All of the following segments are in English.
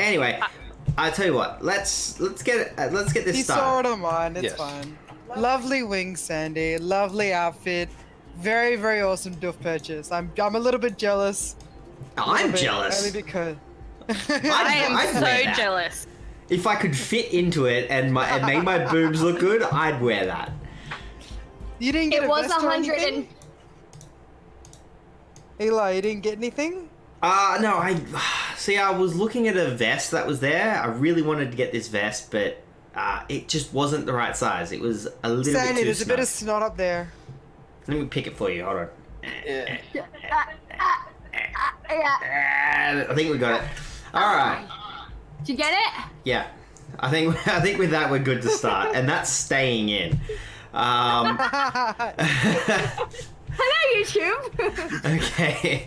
Anyway, I tell you what. Let's get this He started. saw it on mine. It's Yes. fine. Lovely wings, Sandy. Lovely outfit. Very, very awesome doof purchase. I'm a little bit jealous. I'm jealous. Only because. I am I'd so wear that. jealous. If I could fit into it and make my boobs look good, I'd wear that. You didn't get It a was vest or 100 anything? and Eli, you didn't get anything? No, I was looking at a vest that was there. I really wanted to get this vest, but it just wasn't the right size. It was a little bit Sandy, too there's a bit snug. of snot up there. Let me pick it for you. Hold on. Yeah. I think we got it. All right. Did you get it? Yeah. I think with that we're good to start, and that's staying in. Hello, YouTube. Okay.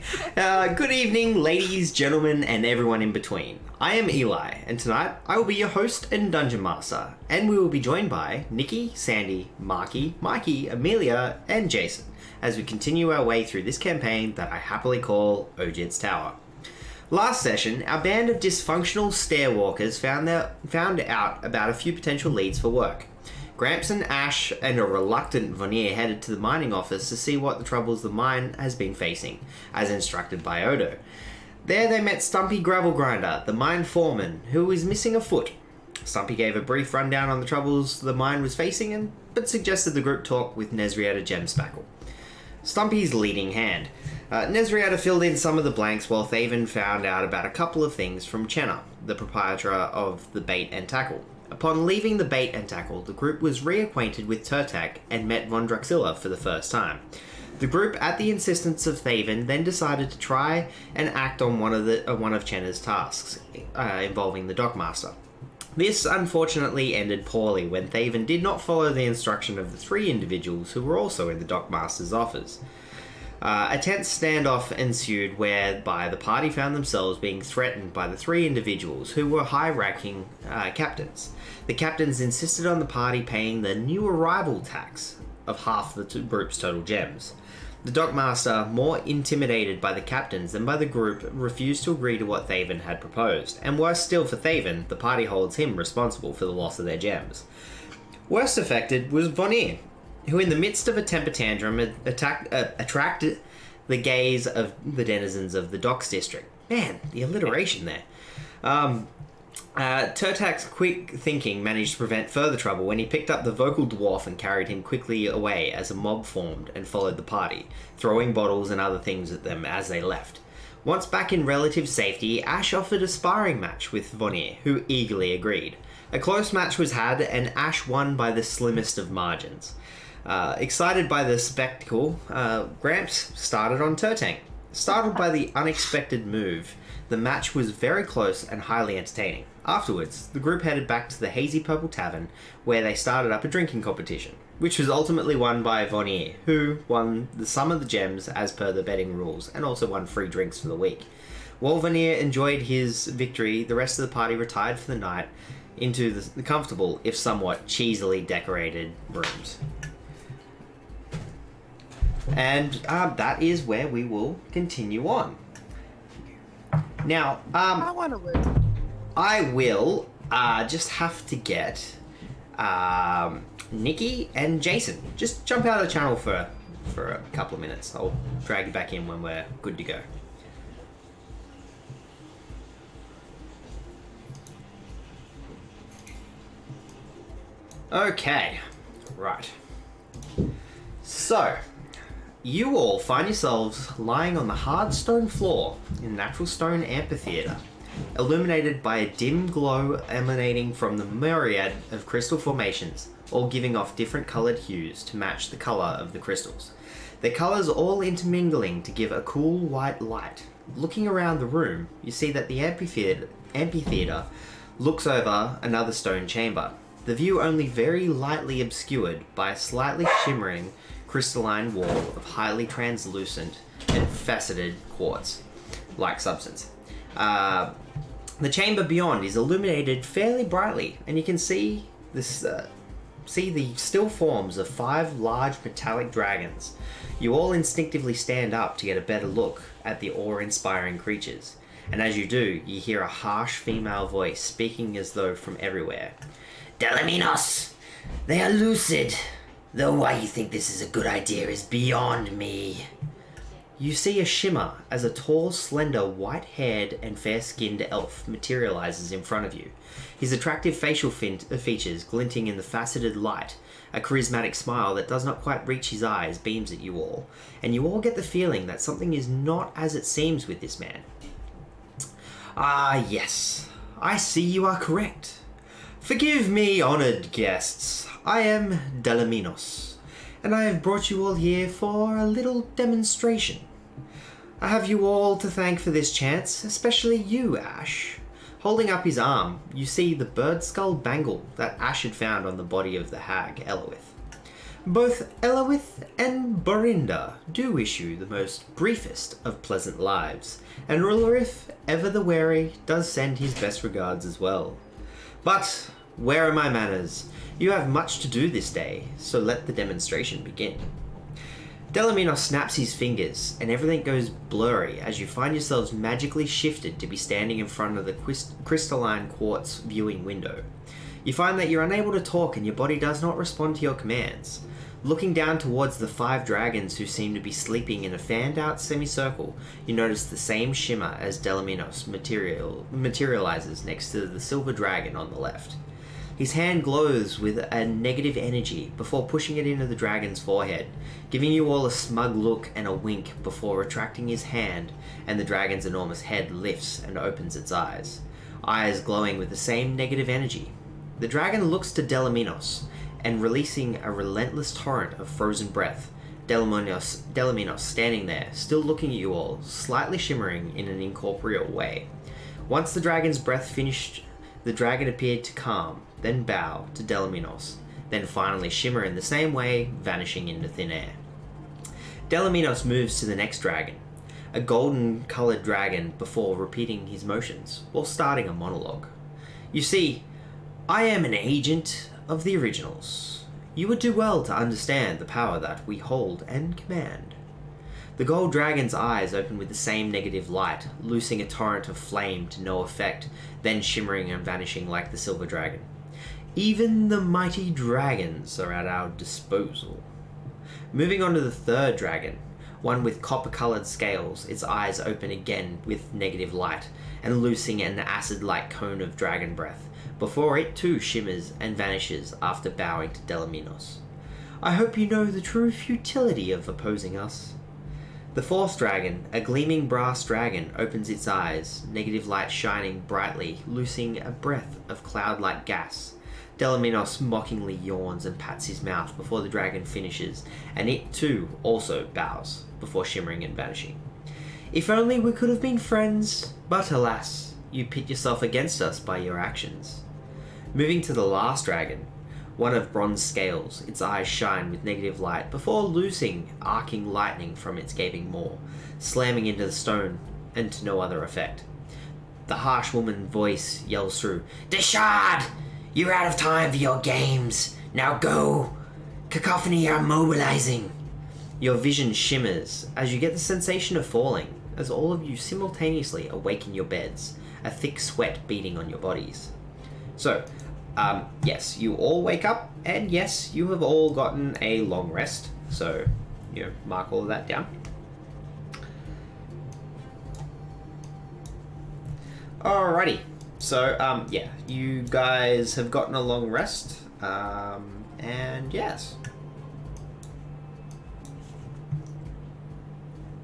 Good evening, ladies, gentlemen, and everyone in between. I am Eli, and tonight I will be your host and dungeon master, and we will be joined by Nikki, Sandy, Marky, Mikey, Amelia, and Jason as we continue our way through this campaign that I happily call Ojit's Tower. Last session, our band of dysfunctional stairwalkers found out about a few potential leads for work. Gramps and Ash and a reluctant Vonnier headed to the mining office to see what the troubles the mine has been facing, as instructed by Odo. There they met Stumpy Gravelgrinder, the mine foreman, who was missing a foot. Stumpy gave a brief rundown on the troubles the mine was facing, but suggested the group talk with Nesrietta Gemspackle, Stumpy's leading hand. Nesrietta filled in some of the blanks while Thaven found out about a couple of things from Chenna, the proprietor of the Bait and Tackle. Upon leaving the Bait and Tackle, the group was reacquainted with Turtak and met Von Druxilla for the first time. The group, at the insistence of Thaven, then decided to try and act on one of Chenna's tasks, involving the Dockmaster. This unfortunately ended poorly when Thaven did not follow the instruction of the three individuals who were also in the Dockmaster's office. A tense standoff ensued whereby the party found themselves being threatened by the three individuals who were high-ranking captains. The captains insisted on the party paying the new arrival tax of half the group's total gems. The Dockmaster, more intimidated by the captains than by the group, refused to agree to what Thaven had proposed, and worse still for Thaven, the party holds him responsible for the loss of their gems. Worst affected was Vonnier, who in the midst of a temper tantrum attracted the gaze of the denizens of the Docks District. Man, the alliteration there. Turtak's quick thinking managed to prevent further trouble when he picked up the vocal dwarf and carried him quickly away as a mob formed and followed the party, throwing bottles and other things at them as they left. Once back in relative safety, Ash offered a sparring match with Vonnier, who eagerly agreed. A close match was had, and Ash won by the slimmest of margins. Excited by the spectacle, Gramps started on Turtank. Startled by the unexpected move, the match was very close and highly entertaining. Afterwards, the group headed back to the Hazy Purple Tavern, where they started up a drinking competition, which was ultimately won by Vonnier, who won the sum of the gems as per the betting rules, and also won free drinks for the week. While Vonnier enjoyed his victory, the rest of the party retired for the night into the comfortable, if somewhat cheesily decorated rooms. And that is where we will continue on. Now, I want to win. I will just have to get Nikki and Jason. Just jump out of the channel for a couple of minutes. I'll drag you back in when we're good to go. Okay, right. So, you all find yourselves lying on the hard stone floor in Natural Stone Amphitheatre, illuminated by a dim glow emanating from the myriad of crystal formations, all giving off different coloured hues to match the colour of the crystals. The colours all intermingling to give a cool white light. Looking around the room, you see that the amphitheatre looks over another stone chamber, the view only very lightly obscured by a slightly shimmering crystalline wall of highly translucent and faceted quartz-like substance. The chamber beyond is illuminated fairly brightly, and you can see this see the still forms of 5 large metallic dragons. You all instinctively stand up to get a better look at the awe-inspiring creatures. And as you do, you hear a harsh female voice speaking as though from everywhere. Delaminos! They are lucid! Though why you think this is a good idea is beyond me. You see a shimmer as a tall, slender, white-haired and fair-skinned elf materializes in front of you. His attractive facial features glinting in the faceted light. A charismatic smile that does not quite reach his eyes beams at you all, and you all get the feeling that something is not as it seems with this man. Ah, yes. I see you are correct. Forgive me, honored guests. I am Delaminos, and I have brought you all here for a little demonstration. I have you all to thank for this chance, especially you, Ash. Holding up his arm, you see the bird skull bangle that Ash had found on the body of the hag, Elowith. Both Elowith and Borinda do issue the most briefest of pleasant lives, and Rulorith, ever the wary, does send his best regards as well. But where are my manners? You have much to do this day, so let the demonstration begin. Delaminos snaps his fingers, and everything goes blurry as you find yourselves magically shifted to be standing in front of the crystalline quartz viewing window. You find that you're unable to talk and your body does not respond to your commands. Looking down towards the 5 dragons who seem to be sleeping in a fanned-out semicircle, you notice the same shimmer as Delaminos materializes next to the silver dragon on the left. His hand glows with a negative energy before pushing it into the dragon's forehead, giving you all a smug look and a wink before retracting his hand, and the dragon's enormous head lifts and opens its eyes glowing with the same negative energy. The dragon looks to Delaminos, and releasing a relentless torrent of frozen breath, Delaminos standing there, still looking at you all, slightly shimmering in an incorporeal way. Once the dragon's breath finished, the dragon appeared to calm, then bow to Delaminos, then finally shimmer in the same way, vanishing into thin air. Delaminos moves to the next dragon, a golden-coloured dragon, before repeating his motions, while starting a monologue. You see, I am an agent of the originals. You would do well to understand the power that we hold and command. The gold dragon's eyes open with the same negative light, loosing a torrent of flame to no effect, then shimmering and vanishing like the silver dragon. Even the mighty dragons are at our disposal. Moving on to the 3rd dragon, one with copper-coloured scales, its eyes open again with negative light, and loosing an acid-like cone of dragon breath, before it too shimmers and vanishes after bowing to Delaminos. I hope you know the true futility of opposing us. The 4th dragon, a gleaming brass dragon, opens its eyes, negative light shining brightly, loosing a breath of cloud-like gas. Delaminos mockingly yawns and pats his mouth before the dragon finishes, and it too also bows, before shimmering and vanishing. If only we could have been friends, but alas, you pit yourself against us by your actions. Moving to the last dragon, one of bronze scales, its eyes shine with negative light before loosing arcing lightning from its gaping maw, slamming into the stone and to no other effect. The harsh woman voice yells through, "Deshard! You're out of time for your games! Now go! Cacophony are mobilizing!" Your vision shimmers as you get the sensation of falling, as all of you simultaneously awake in your beds, a thick sweat beating on your bodies. So, yes, you all wake up, and yes, you have all gotten a long rest, so, mark all of that down. Alrighty, so, yeah, you guys have gotten a long rest, and yes.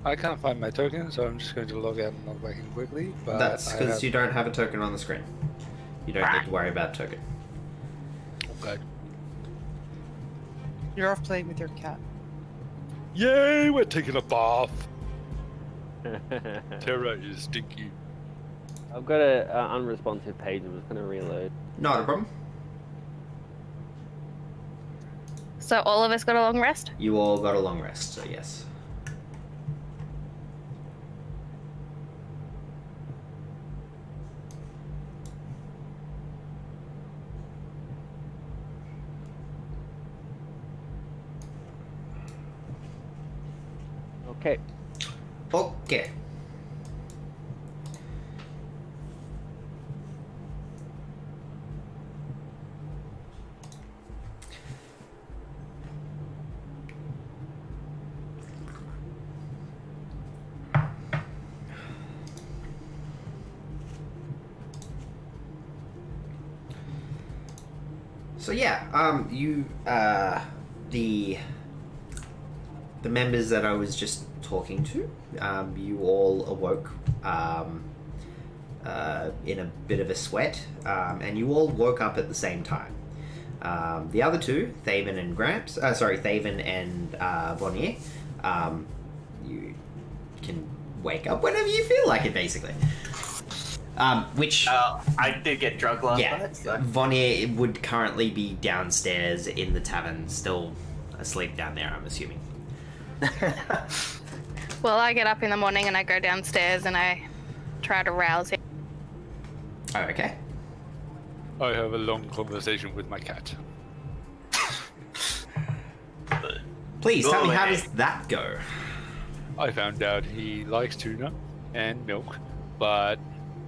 I can't find my token, so I'm just going to log out and log back in quickly. But That's because you don't have a token on the screen. You don't need to worry about token. Okay. You're off playing with your cat. Yay, we're taking a bath. Terra is stinky. I've got an unresponsive page. I'm just going to reload. Not a problem. So all of us got a long rest? You all got a long rest, so yes. Okay. Okay. So yeah, the members that I was just talking to, you all awoke in a bit of a sweat, and you all woke up at the same time. The other two, Thaven and Thaven and Bonnier, you can wake up whenever you feel like it, basically. Which I did get drunk last yeah, night. So. Bonnier would currently be downstairs in the tavern, still asleep down there, I'm assuming. Well, I get up in the morning and I go downstairs and I try to rouse him. Oh, okay. I have a long conversation with my cat. Please tell me, how Go does that go? I found out he likes tuna and milk, but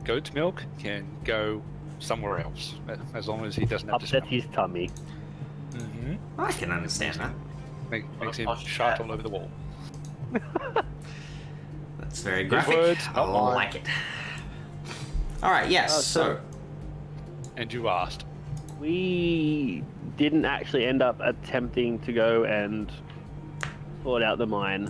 goat's milk can go somewhere else as long as he doesn't have to Upset smell. his tummy. Mm-hmm. I can understand that. Makes him Oh, shart shit. all over the wall. That's very Big graphic. words, I not mine. like it. Alright, yes, so... And you asked. We didn't actually end up attempting to go and sort out the mine.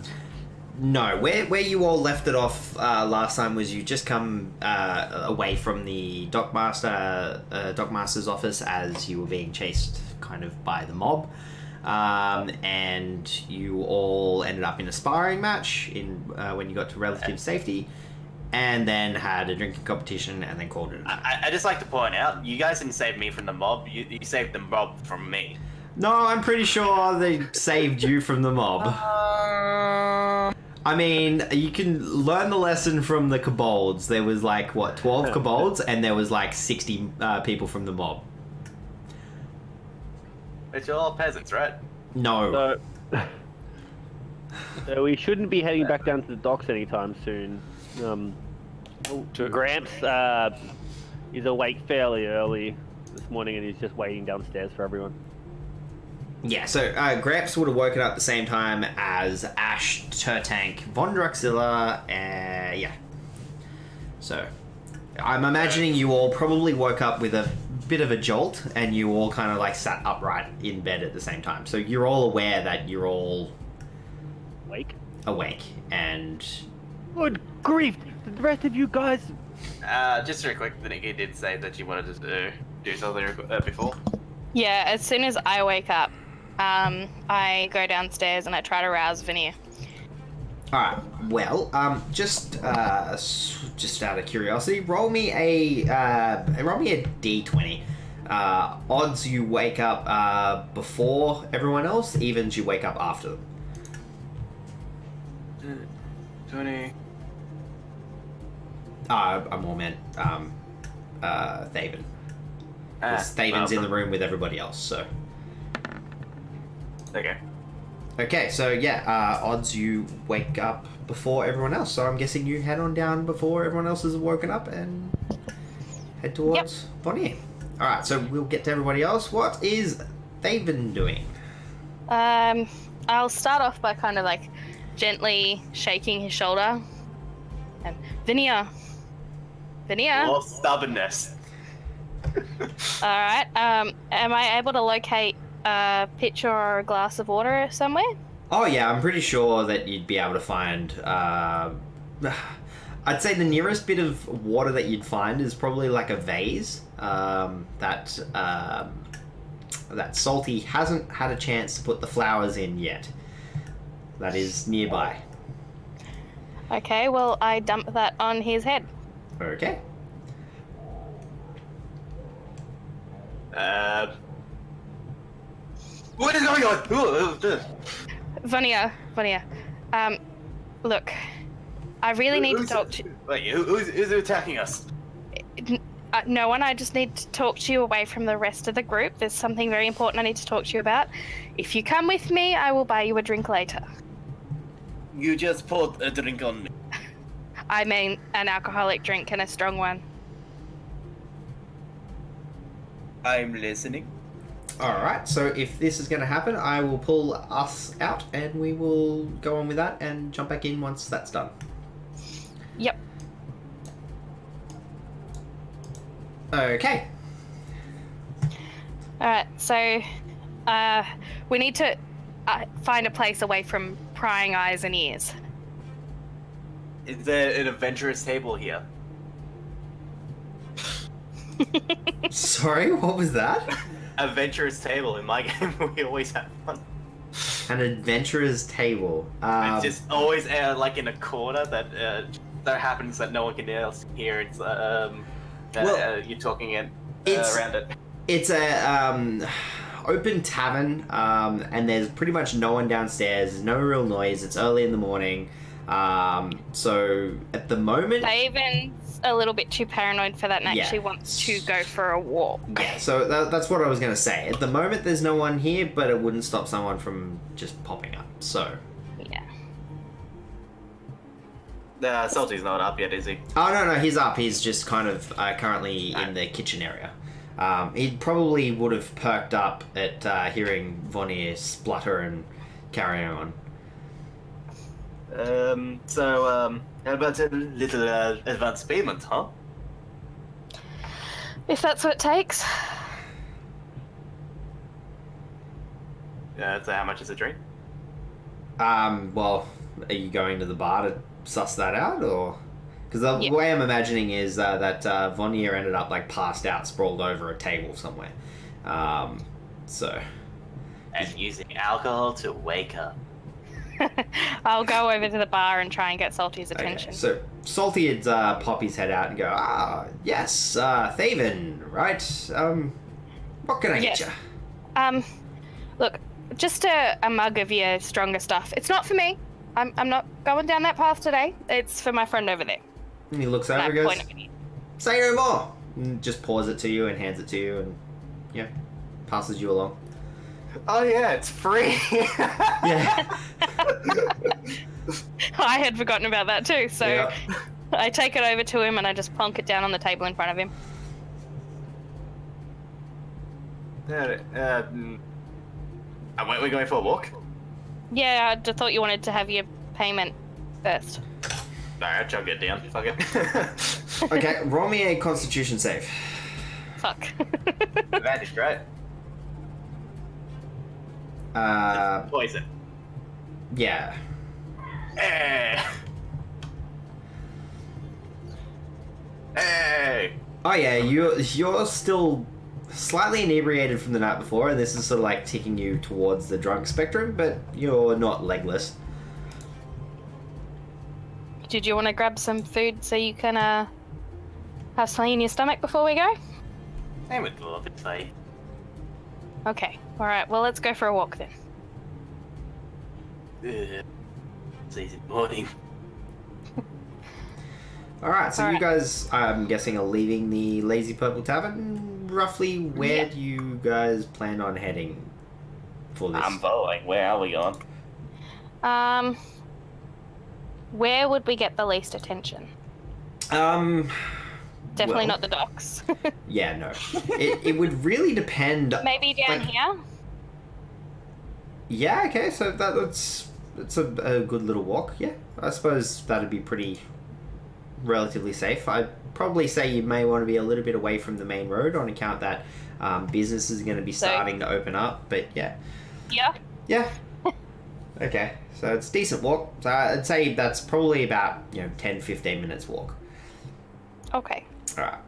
No, where you all left it off last time was you just come away from the dockmaster's office as you were being chased kind of by the mob, and you all ended up in a sparring match when you got to relative safety, and then had a drinking competition and then called it a night. I just like to point out, you guys didn't save me from the mob. You saved the mob from me. No, I'm pretty sure they saved you from the mob. I mean, you can learn the lesson from the kobolds. There was 12 kobolds, and there was 60 people from the mob. But you're all peasants, right? No. So we shouldn't be heading back down to the docks anytime soon. Gramps is awake fairly early this morning and he's just waiting downstairs for everyone. Yeah, so Gramps would have woken up at the same time as Ash, Turtank, Von Druxilla, and yeah. So, I'm imagining you all probably woke up with a bit of a jolt, and you all kind of sat upright in bed at the same time. So you're all aware that you're all awake, and... Good grief! The rest of you guys... Just very quick, the Nikki did say that she wanted to do something before. Yeah, as soon as I wake up, I go downstairs and I try to rouse Veneer. Alright, well, just out of curiosity, roll me a d20. Odds you wake up before everyone else, evens you wake up after them. 20. I more meant Thaven. Because Thaven's in the room with everybody else, so... Okay. Okay, so yeah, odds you wake up before everyone else, so I'm guessing you head on down before everyone else has woken up and head towards Bonnier. Alright, so we'll get to everybody else. What is Thaven doing? I'll start off by kind of gently shaking his shoulder. And Veneer. More stubbornness. Alright, am I able to locate a pitcher or a glass of water somewhere? Oh yeah, I'm pretty sure that you'd be able to find... I'd say the nearest bit of water that you'd find is probably a vase that Salty hasn't had a chance to put the flowers in yet. That is nearby. Okay, well, I dump that on his head. Okay. What is going on? Who is this? Veneer, look, I really need to talk to... Wait, who's attacking us? No one, I just need to talk to you away from the rest of the group. There's something very important I need to talk to you about. If you come with me, I will buy you a drink later. You just poured a drink on me. I mean, an alcoholic drink and a strong one. I'm listening. Alright, so if this is going to happen, I will pull us out and we will go on with that and jump back in once that's done. Yep. Okay. Alright, so we need to find a place away from prying eyes and ears. Is there an adventurous table here? Sorry, what was that? Adventurous table. In my game, we always have one. An adventurer's table. It's just always like in a corner that happens that no one can else hear. It's you're talking around it. It's a open tavern, and there's pretty much no one downstairs. There's no real noise. It's early in the morning, so at the moment, Daven's a little bit too paranoid for that and Yeah. actually wants to go for a walk. yeah. So that's what I was gonna say. At the moment, there's no one here, but it wouldn't stop someone from just popping up. So, Yeah. Salty's not up yet, is he? oh no, he's up. He's just kind of currently in the kitchen area. He probably would have perked up at hearing Vonnier splutter and carrying on. How about a little advance payment, huh? If that's what it takes. So how much is a drink? Well, are you going to the bar to suss that out, or? Because the Yeah. way I'm imagining is that Vonnier ended up like passed out, sprawled over a table somewhere. So, And using alcohol to wake up. I'll go over to the bar and try and get Salty's okay. attention. So Salty would pop his head out and go, yes, Thaven, right? What can I get Yes. you? Look, just a mug of your stronger stuff. It's not for me. I'm not going down that path today. It's for my friend over there. And he looks And over I and goes, point at me. say no more. And just pours it to you and hands it to you and, yeah, passes you along. Oh yeah, it's free. Yeah. I had forgotten about that too, so Yeah. I take it over to him and I just plonk it down on the table in front of him. We're going for a walk? Yeah, I just thought you wanted to have your payment first. Alright, chug it down. Fuck it. Okay, roll me a Constitution save. Fuck. Advantage, right? Poison. Yeah. Hey! Hey! Oh yeah, you're still slightly inebriated from the night before, and this is sort of like ticking you towards the drunk spectrum, but you're not legless. Did you want to grab some food so you can have something in your stomach before we go? I would love it, say. Okay. All right. Well, let's go for a walk then. It's easy morning. Alright, so you Alright. guys, I'm guessing, are leaving the Lazy Purple Tavern. Roughly where Yeah. do you guys plan on heading for this? I'm following. Where are we going? Where would we get the least attention? Definitely well, not the docks. Yeah, no. It would really depend. Maybe down like- here. Yeah, okay, so that's a good little walk, yeah. I suppose that'd be pretty relatively safe. I'd probably say you may want to be a little bit away from the main road on account that business is going to be So- starting to open up, but yeah. Yeah. Yeah. Okay, so it's a decent walk. So I'd say that's probably about, 10-15 minutes walk. Okay. Alright.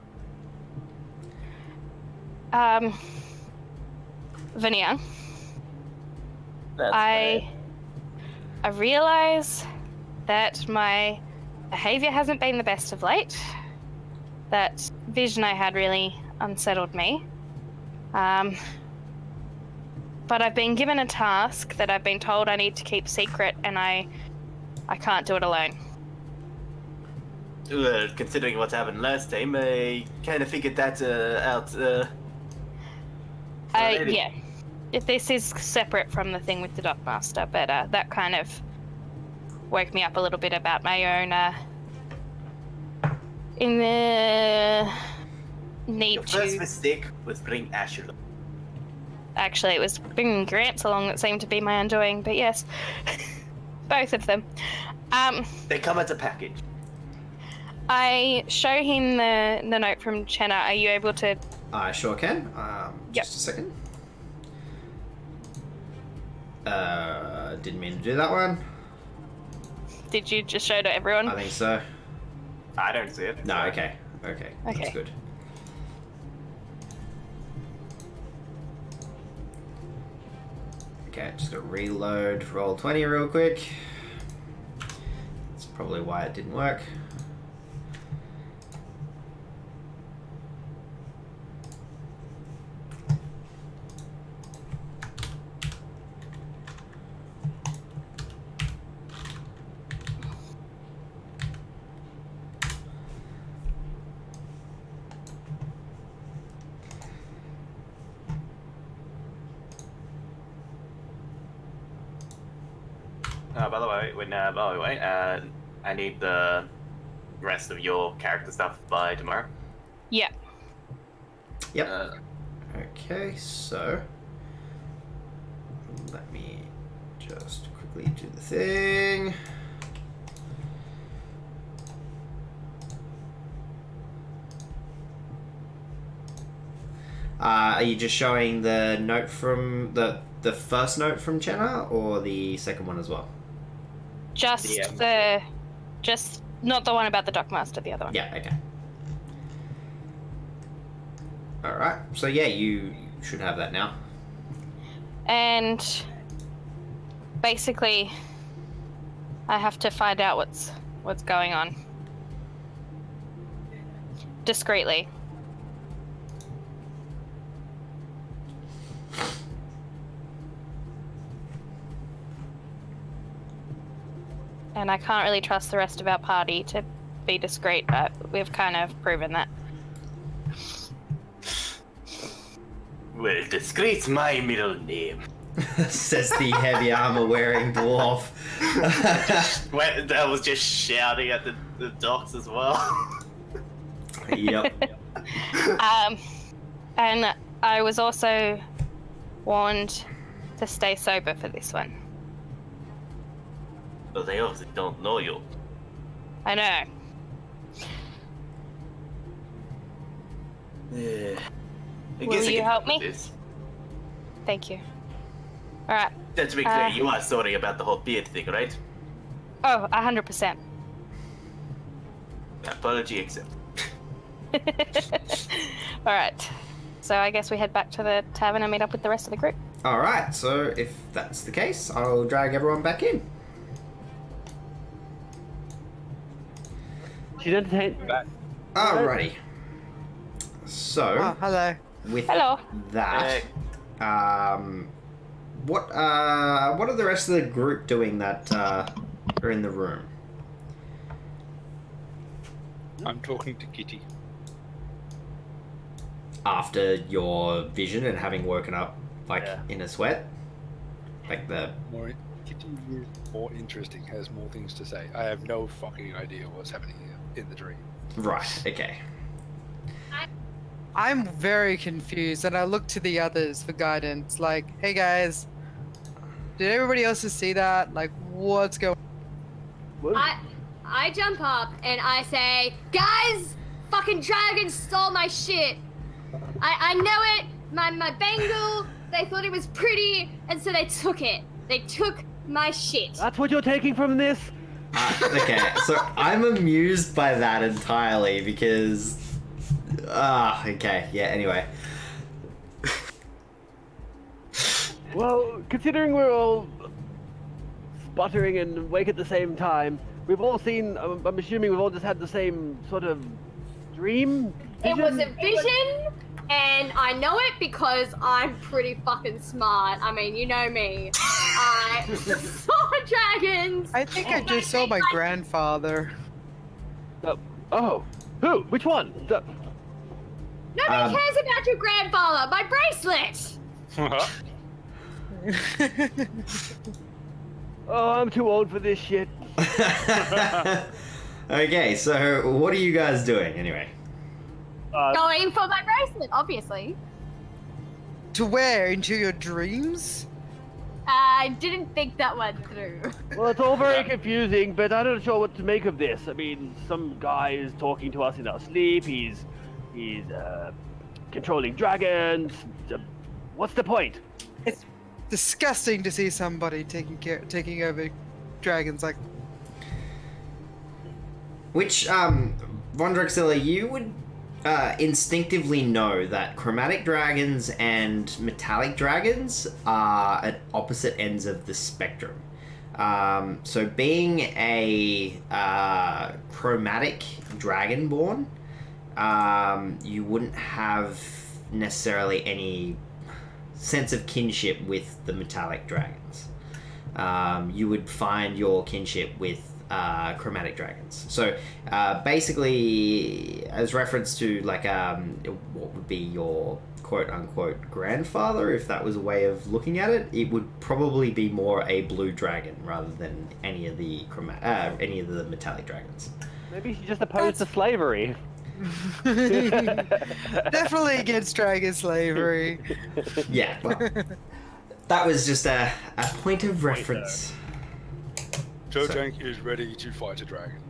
Vania, That's I realize that my behavior hasn't been the best of late. That vision I had really unsettled me. But I've been given a task that I've been told I need to keep secret, and I can't do it alone. Considering what happened last time, I kind of figured that out. already. Yeah. This is separate from the thing with the Dockmaster, but that kind of woke me up a little bit about my own in the need Your first to. mistake was bring Asher. Actually, it was bringing Gramps along that seemed to be my undoing, but yes, both of them. They come as a package. I show him the note from Chenna. Are you able to? I sure can. Yep. Just a second. Didn't mean to do that one. Did you just show to everyone? I think so. I don't see it. No, okay. Okay, that's Okay. good. Okay, just gonna reload Roll20 real quick. That's probably why it didn't work. By the way, I need the rest of your character stuff by tomorrow. Yeah. Yep. Okay, so let me just quickly do the thing. Are you just showing the note from the first note from Chenna, or the second one as well? Just just not the one about the Dockmaster, the other one. Yeah, okay. Alright, so yeah, you should have that now. And basically, I have to find out what's going on. Discreetly. And I can't really trust the rest of our party to be discreet, but we've kind of proven that. Well, discreet's my middle name. Says the heavy armor wearing dwarf. Well, I was just shouting at the docs as well. Yep. And I was also warned to stay sober for this one. But they obviously don't know you. I know. Yeah. I Will guess I you can help do me? this. Thank you. Alright. Just to be clear, you are sorry about the whole beard thing, right? Oh, 100%. Apology accepted. Alright. So I guess we head back to the tavern and meet up with the rest of the group. Alright, so if that's the case, I'll drag everyone back in. She's entertained. Alrighty. So, Oh, hello. with Hello. that, what are the rest of the group doing that are in the room? I'm talking to Kitty. After your vision and having woken up, like, Yeah. in a sweat? Like the... Kitty is more interesting, has more things to say. I have no fucking idea what's happening here in the dream. Right, okay. I'm very confused, and I look to the others for guidance. Like, hey guys, did everybody else see that? Like, what's going? What? I jump up and I say, guys, fucking dragons stole my shit. I know it. My bangle. They thought it was pretty, and so they took it. They took my shit. That's what you're taking from this? Okay, so I'm amused by that entirely because... okay, yeah, anyway. Well, considering we're all sputtering and awake at the same time, we've all seen, I'm assuming we've all just had the same sort of dream? It was a vision? vision, and I know it because I'm pretty fucking smart. I mean, you know me. I saw dragons. I think I just saw my grandfather. Oh, who? Which one? Nobody cares about your grandfather. My bracelet. Oh, I'm too old for this shit. Okay, so what are you guys doing anyway? Going for my bracelet, obviously. To where? Into your dreams? I didn't think that one through. Well, it's all very confusing, but I'm not sure what to make of this. I mean, some guy is talking to us in our sleep. He's controlling dragons. What's the point? disgusting to see somebody taking over dragons like. Which, Von Drexler, you would instinctively know that chromatic dragons and metallic dragons are at opposite ends of the spectrum. So being a chromatic dragonborn, you wouldn't have necessarily any sense of kinship with the metallic dragons. You would find your kinship with chromatic dragons. So basically, as reference to like what would be your quote unquote grandfather, if that was a way of looking at it, it would probably be more a blue dragon rather than any of the metallic dragons. Maybe she's just opposed to slavery. Definitely against dragon slavery. Yeah, well, that was just a point of reference. Turtank is ready to fight a dragon.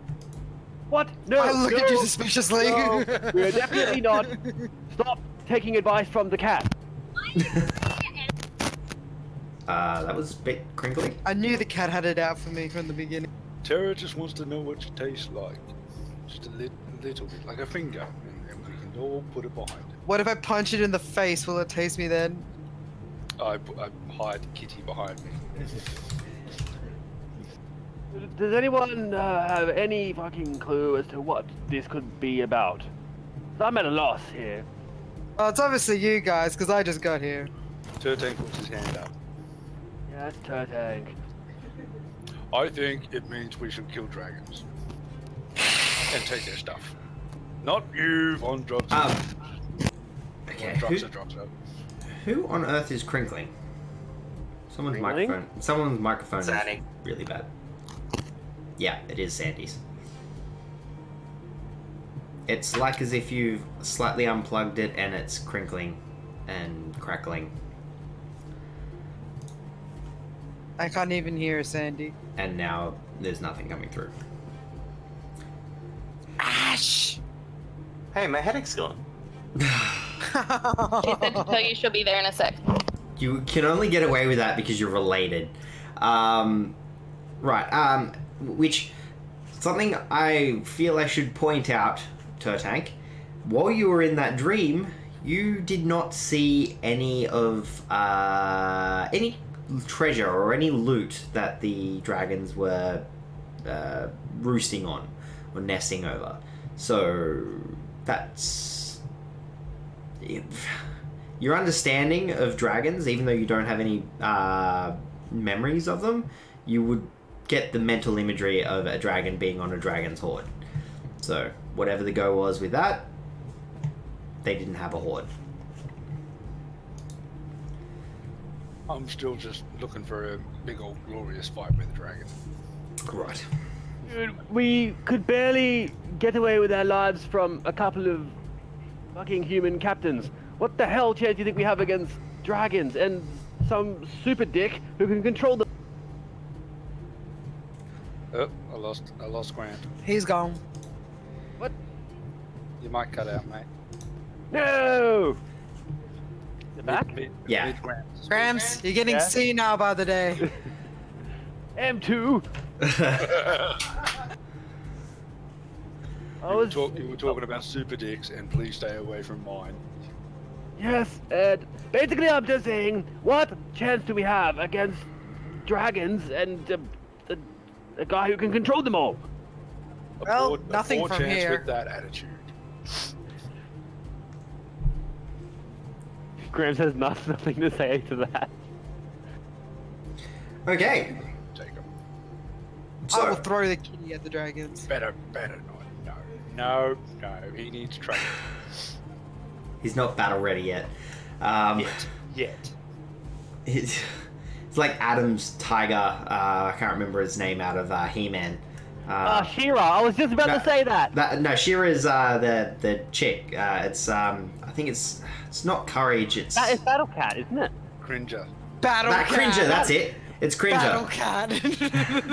What? No, I look at you no, suspiciously. no, we're definitely not. Stop taking advice from the cat. That was a bit crinkly. I knew the cat had it out for me from the beginning. Terra just wants to know what you taste like. Just a little bit, like a finger, and we can all put it behind it. What if I punch it in the face? Will it taste me then? I hide Kitty behind me. Does anyone have any fucking clue as to what this could be about? I'm at a loss here. Well, it's obviously you guys, because I just got here. Turtank puts his hand up. Yes, Turtank. I think it means we should kill dragons. And take their stuff. Not you, Von Drexler. Okay, Von Drexler. who on earth is crinkling? Someone's Crinkling? microphone is Sandy. really bad. Yeah, it is Sandy's. It's like as if you've slightly unplugged it and it's crinkling and crackling. I can't even hear Sandy. And now there's nothing coming through. Ash! Hey, my headache's gone. She said to tell you she'll be there in a sec. You can only get away with that because you're related. Which, something I feel I should point out, Turtank, while you were in that dream, you did not see any of, any treasure or any loot that the dragons were, roosting on or nesting over. So, that's... Your understanding of dragons, even though you don't have any memories of them, you would get the mental imagery of a dragon being on a dragon's horde. So, whatever the go was with that, they didn't have a horde. I'm still just looking for a big old glorious fight with a dragon. Right. Dude, we could barely get away with our lives from a couple of fucking human captains. What the hell chance do you think we have against dragons and some super dick who can control them? Oh, I lost Grant. He's gone. What? You might cut out, mate. No! The back? Yeah. Grant. Grams, you're getting Yeah? senile by the day. M2! I was... You were talking about super dicks, and please stay away from mine. Yes, Ed. Basically, I'm just saying, what chance do we have against dragons and a guy who can control them all? Well, A nothing poor from chance here. with that attitude. Grams has nothing to say to that. Okay. Take him. I will So, throw the kitty at the dragons. Better not. No. He needs training. he's not battle ready yet. Yet. It's like Adam's tiger, I can't remember his name out of He-Man. She-Ra, I was just about to say that. No, She-Ra's the chick. I think it's not Courage. It's That is Battle Cat, isn't it? Cringer. Battle that cat. Cringer. That's it. It's Cringer. Battle cat.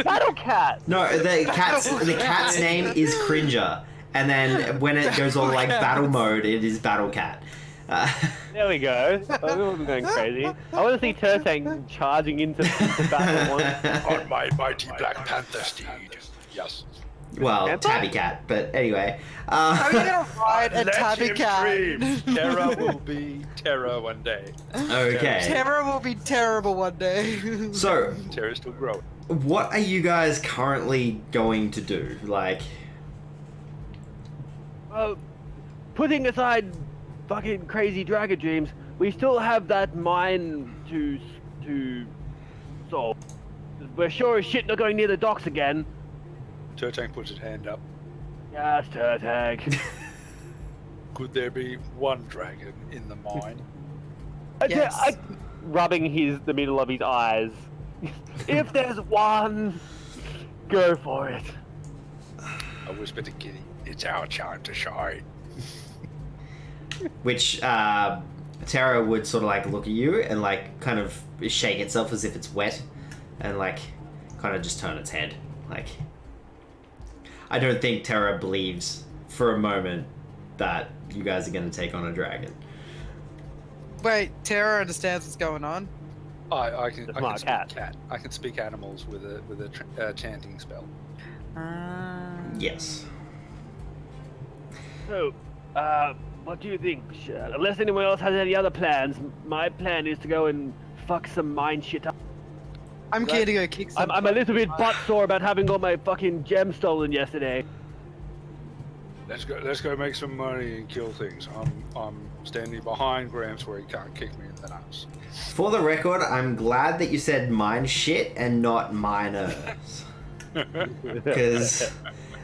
Battle Cat! No, the cat's name is Cringer, and then when it goes all like battle mode, it is Battle Cat. There we go. I wasn't going crazy. I want to see Turtang charging into battle once. On my mighty Black Panther steed. Yes. well, Panther? Tabby Cat, but anyway. How are you gonna ride a Let tabby him cat? dream. Terra will be Terra one day. Okay. Terror will be terrible one day. So, Terra's still growing. what are you guys currently going to do? Like, Well, putting aside fucking crazy dragon dreams, we still have that mine to solve. We're sure as shit not going near the docks again. Turtank puts his hand up. Yes, Turtang. Could there be one dragon in the mine? Yes. Rubbing the middle of his eyes. If there's one, go for it. I whisper to Kitty, it's our time to shine. which Terra would sort of like look at you and like kind of shake itself as if it's wet, and like kind of just turn its head. Like, I don't think Terra believes for a moment that you guys are going to take on a dragon. Wait, Terror understands what's going on. I can It's I not can a speak cat. cat. I can speak animals with a chanting spell. Yes. So, what do you think? Unless anyone else has any other plans, my plan is to go and fuck some mine shit up. I'm Right. keen to go kick some. I'm a little bit butt sore about having all my fucking gems stolen yesterday. Let's go make some money and kill things. I'm standing behind Gramps where he can't kick me in the nuts. For the record, I'm glad that you said mine shit and not miners. Because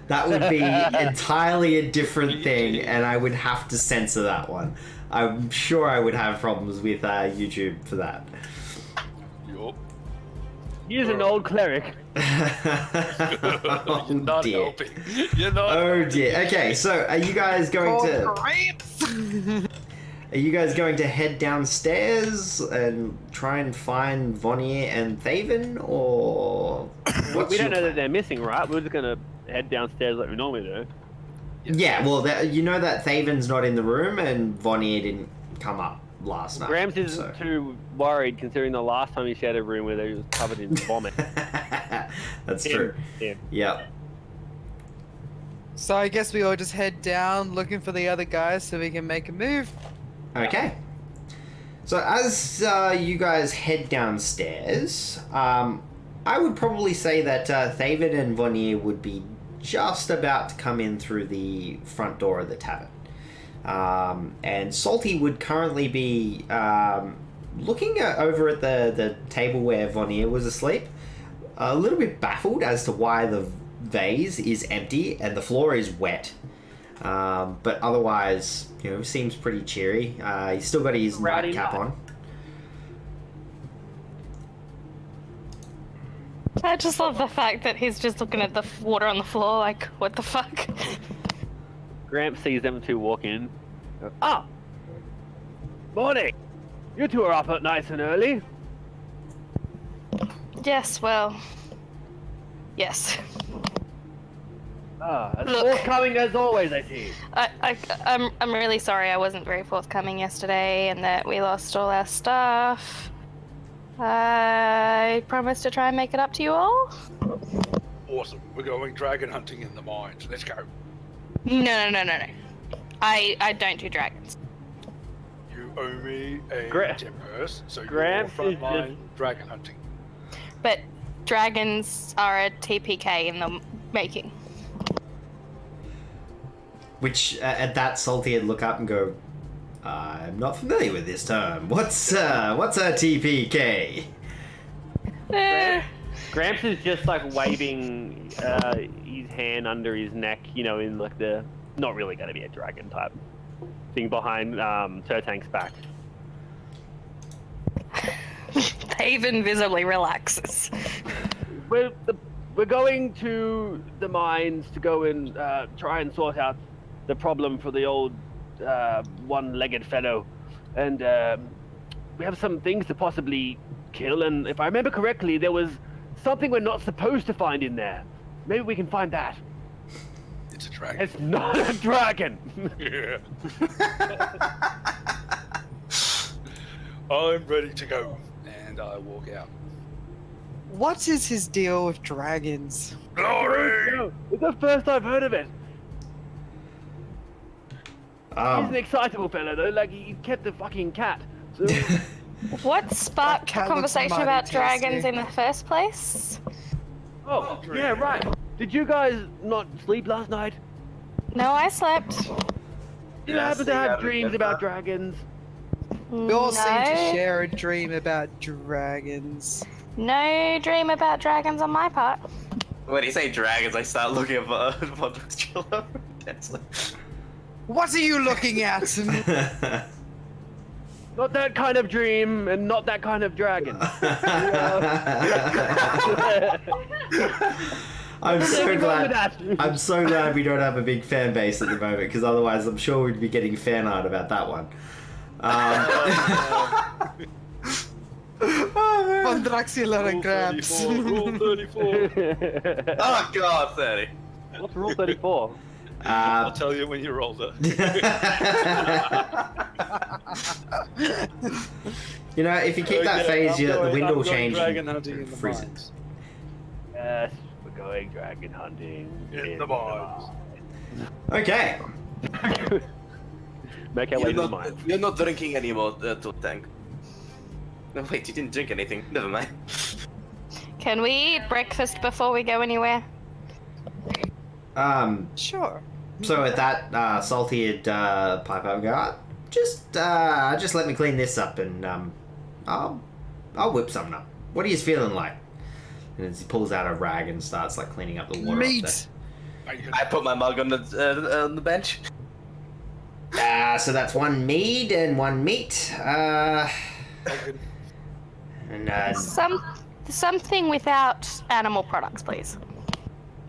that would be entirely a different thing, and I would have to censor that one. I'm sure I would have problems with YouTube for that. Yup. He's an old cleric. Oh You're not dear. helping. You're not. Oh dear. Okay, so are you guys going to? Are you guys going to head downstairs and try and find Vonnier and Thaven, or what's We don't your know that plan? they're missing, right? We're just gonna head downstairs like we normally do. Yeah, well, you know that Thaven's not in the room, and Vonnier didn't come up last night. Grams isn't so. too worried considering the last time he shared a room where he was covered in vomit. That's true. Him. Yep. So I guess we all just head down looking for the other guys so we can make a move. Okay. So as you guys head downstairs, I would probably say that Thaven and Vonnier would be just about to come in through the front door of the tavern. And Salty would currently be looking over at the table where Vonnier was asleep, a little bit baffled as to why the vase is empty and the floor is wet. But otherwise, you know, seems pretty cheery. He's still got his Rowdy nightcap nut. on. I just love the fact that he's just looking at the water on the floor like, what the fuck? Gramps sees them two walk in. Ah! Morning! You two are up at nice and early. Yes, well... Yes. Ah, as Look. forthcoming as always, I see. I'm really sorry I wasn't very forthcoming yesterday and that we lost all our stuff. I promise to try and make it up to you all. Awesome. We're going dragon hunting in the mines. Let's go. No. I don't do dragons. You owe me a Gra- gem purse, so you're Gramps is frontline dragon hunting. But dragons are a TPK in the making. Which at that Salty would look up and go, "I'm not familiar with this term. What's a TPK?" Gramps is just like waving his hand under his neck, you know, in like the not really going to be a dragon type thing behind Turtank's back. Haven visibly relaxes. We're going to the mines to go and try and sort out the problem for the old one-legged fellow, and we have some things to possibly kill. And if I remember correctly, there was something we're not supposed to find in there. Maybe we can find that. It's a dragon. It's not a dragon. Yeah. I'm ready to go. And I walk out. What is his deal with dragons? Glory! No, it's the first I've heard of it. He's an excitable fellow though, like he kept a fucking cat. So What sparked the cat looks conversation mighty about tasty. dragons in the first place? oh, yeah, right. Did you guys not sleep last night? No, I slept. Did you happen to have dreams about dragons? We all seem to No. share a dream about dragons. No dream about dragons on my part. When you say dragons, I start looking at Vondrak's Chiller. What are you looking at? Not that kind of dream, and not that kind of dragon. I'm so Nothing wrong with glad. that. I'm so glad we don't have a big fan base at the moment, because otherwise, I'm sure we'd be getting fan art about that one. Von Draxila and Gramps. Rule 34. Oh god, 30. What's Rule 34? I'll tell you when you're older. You know, if you keep that Okay, phase, I'm the going- wind I'm will going change. Dragon and hunting in the freeze it. mines. Yes, we're going dragon hunting. In the mines. Okay. Make our way to the mines. You're not drinking anymore, to tank. No, wait, you didn't drink anything. Never mind. Can we eat breakfast before we go anywhere? Sure. So at that, Salty had pipe up and go, just let me clean this up, and I'll whip something up. What are you feeling like? And as he pulls out a rag and starts like cleaning up the water. Meat. I put my mug on the bench. So that's one mead and one meat. And Something without animal products, please.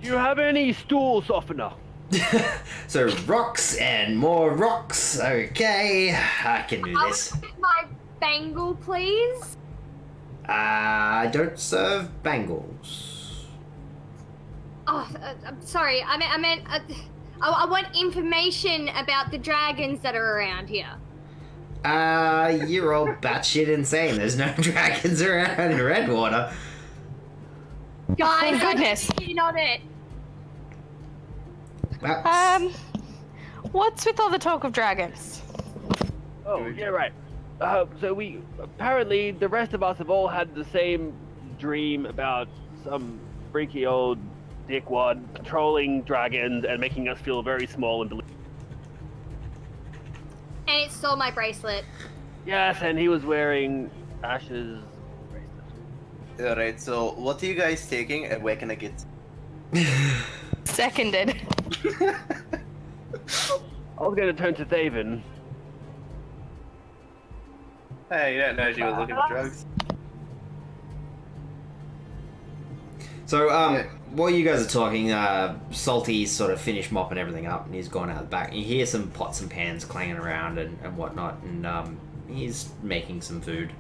Do you have any stool softener? so rocks and more rocks. Okay, I can do I'll this. get my bangle, please. I don't serve bangles. Oh, I'm sorry. I meant. I want information about the dragons that are around here. You're all batshit insane. There's no dragons around in Redwater. Guys, Thank goodness. I'm in on it. Well, What's with all the talk of dragons? Oh, yeah, right. So we apparently the rest of us have all had the same dream about some freaky old dickwad patrolling dragons and making us feel very small and delicious. And it stole my bracelet. Yes, and he was wearing Ash's bracelet. Alright, so what are you guys taking and where can I get? Seconded. I was going to turn to Thaven. Hey, you don't know she was looking for drugs. So, while you guys are talking, Salty's sort of finished mopping everything up, and he's gone out the back. You hear some pots and pans clanging around and whatnot, and he's making some food.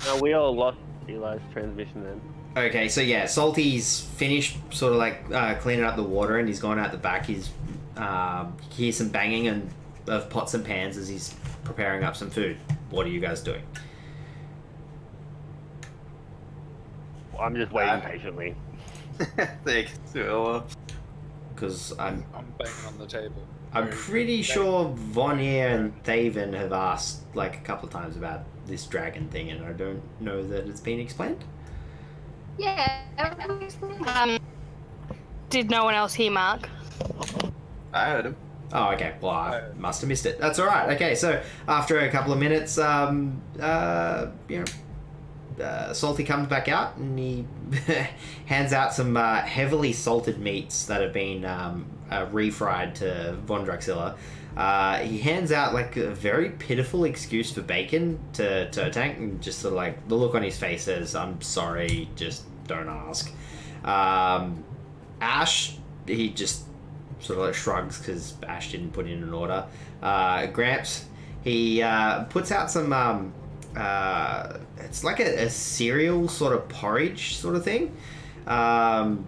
No, we all lost Eli's transmission then. Okay, so yeah, Salty's finished sort of like cleaning up the water, and he's gone out the back. He's hears some banging of pots and pans as he's preparing up some food. What are you guys doing? I'm just waiting patiently. Thanks. So, Because I'm banging on the table. pretty sure Vonnier and Thaven have asked like a couple of times about this dragon thing, and I don't know that it's been explained. Yeah. Did no one else hear Mark? I heard him. Oh, okay. Well, I must have missed it. That's all right. Okay, so after a couple of minutes, Salty comes back out and he hands out some heavily salted meats that have been refried to Von Draxilla. He hands out like a very pitiful excuse for bacon to Tank, and just sort of like the look on his face says, "I'm sorry, just don't ask." Ash, he just sort of like shrugs because Ash didn't put in an order. Gramps, he puts out some it's like a cereal sort of porridge sort of thing, and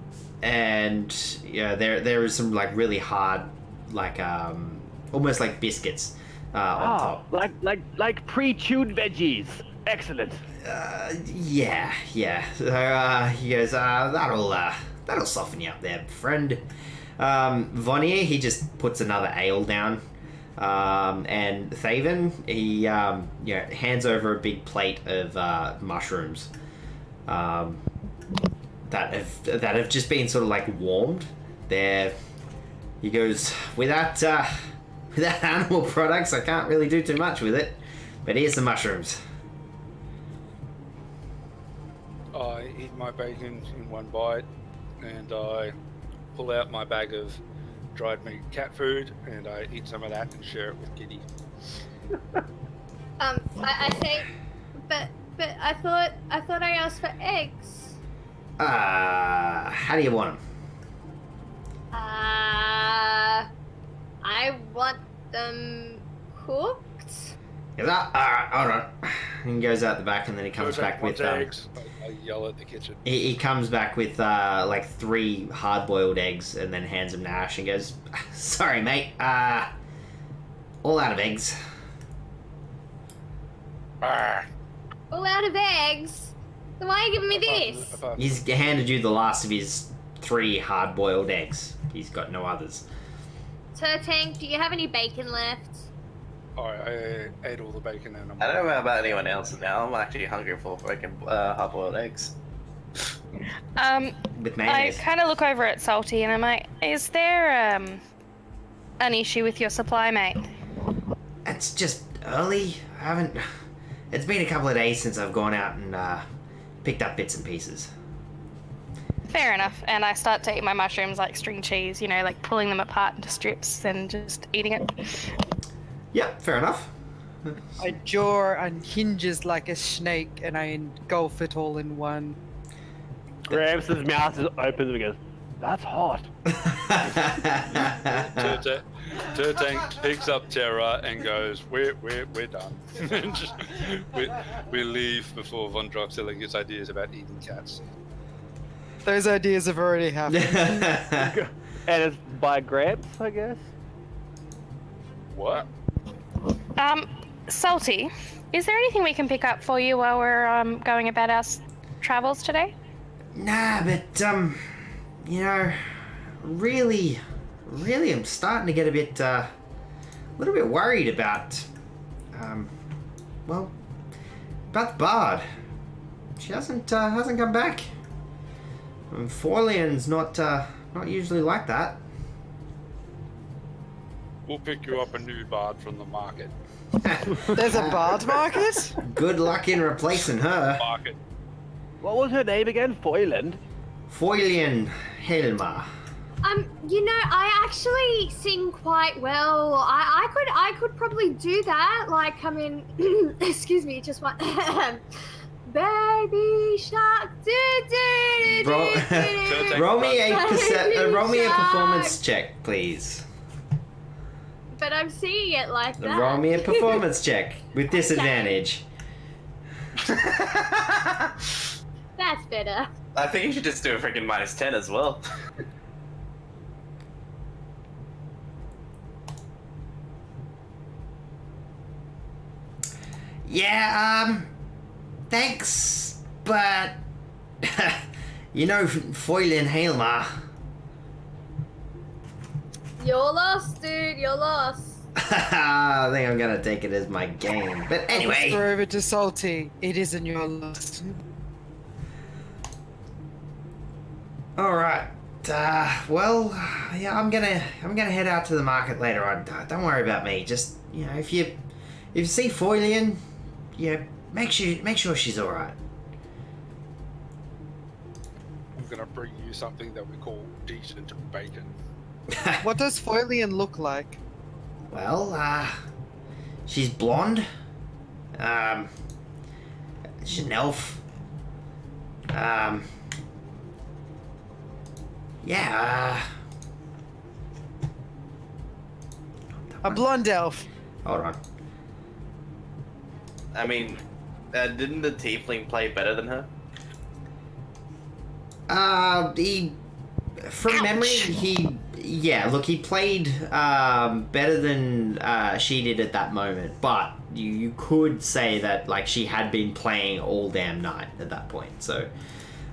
yeah, there is some like really hard, like almost like biscuits on top. Like pre-chewed veggies. Excellent. Yeah. So he goes, that'll soften you up there, friend. Vonnier, he just puts another ale down. And Thaven, he hands over a big plate of mushrooms that have just been sort of like warmed. There, he goes, without animal products, I can't really do too much with it. But here's the mushrooms. I eat my bacon in one bite, and I pull out my bag of dried meat cat food, and I eat some of that and share it with Kitty. I say, but I thought I asked for eggs. How do you want them? I want them cooked. Goes, alright, hold on. And he goes out the back, and then he comes back with eggs. I yell at the kitchen. He comes back with like 3 hard-boiled eggs, and then hands them to Ash and goes, "Sorry, mate. All out of eggs." All out of eggs? Then why are you giving me this? He's handed you the last of his 3 hard-boiled eggs. He's got no others. Turtank, do you have any bacon left? I ate all the bacon, and I don't know about anyone else now. I'm actually hungry for freaking hard-boiled eggs. With I mayonnaise. kind of look over at Salty and I'm like, is there an issue with your supply, mate? It's just early. I haven't... It's been a couple of days since I've gone out and picked up bits and pieces. Fair enough. And I start to eat my mushrooms like string cheese, like pulling them apart into strips and just eating it. Yeah, fair enough. My jaw unhinges like a snake, and I engulf it all in one. Gramps' mouth is open and he goes, "That's hot." Turtank picks up Terra and goes, "We're done." we leave before Von Droxilla gets ideas about eating cats. Those ideas have already happened. And it's by Gramps, I guess. What? Salty, is there anything we can pick up for you while we're going about our travels today? Nah, but, really, I'm starting to get a little bit worried about, about the bard. She hasn't come back. Foylian's not usually like that. We'll pick you up a new bard from the market. There's a bard market? Good luck in replacing her. Market. What was her name again? Foyland? Foylian Helma. I actually sing quite well. I could probably do that. Like, come in. Excuse me, just one. Baby shark, Roll me a performance check, please. But I'm seeing it like that. Roll me a performance check with disadvantage. That's better. I think you should just do a freaking -10 as well. Yeah, thanks, but Foylian Helma. You're lost, dude. You're lost. I think I'm gonna take it as my game. But Throw anyway, over to Salty. It isn't your loss. all right. Well, yeah, I'm gonna head out to the market later on. Don't worry about me. Just if you see Foylian, make sure she's all right. I'm gonna bring you something that we call decent bacon. What does Foylian look like? Well, she's blonde. She's an elf. A blonde elf. Hold on. I mean, Didn't the tiefling play better than her? From memory, he played better than she did at that moment, but you could say that like she had been playing all damn night at that point. So,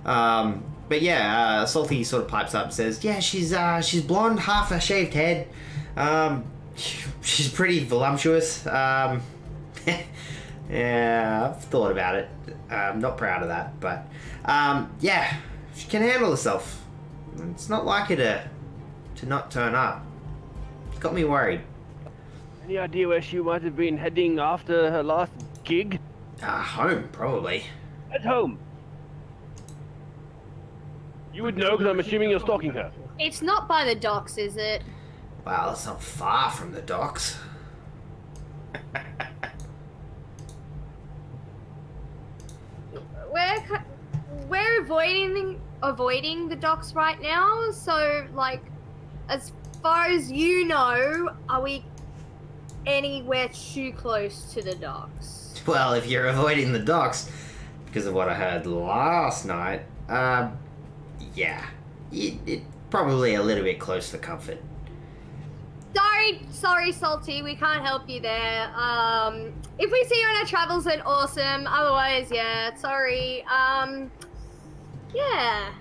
but yeah, Salty sort of pipes up and says, yeah, she's blonde, half a shaved head. She's pretty voluptuous. Yeah, I've thought about it. I'm not proud of that, but yeah, she can handle herself. It's not like her to not turn up. It's got me worried. Any idea where she might have been heading after her last gig? Home, probably. At home. You would know because I'm assuming you're stalking her. It's not by the docks, is it? Well, it's not far from the docks. We're avoiding the docks right now. So, like, as far as you know, are we anywhere too close to the docks? Well, if you're avoiding the docks because of what I heard last night, yeah, it probably a little bit close for comfort. Sorry, Salty, we can't help you there. If we see you on our travels, then awesome. Otherwise, yeah, sorry. Yeah.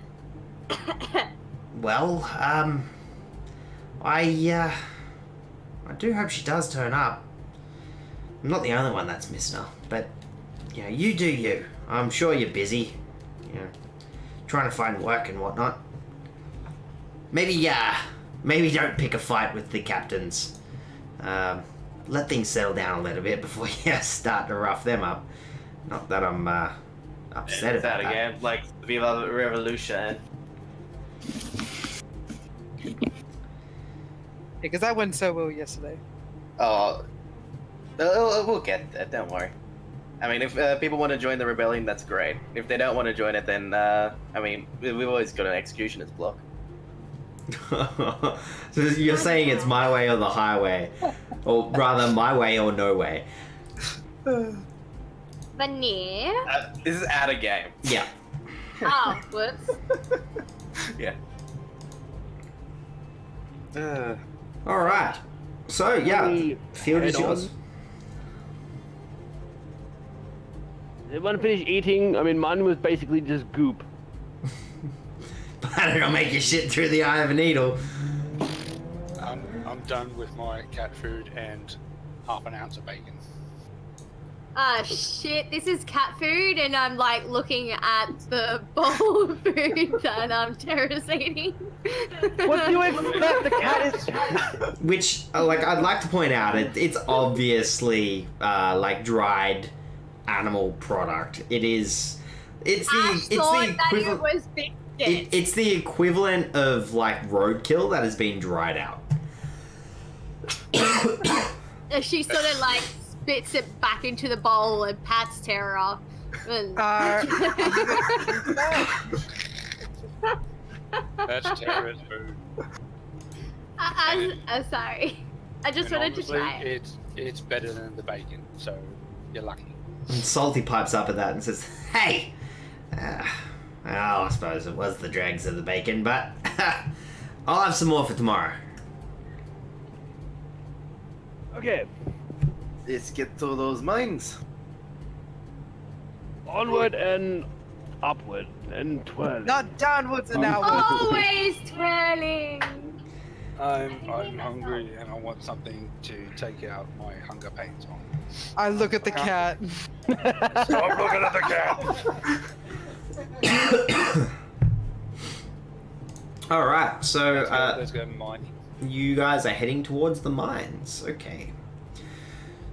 Well, I do hope she does turn up. I'm not the only one that's missing her, but, you know, you do you. I'm sure you're busy, you know, trying to find work and whatnot. Maybe don't pick a fight with the captains. Let things settle down a little bit before you start to rough them up. Not that I'm upset about that. Again, like Viva Revolution. Because that went so well yesterday. Oh, we'll get there. Don't worry. I mean, if people want to join the rebellion, that's great. If they don't want to join it, then I mean, we've always got an executioner's block. So you're saying it's my way or the highway, or rather my way or no way. Vanir? This is out of game. Yeah. Oh, whoops. Yeah. All right. So yeah, We field is head on. yours. Everyone finished eating. I mean, mine was basically just goop. But it'll make you shit through the eye of a needle. I'm done with my cat food and half an ounce of bacon. Ah, shit, this is cat food, and I'm like looking at the bowl of food that Tara's eating. What do you expect? The cat is. Which, like, I'd like to point out, it's obviously like dried animal product. It is. It's Ash the thought that it equivalent. was biscuits. It's the equivalent of like roadkill that has been dried out. She sort of like spits it back into the bowl and pats Tara. And- That's Tara's food. I'm sorry. I just And wanted to honestly, try it. It's better than the bacon, so you're lucky. And Salty pipes up at that and says, "Hey, well, I suppose it was the dregs of the bacon, but I'll have some more for tomorrow." Okay, Let's get to those mines. onward and upward and twirl. Not downwards and outwards. Always twirling. I'm hungry and I want something to take out my hunger pains on. I look at the cat. I'm looking at the cat. All right, so Let's go mining. you guys are heading towards the mines. Okay.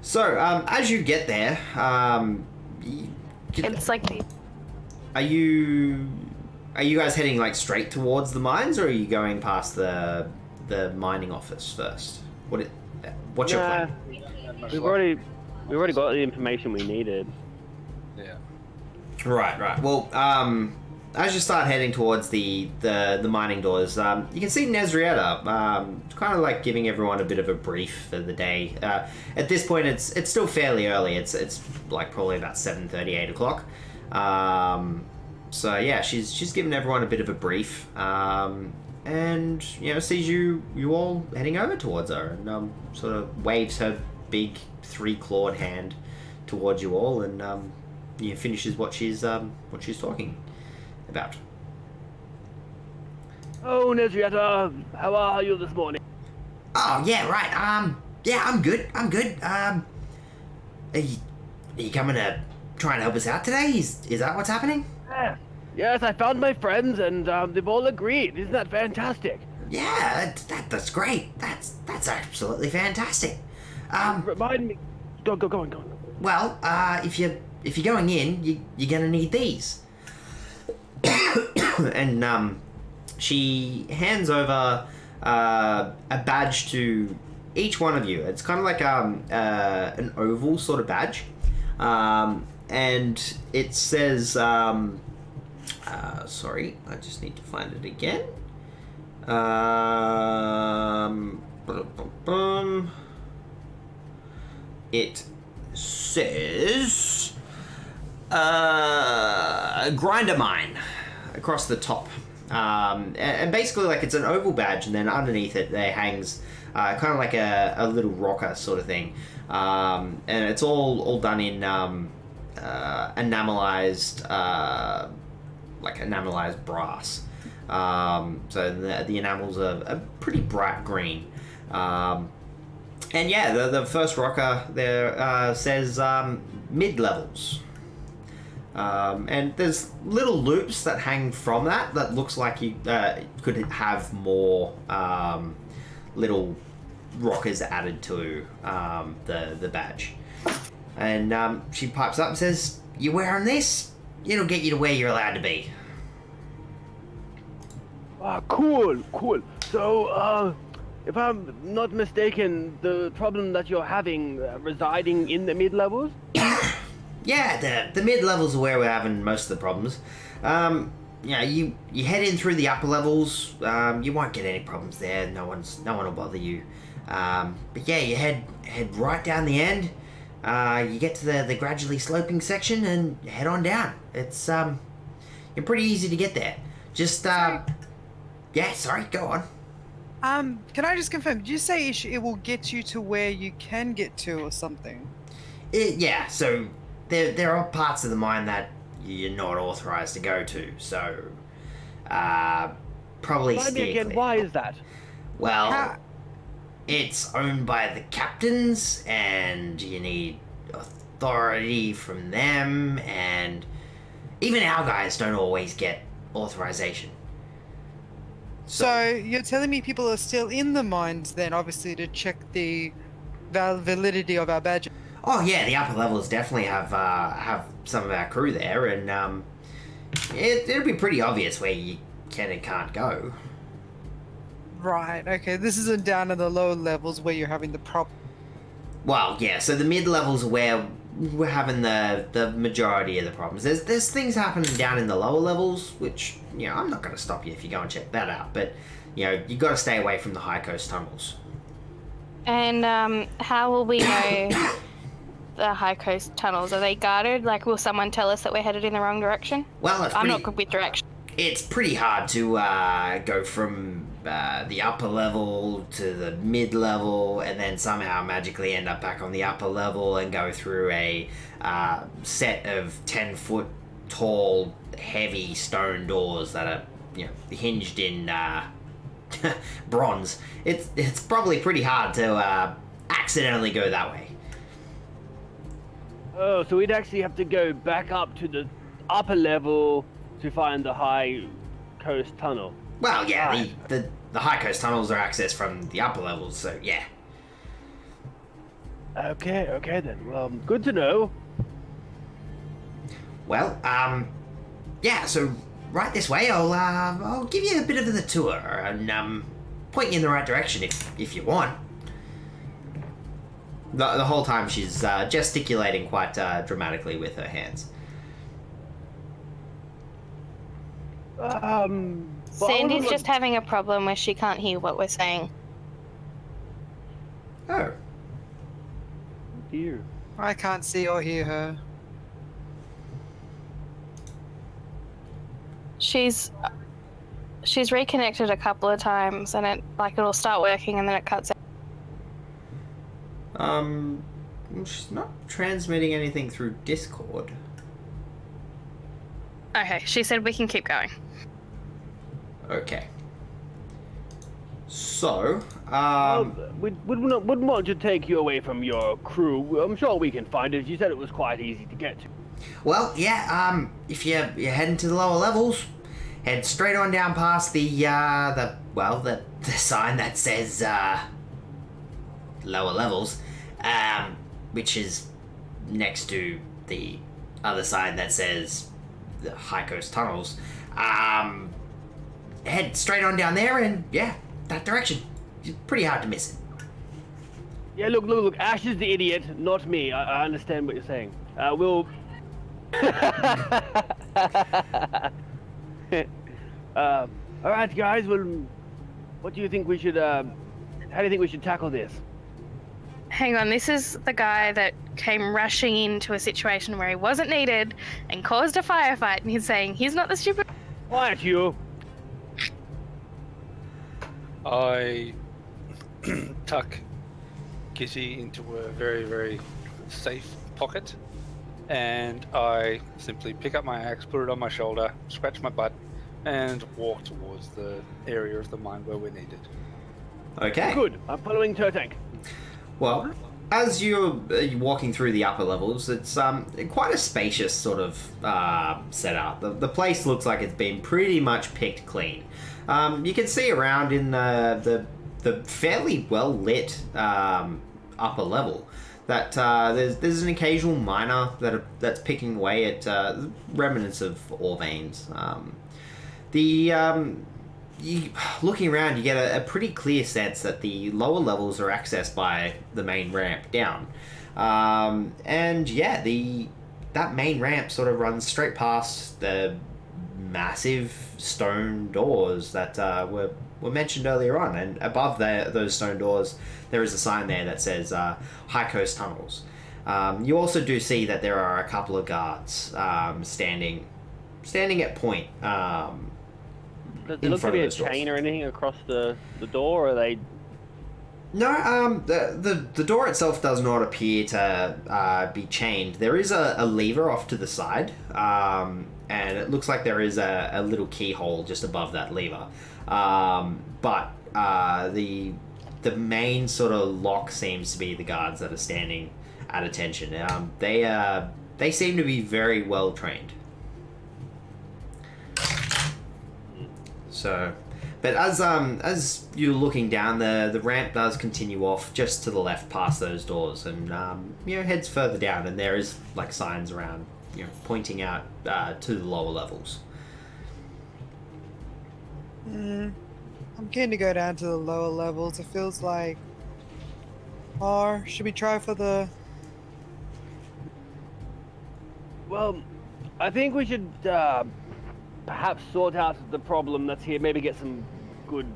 So as you get there, It's like the are you guys heading like straight towards the mines, or are you going past the mining office first? What's your Nah, plan? we've already got the information we needed. Yeah. Right. Well, as you start heading towards the mining doors, you can see Nezrietta kind of like giving everyone a bit of a brief for the day. At this point, it's still fairly early. It's like probably about 7:30, 8 o'clock. So yeah, she's giving everyone a bit of a brief, and sees you all heading over towards her, and sort of waves her big 3-clawed hand towards you all, and finishes what she's talking about. Oh, Nezrietta, how are you this morning? Oh yeah, right. Yeah, I'm good. Are you coming to try and help us out today? Is that what's happening? Yes, I found my friends, and they've all agreed. Isn't that fantastic? Yeah, that's great. That's absolutely fantastic. Remind me. Go on. Well, if you're going in, you're gonna need these. And she hands over a badge to each one of you. It's kind of like an oval sort of badge, and it says. Sorry, I just need to find it again. It says grinder mine across the top, and basically like it's an oval badge, and then underneath it there hangs kind of like a little rocker sort of thing, and it's all done in enamelized brass. So the enamels are pretty bright green. And yeah, the first rocker there says mid-levels. And there's little loops that hang from that looks like you could have more little rockers added to the badge. And she pipes up and says, "You wearing this? It'll get you to where you're allowed to be." Cool. So, if I'm not mistaken, the problem that you're having residing in the mid-levels? Yeah, the mid-levels are where we're having most of the problems. You head in through the upper levels, you won't get any problems there. No one will bother you. But yeah, you head right down the end. You get to the gradually sloping section and head on down. It's you're pretty easy to get there. Just yeah, sorry, go on. Can I just confirm? Did you say it will get you to where you can get to, or something? Yeah. So there are parts of the mine that you're not authorized to go to. So probably Remind me steer again, clear. why is that? Well, it's owned by the captains, and you need authority from them, and even our guys don't always get authorization. So you're telling me people are still in the mines then, obviously, to check the validity of our badges? Oh yeah, the upper levels definitely have some of our crew there, and it'll be pretty obvious where you can and can't go. Right, okay. This isn't down in the lower levels where you're having the problem. Well, yeah, so the mid-levels are where we're having the majority of the problems. There's things happening down in the lower levels, which, I'm not going to stop you if you go and check that out, but, you got to stay away from the High Coast tunnels. And how will we know the High Coast tunnels? Are they guarded? Like, will someone tell us that we're headed in the wrong direction? Well, I'm not good with direction. It's pretty hard to go from the upper level to the mid-level and then somehow magically end up back on the upper level and go through a set of 10-foot tall, heavy stone doors that are, hinged in bronze. It's probably pretty hard to accidentally go that way. Oh, so we'd actually have to go back up to the upper level to find the High Coast Tunnel. Well, yeah, Right. the High Coast tunnels are accessed from the upper levels, so yeah. Okay then. Well, good to know. Well, yeah, so right this way, I'll give you a bit of the tour and point you in the right direction if you want. The whole time she's gesticulating quite dramatically with her hands. But I Sandy's wouldn't just having a problem where she can't hear what we're saying. Oh. Dear. I can't see or hear her. She's reconnected a couple of times, and it'll start working, and then it cuts out. She's not transmitting anything through Discord. Okay, she said we can keep going. Okay. So, Wouldn't want to take you away from your crew. I'm sure we can find it. You said it was quite easy to get to. well, yeah, if you're heading to the lower levels, head straight on down past the sign that says, lower levels, which is next to the other sign that says the High Coast Tunnels. Head straight on down there and, yeah, that direction. It's pretty hard to miss it. Yeah, look. Ash is the idiot, not me. I understand what you're saying. We'll. All right, guys. Well, what do you think we should? How do you think we should tackle this? Hang on, this is the guy that came rushing into a situation where he wasn't needed and caused a firefight, and he's saying he's not the stupid. Quiet, you. I tuck Kitty into a very, very safe pocket, and I simply pick up my axe, put it on my shoulder, scratch my butt, and walk towards the area of the mine where we're needed. Okay. Good. I'm following Turtank. Well, as you're walking through the upper levels, it's quite a spacious sort of setup. The place looks like it's been pretty much picked clean. You can see around in the fairly well lit upper level that there's an occasional miner that's picking away at remnants of ore veins. Looking around, you get a pretty clear sense that the lower levels are accessed by the main ramp down. And yeah, that main ramp sort of runs straight past the massive stone doors that were mentioned earlier on. And above those stone doors, there is a sign there that says High Coast Tunnels. You also do see that there are a couple of guards standing at point. Does there look to be a chain or anything across the door, or are they? No, the door itself does not appear to be chained. There is a lever off to the side, and it looks like there is a little keyhole just above that lever. But the main sort of lock seems to be the guards that are standing at attention. They seem to be very well trained. So, but as you're looking down, the ramp does continue off just to the left past those doors, and heads further down, and there is like signs around, pointing out to the lower levels. I'm keen to go down to the lower levels. It feels like. Or should we try for the? Well, I think we should perhaps sort out the problem that's here. Maybe get some good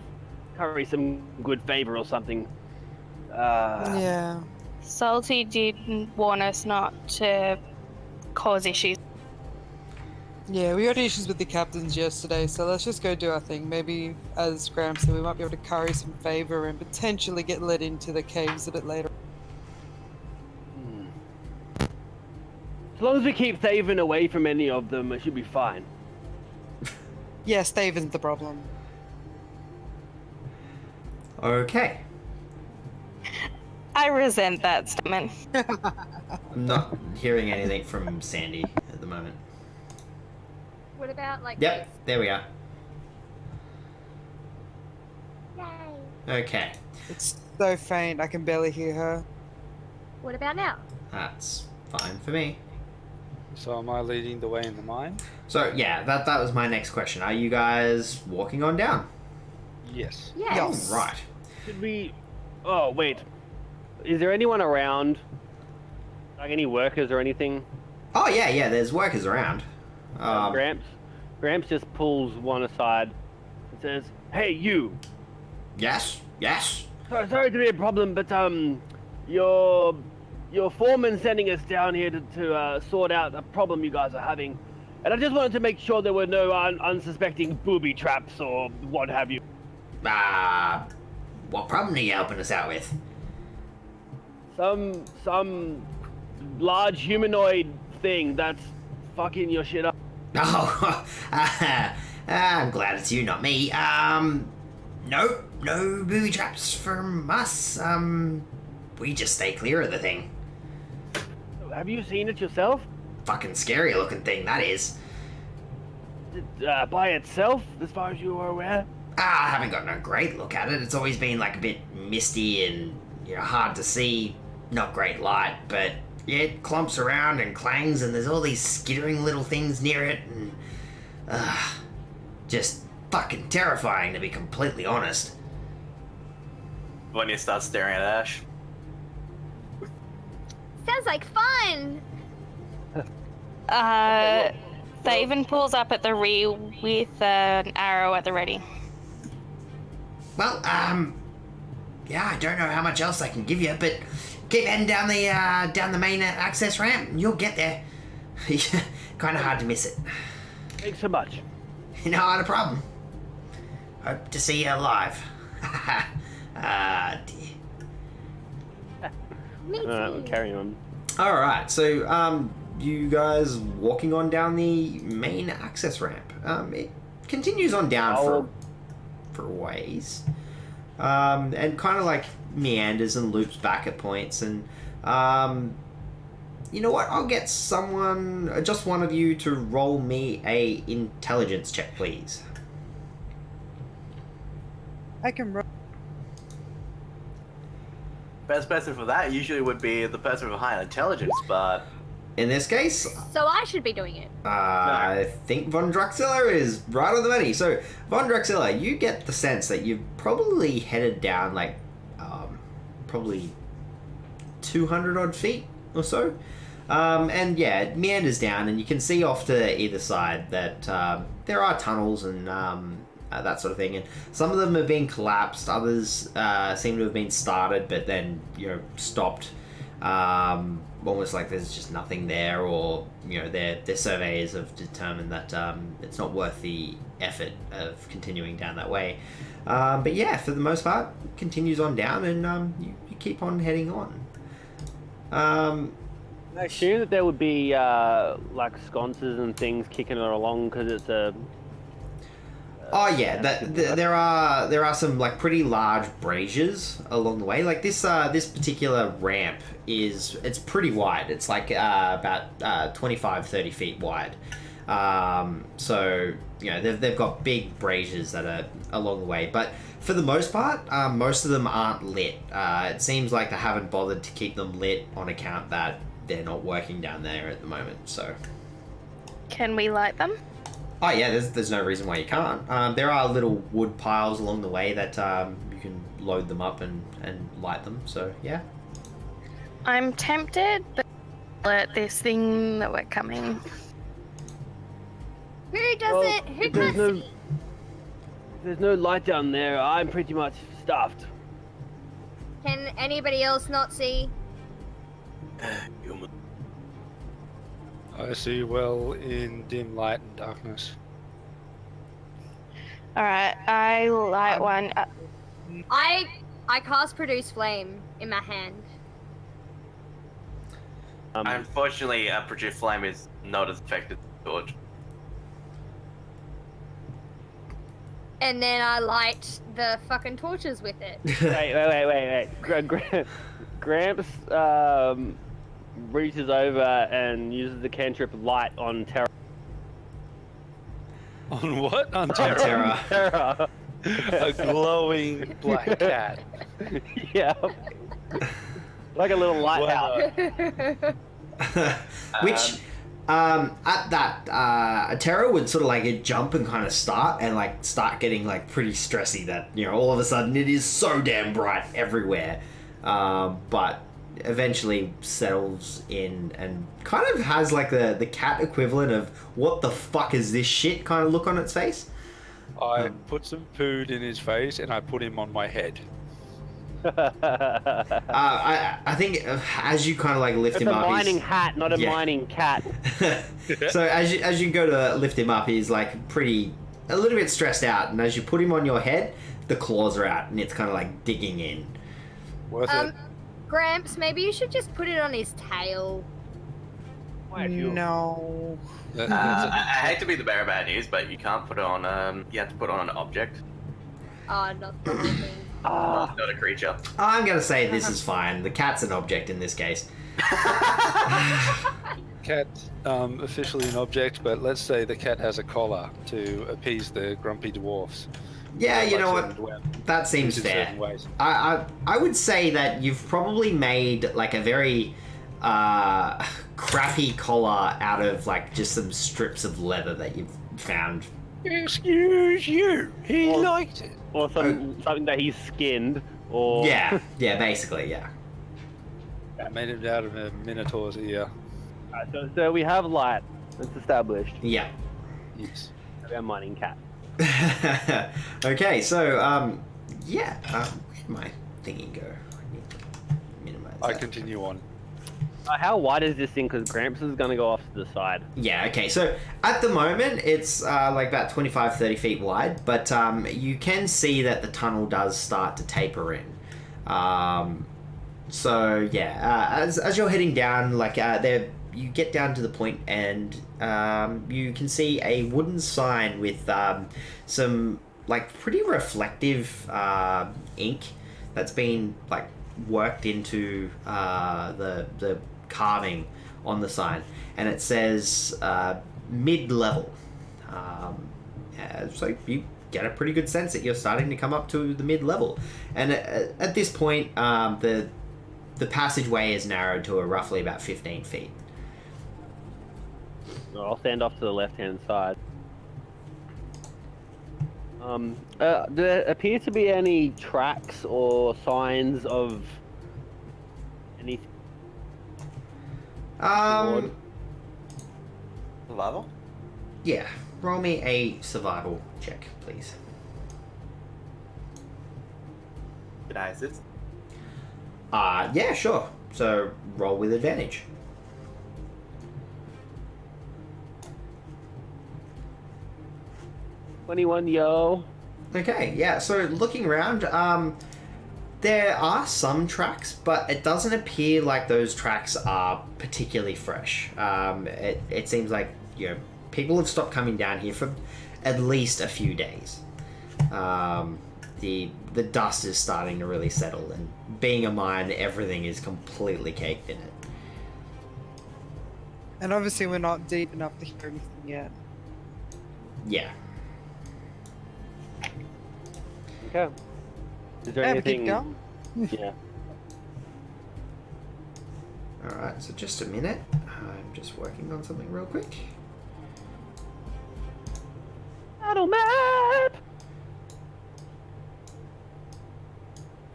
favor or something. Yeah. Salty did warn us not to cause issues. Yeah, we had issues with the captains yesterday, so let's just go do our thing. Maybe, as Graham said, we might be able to curry some favor and potentially get led into the caves a bit later. As long as we keep Thaven away from any of them, it should be fine. Yes, Thaven's the problem. Okay. I resent that statement. I'm not hearing anything from Sandy at the moment. What about like? Yep, there we are. Yay. Okay, It's so faint, I can barely hear her. What about now? that's fine for me. So am I leading the way in the mine? So yeah, that was my next question. Are you guys walking on down? Yes. Yes. All right. Should we? Oh wait, is there anyone around? Like any workers or anything? Oh yeah, there's workers around. Gramps. Gramps just pulls one aside and says, "Hey, you. Yes, yes. Sorry to be a problem, but your foreman sending us down here to sort out a problem you guys are having, and I just wanted to make sure there were no unsuspecting booby traps or what have you." What problem are you helping us out with? Some large humanoid thing that's fucking your shit up. Oh, I'm glad it's you, not me. No booby traps from us. We just stay clear of the thing. Have you seen it yourself? Fucking scary looking thing, that is. By itself, as far as you are aware? I haven't got no great look at it. It's always been like a bit misty and, hard to see. Not great light, but yeah, it clumps around and clangs and there's all these skittering little things near it and just fucking terrifying, to be completely honest. When you start staring at Ash. Sounds like fun. Thaven pulls up at the rear with an arrow at the ready. Well, yeah, I don't know how much else I can give you, but keep heading down the main access ramp and you'll get there. Kind of hard to miss it. Thanks so much. Not a problem. Hope to see you alive. Dear. Me too. Carry on. Alright, so, you guys walking on down the main access ramp. It continues on down for a ways. And kind of like meanders and loops back at points. And, you know what? I'll get just one of you to roll me a intelligence check, please. I can roll. Best person for that usually would be the person with high intelligence, but In this case, So I should be doing it. I think Von Druxilla is right on the money. So, Von Druxilla, you get the sense that you've probably headed down like, probably 200 odd feet or so. And yeah, it meanders down, and you can see off to either side that there are tunnels and that sort of thing. And some of them have been collapsed, others seem to have been started, but then stopped. Almost like there's just nothing there, or their surveyors have determined that it's not worth the effort of continuing down that way. But yeah, for the most part, it continues on down, and you keep on heading on. I assume that there would be like sconces and things kicking it along because it's a. Oh yeah, there are some like pretty large braziers along the way. Like this particular ramp it's pretty wide. It's like about 25-30 feet wide. So they've got big braziers that are along the way. But for the most part, most of them aren't lit. It seems like they haven't bothered to keep them lit on account that they're not working down there at the moment. So. Can we light them? Oh yeah, there's no reason why you can't. There are little wood piles along the way that you can load them up and light them, so yeah. I'm tempted, but alert this thing that we're coming. Who doesn't? Who can't see? There's no light down there. I'm pretty much stuffed. Can anybody else not see? I see well in dim light and darkness. Alright, I light one. I cast produce flame in my hand. Unfortunately, produce flame is not as effective as torch. And then I light the fucking torches with it. Wait. Gramps reaches over and uses the cantrip light on Terra. On what? On Terra. Terra. A glowing black cat. Yeah. Like a little lighthouse. Which, at that, Terra would sort of like jump and kind of start getting like pretty stressy that, all of a sudden it is so damn bright everywhere. But eventually settles in and kind of has like the cat equivalent of what the fuck is this shit kind of look on its face. I put some food in his face and I put him on my head. I think as you kind of like lift It's him a up, mining he's- hat, not a Yeah. mining cat. So as you go to lift him up, he's like a little bit stressed out, and as you put him on your head, the claws are out, and it's kind of like digging in. Worth it. Gramps, maybe you should just put it on his tail. Why, if you- No. I hate to be the bearer of bad news, but you can't put it on. You have to put it on an object, Oh, not the whole thing. Ah, not a creature. I'm gonna say this is fine. The cat's an object in this case. Cat, officially an object, but let's say the cat has a collar to appease the grumpy dwarfs. Yeah, you know Likes what? them to wear That seems in fair. certain ways. I would say that you've probably made like a very crappy collar out of like just some strips of leather that you've found. Excuse you. He Well- liked it. or something that he's skinned, or Yeah, basically, yeah. I made it out of a minotaur's ear. Alright, so we have light. It's established. Yeah. Yes. We have mining cat. Okay, so yeah, where'd my thingy go? I need to minimize I that. continue on. How wide is this thing? Because Gramps is going to go off to the side. Yeah, okay, so at the moment it's like about 25, 30 feet wide, but you can see that the tunnel does start to taper in. So yeah, as you're heading down, like there, you get down to the point and you can see a wooden sign with some like pretty reflective ink that's been like worked into the carving on the sign, and it says mid-level. So you get a pretty good sense that you're starting to come up to the mid-level, and at this point the passageway is narrowed to roughly about 15 feet. I'll stand off to the left-hand side. Do there appear to be any tracks or signs of anything? Survival? Yeah, roll me a survival check, please. Did I assist? Yeah, sure. So roll with advantage. Anyone, yo? Okay, yeah, so looking around, there are some tracks, but it doesn't appear like those tracks are particularly fresh. It seems like, you know, people have stopped coming down here for at least a few days. The dust is starting to really settle, and being a mine, everything is completely caked in it. And obviously we're not deep enough to hear anything yet. Yeah. Okay. Is there Yeah, we keep anything? going. Yeah. Alright, so just a minute. I'm just working on something real quick. Battle map.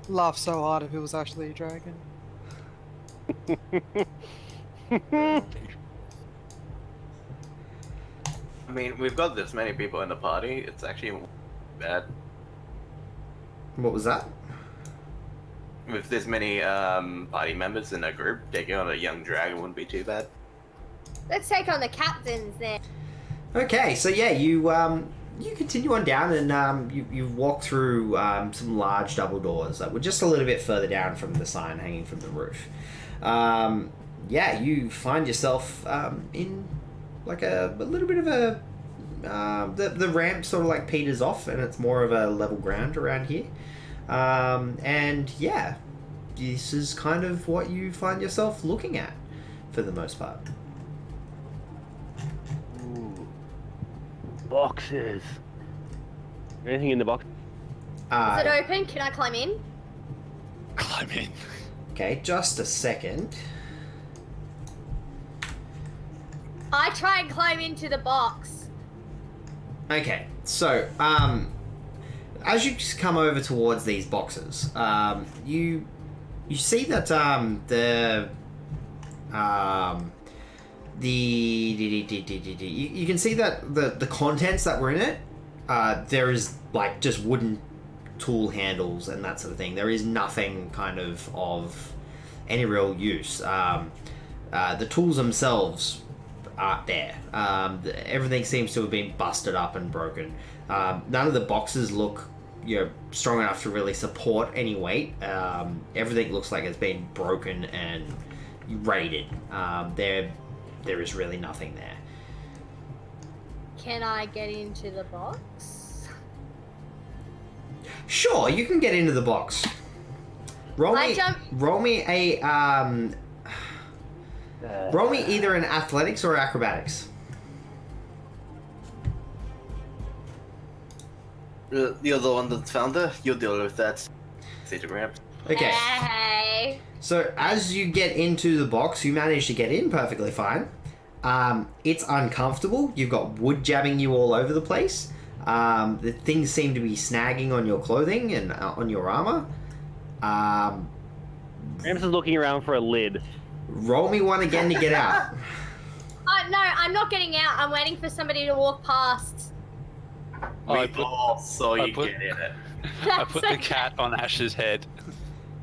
Laugh so hard if it was actually a dragon. I mean, we've got this many people in the party. It's actually bad. What was that? With this many party members in a group, taking on a young dragon wouldn't be too bad. Let's take on the captains then. Okay, so yeah, you continue on down, and you walk through some large double doors that were just a little bit further down from the sign hanging from the roof. Yeah, you find yourself in like a little bit of a the ramp sort of like peters off, and it's more of a level ground around here. And yeah, this is kind of what you find yourself looking at for the most part. Ooh. Boxes. Anything in the box? Is it open? Can I climb in? Climb in. Okay, just a second. I try and climb into the box. Okay, so as you come over towards these boxes, you you see that you can see that the contents that were in it, there is like just wooden tool handles and that sort of thing. There is nothing kind of any real use. The tools themselves aren't there. Everything seems to have been busted up and broken. None of the boxes look strong enough to really support any weight. Everything looks like it's been broken and raided. There is really nothing there. Can I get into the box? Sure, you can get into the box. Roll I me jump- roll me either an athletics or acrobatics. You're the one that's found her. You'll deal with that. Say to Gramps. Okay. Hey. So as you get into the box, you manage to get in perfectly fine. It's uncomfortable. You've got wood jabbing you all over the place. The things seem to be snagging on your clothing and on your armor. Gramps is looking around for a lid. Roll me one again to get out. No, I'm not getting out. I'm waiting for somebody to walk past. I We put- all saw I you put- get in it. I put the cat on Ash's head.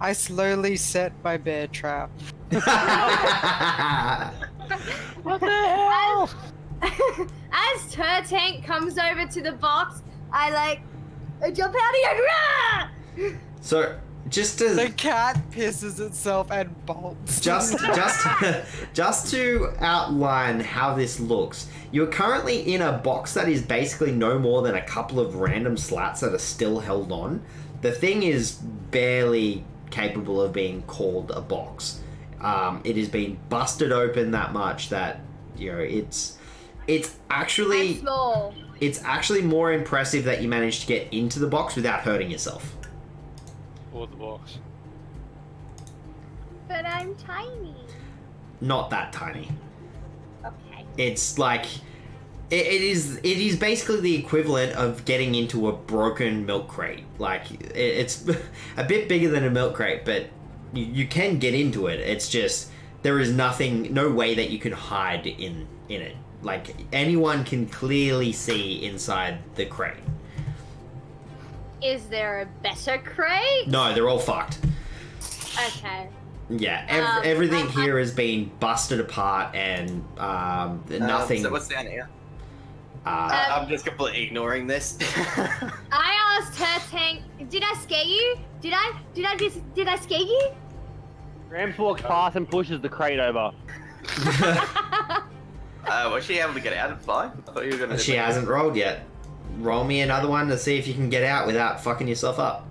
I slowly set my bear trap. What the hell? As Turtank comes over to the box, I jump out and rah! So just The to cat pisses itself and bolts. just to outline how this looks, you're currently in a box that is basically no more than a couple of random slats that are still held on. The thing is barely capable of being called a box. It has been busted open that much that it's I'm actually small, more impressive that you managed to get into the box without hurting yourself. Or the box. but I'm tiny. Not that tiny. Okay. It's like it is basically the equivalent of getting into a broken milk crate. Like it's a bit bigger than a milk crate, but you can get into it. It's just there is no way that you can hide in it. Like anyone can clearly see inside the crate. Is there a better crate? No, they're all fucked. Okay. Yeah, everything here has been busted apart and nothing. So what's down here? Uh, I'm just completely ignoring this. I asked Turtank, did I scare you? Did I scare you? Gramps walks past and pushes the crate over. Was she able to get out and fly? I thought you were gonna. she hasn't rolled yet. Roll me another one to see if you can get out without fucking yourself up.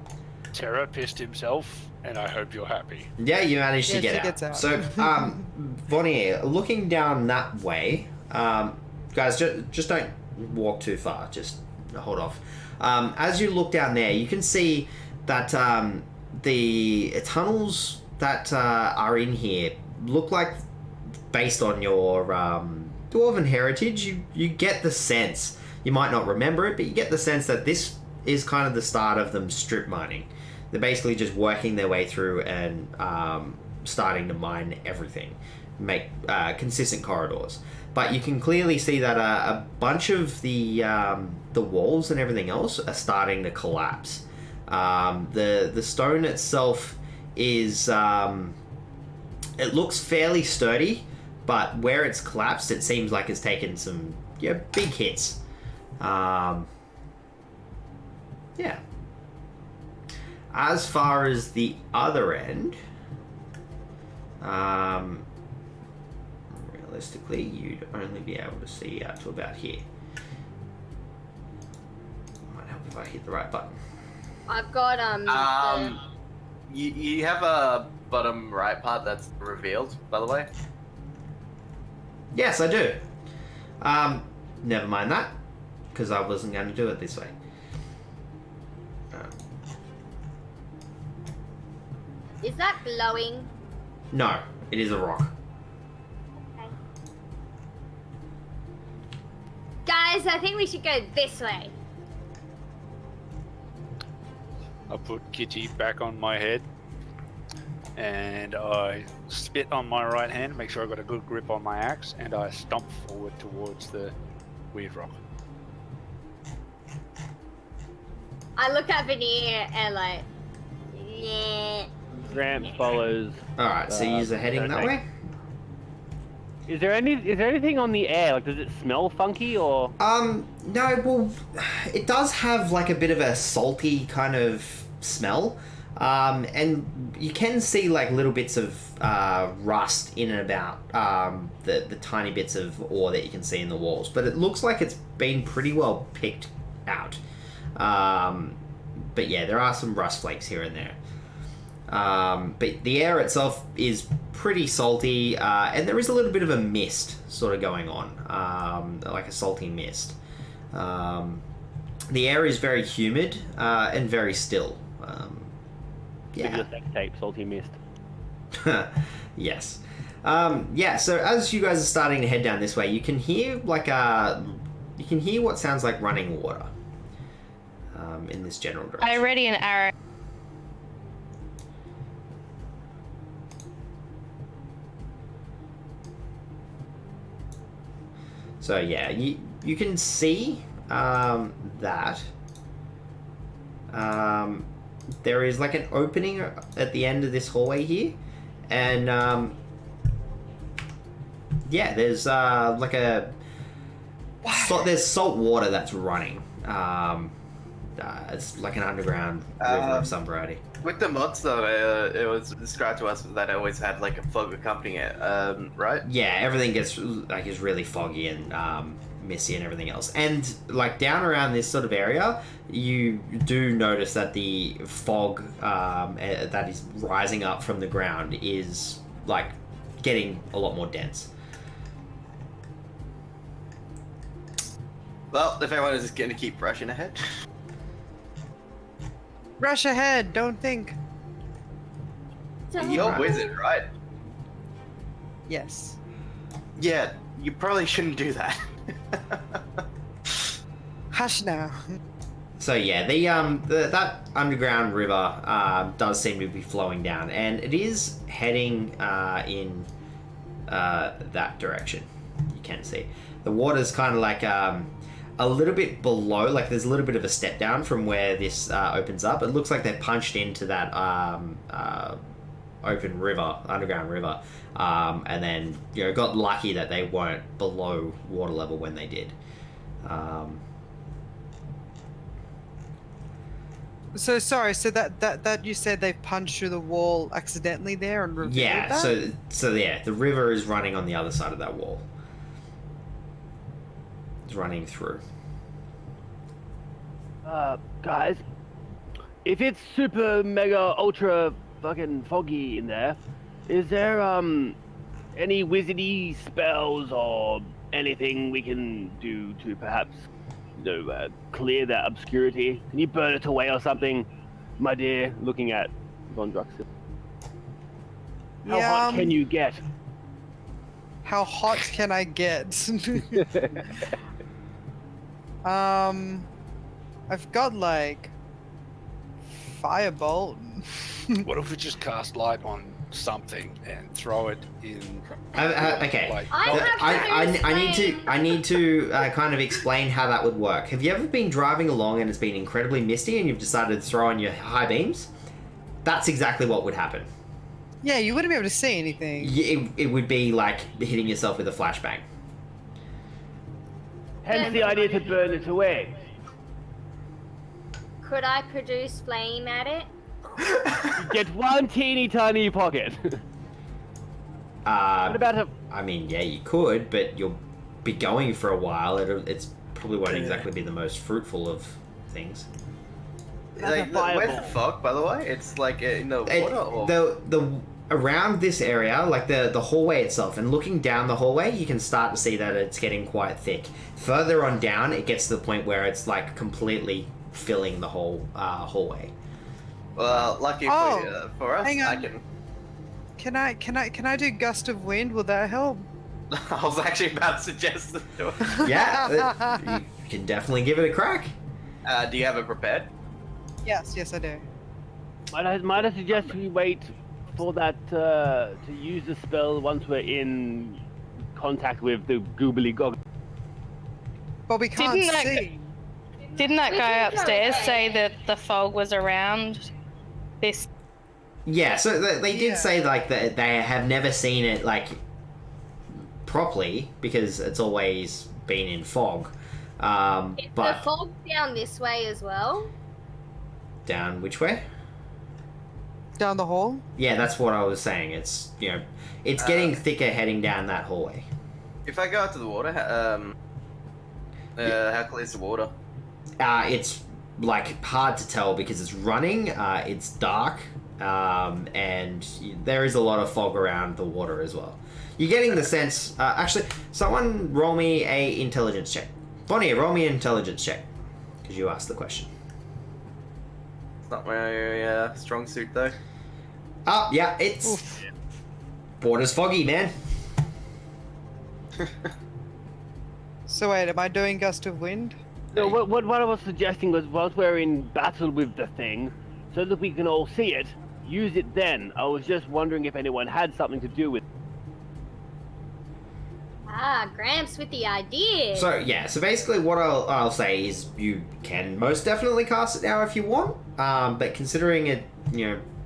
Terra pissed himself, and I hope you're happy. Yeah, you managed to Yeah, get she out. gets out. So, Vonnier, looking down that way, guys, just don't walk too far. Just hold off. As you look down there, you can see that the tunnels that are in here look like, based on your dwarven heritage, you get the sense. You might not remember it, but you get the sense that this is kind of the start of them strip mining. They're basically just working their way through and starting to mine everything, make consistent corridors. But you can clearly see that a bunch of the walls and everything else are starting to collapse. The stone itself is it looks fairly sturdy, but where it's collapsed, it seems like it's taken some big hits. Yeah. As far as the other end, realistically, you'd only be able to see out to about here. Might help if I hit the right button. I've got You have a bottom right part that's revealed, by the way. Yes, I do. Never mind that, because I wasn't going to do it this way. Is that glowing? No, it is a rock. Okay. Guys, I think we should go this way. I put Kitty back on my head, and I spit on my right hand, make sure I got a good grip on my axe, and I stomp forward towards the weird rock. I look at Veneer and like, yeah. Gramps follows. All right, so you're heading that okay. way. Is there anything on the air? Like, does it smell funky or? No, well, it does have like a bit of a salty kind of smell. And you can see like little bits of rust in and about the tiny bits of ore that you can see in the walls, but it looks like it's been pretty well picked out. But yeah, there are some rust flakes here and there. But the air itself is pretty salty, and there is a little bit of a mist sort of going on, like a salty mist. The air is very humid and very still. Maybe Yeah. a sex tape, salty mist. Yes. Yeah, so as you guys are starting to head down this way, you can hear like you can hear what sounds like running water in this general direction. I ready an arrow. So yeah, you can see that there is like an opening at the end of this hallway here, and yeah, there's like a there's salt water that's running. It's like an underground river of some variety. With the mods, though, it was described to us that it always had like a fog accompanying it, right? Yeah, everything gets like is really foggy and messy and everything else. And like down around this sort of area, you do notice that the fog that is rising up from the ground is like getting a lot more dense. Well, if everyone is just going to keep rushing ahead. Rush ahead, don't think. You're a wizard, right? Yes. Yeah, you probably shouldn't do that. Hush now. So yeah, that underground river does seem to be flowing down, and it is heading in that direction. You can see the water's kind of like a little bit below, like there's a little bit of a step down from where this opens up. It looks like they punched into that open river, underground river, and then got lucky that they weren't below water level when they did. So sorry. So that you said they punched through the wall accidentally there and revealed Yeah, that? so yeah, the river is running on the other side of that wall. It's running through. Guys, if it's super mega ultra fucking foggy in there, is there any wizardy spells or anything we can do to perhaps clear that obscurity? Can you burn it away or something, my dear? Looking at Von Druxel. How hot can you get? How hot can I get? I've got like firebolt. What if we just cast light on something and throw it in? Okay. Like, I need to kind of explain how that would work. Have you ever been driving along and it's been incredibly misty and you've decided to throw on your high beams? That's exactly what would happen. Yeah, you wouldn't be able to see anything. It would be like hitting yourself with a flashbang. Hence the idea to burn it away. Could I produce flame at it? You get one teeny tiny pocket. What about a... I mean, yeah, you could, but you'll be going for a while. It's probably won't exactly be the most fruitful of things. Like, where's the fog, by the way? It's like in the water, or The around this area, like the hallway itself, and looking down the hallway, you can start to see that it's getting quite thick. Further on down, it gets to the point where it's like completely filling the whole hallway. Well, lucky for us, hang I on. can. Can I do gust of wind? Will that help? I was actually about to suggest it. Yeah, you can definitely give it a crack. Do you have it prepared? Yes, I do. Might I suggest we wait for that to use the spell once we're in contact with the goobly gog? But we can't Didn't that see. Didn't that We guy can go upstairs away. say that the fog was around this? Yeah, so they did Yeah. say like that they have never seen it like properly because it's always been in fog. Is the But fog down this way as well? down which way? Down the hall? Yeah, that's what I was saying. It's it's getting thicker heading down that hallway. If I go out to the water, how clear is the water? It's like hard to tell because it's running. It's dark, and there is a lot of fog around the water as well. You're getting the sense. Actually, someone roll me a intelligence check. Bonnie, roll me an intelligence check because you asked the question. It's not my strong suit though. Oh, yeah, it's Oof. water's foggy, man. So wait, am I doing gust of wind? No, what I was suggesting was once we're in battle with the thing, so that we can all see it, use it then. I was just wondering if anyone had something to do with it. Ah, Gramps with the idea. So yeah, so basically what I'll say is you can most definitely cast it now if you want, but considering it,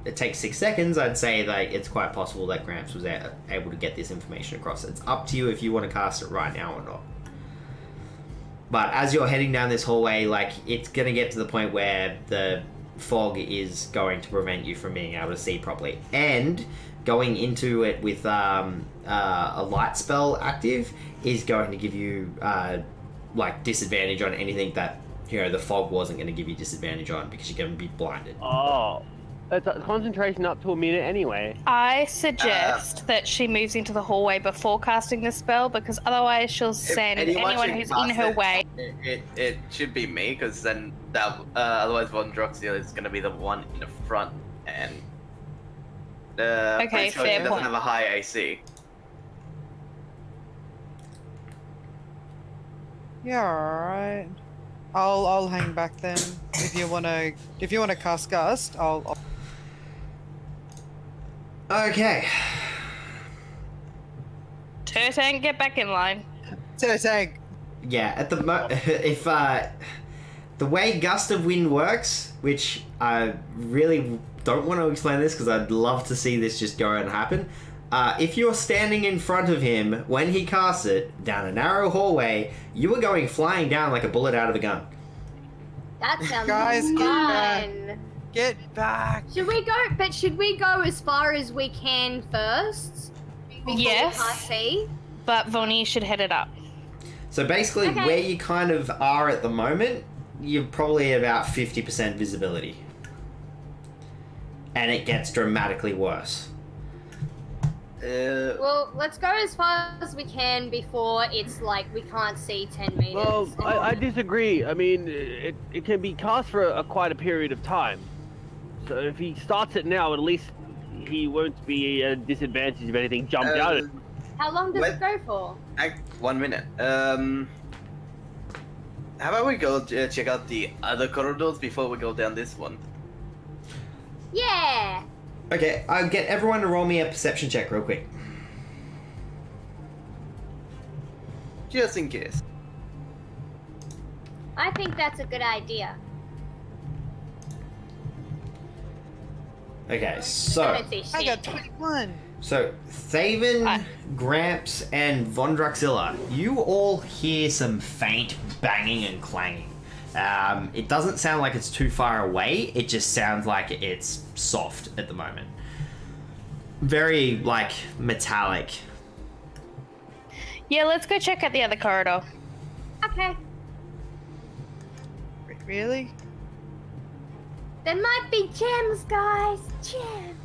it takes 6 seconds, I'd say that it's quite possible that Gramps was able to get this information across. It's up to you if you want to cast it right now or not. But as you're heading down this hallway, like, it's going to get to the point where the fog is going to prevent you from being able to see properly. And going into it with a light spell active is going to give you, disadvantage on anything that, the fog wasn't going to give you disadvantage on because you're going to be blinded. Oh, it's concentration up to a minute anyway. I suggest that she moves into the hallway before casting the spell because otherwise she'll send anyone should who's cast in her it, way. It should be me, because then that otherwise Von Droxia is going to be the one in the front, and Okay, pretty sure fair she doesn't point. have a high AC. Yeah, alright. I'll hang back then. If you wanna cast gust, I'll Okay. Turtank, get back in line. Turtank. Yeah, at the if the way gust of wind works, which I really don't want to explain this because I'd love to see this just go and happen. If you're standing in front of him when he casts it down a narrow hallway, you are going flying down like a bullet out of a gun. That sounds Guys, get back. fun. Get back. Should we go as far as we can first? Before Yes. We can't see? But Vonnie should head it up. So basically, Okay. where you kind of are at the moment, you're probably at about 50% visibility. And it gets dramatically worse. Well, let's go as far as we can before it's like we can't see 10 meters. Well, I disagree. I mean, it can be cast for quite a period of time. So if he starts it now, at least he won't be a disadvantage if anything jumped out at him. How long does What? it go for? 1 minute. How about we go check out the other corridors before we go down this one? Yeah. Okay, I'll get everyone to roll me a perception check real quick. Just in case. I think that's a good idea. Okay, I so don't see I got shit. 21. Thaven, Gramps, and Von Druxilla, you all hear some faint banging and clanging. It doesn't sound like it's too far away, it just sounds like it's soft at the moment. Very, metallic. Yeah, let's go check out the other corridor. Okay. Really? There might be gems, guys. Gems.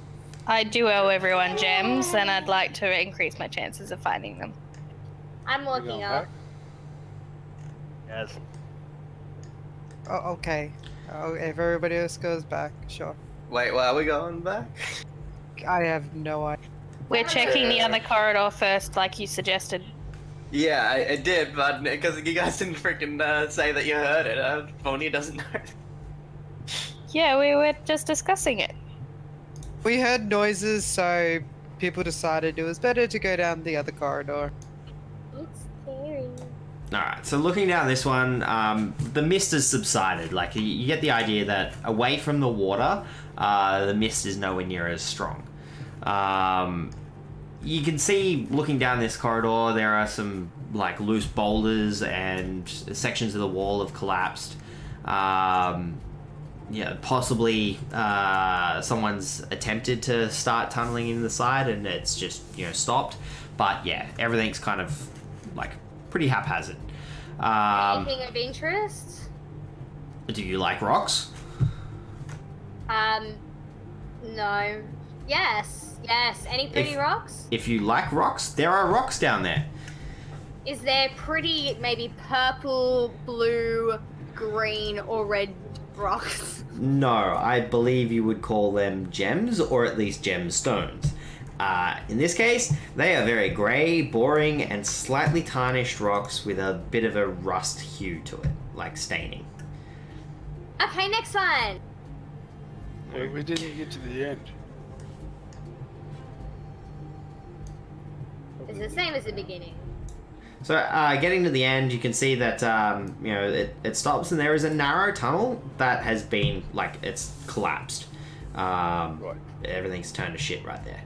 I do owe everyone gems, and I'd like to increase my chances of finding them. I'm You looking going up. back? Yes. Oh, okay. Oh, if everybody else goes back, sure. Wait, why are we going back? I have no idea. We're checking the other corridor first, like you suggested. Yeah, I did, but because you guys didn't freaking say that you heard it, Bonnie doesn't know. Yeah, we were just discussing it. We heard noises, so people decided it was better to go down the other corridor. It's scary. Alright, so looking down this one, the mist has subsided. Like, you get the idea that away from the water, the mist is nowhere near as strong. You can see, looking down this corridor, there are some, like, loose boulders and sections of the wall have collapsed. Yeah, possibly someone's attempted to start tunneling in the side and it's just, stopped. But yeah, everything's kind of, like, pretty haphazard. Anything of interest? Do you like rocks? No. Yes. Any pretty rocks? If you like rocks, there are rocks down there. Is there pretty, maybe purple, blue, green, or red rocks? No, I believe you would call them gems, or at least gemstones. In this case, they are very grey, boring, and slightly tarnished rocks with a bit of a rust hue to it, like staining. Okay, next one. We didn't get to the end. It's the same as the beginning. So, getting to the end, you can see that, it stops and there is a narrow tunnel that has been, it's collapsed. Right. Everything's turned to shit right there.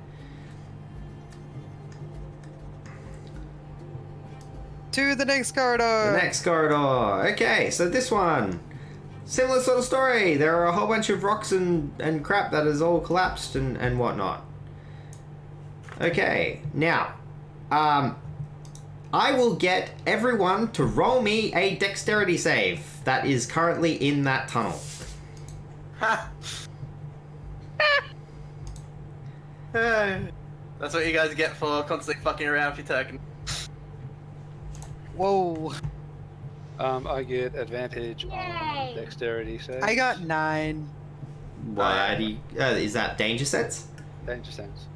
To the next corridor. The next corridor. Okay, so this one. Similar sort of story. There are a whole bunch of rocks and crap that has all collapsed and whatnot. Okay, now, I will get everyone to roll me a dexterity save that is currently in that tunnel. Ha! That's what you guys get for constantly fucking around with your token. Whoa. I get advantage Yay. on dexterity saves. I got 9. Why do you, is that danger sense? Danger sense.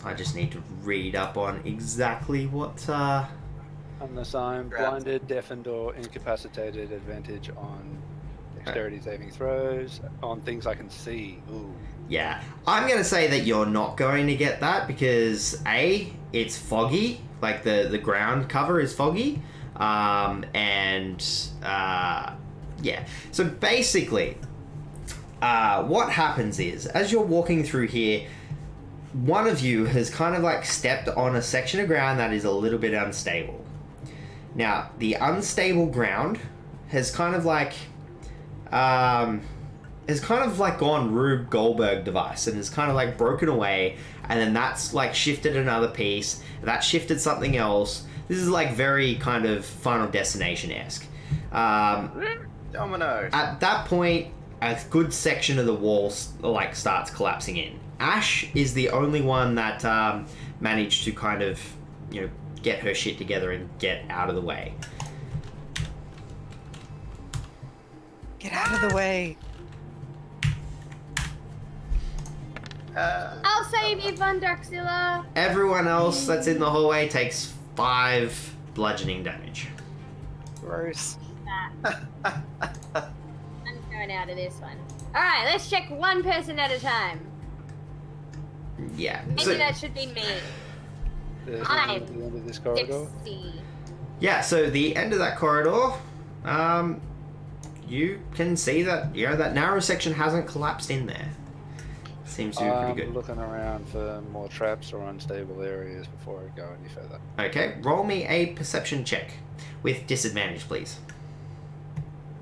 I just need to read up on exactly what, Unless I'm Grab. blinded, deafened, or incapacitated, advantage on dexterity saving throws on things I can see. Ooh. Yeah, I'm going to say that you're not going to get that because A, it's foggy, like the ground cover is foggy, yeah. So basically, what happens is, as you're walking through here, one of you has kind of like stepped on a section of ground that is a little bit unstable. Now, the unstable ground has kind of like gone Rube Goldberg device and has kind of like broken away, and then that's like shifted another piece, that shifted something else. This is like very kind of Final Destination-esque. Domino. At that point, a good section of the wall like starts collapsing in. Ash is the only one that managed to kind of, get her shit together and get out of the way. Get out of the way. I'll save you, Vondarxilla. Everyone else that's in the hallway takes 5 bludgeoning damage. Gross. I'm going out of this one. Alright, let's check one person at a time. Yeah. Maybe So, that should be me. There's I'm at the end of this corridor. Dixie. yeah, so the end of that corridor, you can see that, that narrow section hasn't collapsed in there. Seems to be pretty good. I'm looking around for more traps or unstable areas before I go any further. Okay, roll me a perception check with disadvantage, please.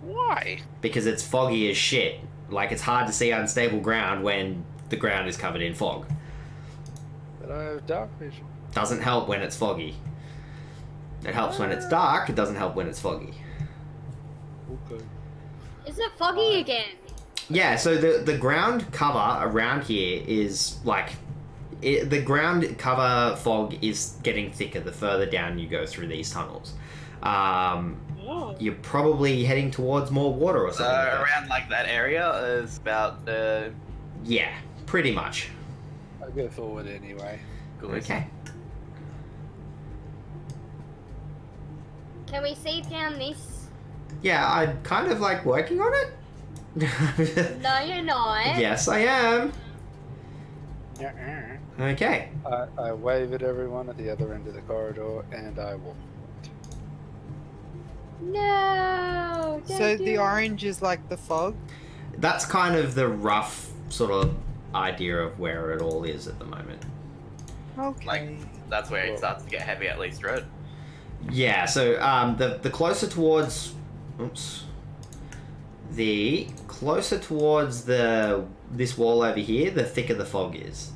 Why? Because it's foggy as shit. Like, it's hard to see unstable ground when the ground is covered in fog. But I have dark vision. Doesn't help when it's foggy. It helps when it's dark, it doesn't help when it's foggy. Okay. Is it foggy again? Yeah, so the ground cover around here is like... the ground cover fog is getting thicker the further down you go through these tunnels. You're probably heading towards more water or something like that. Around like that area is about Yeah, pretty much. I go forward anyway. Okay. Can we see down this? Yeah, I'm kind of like working on it. No, you're not. Yes, I am. Yeah. Okay. I wave at everyone at the other end of the corridor and I walk. No. Don't So do the it. orange is like the fog. That's kind of the rough sort of idea of where it all is at the moment. Okay. Like, that's where it starts to get heavy at Least Road. Yeah, so the closer towards this wall over here, the thicker the fog is.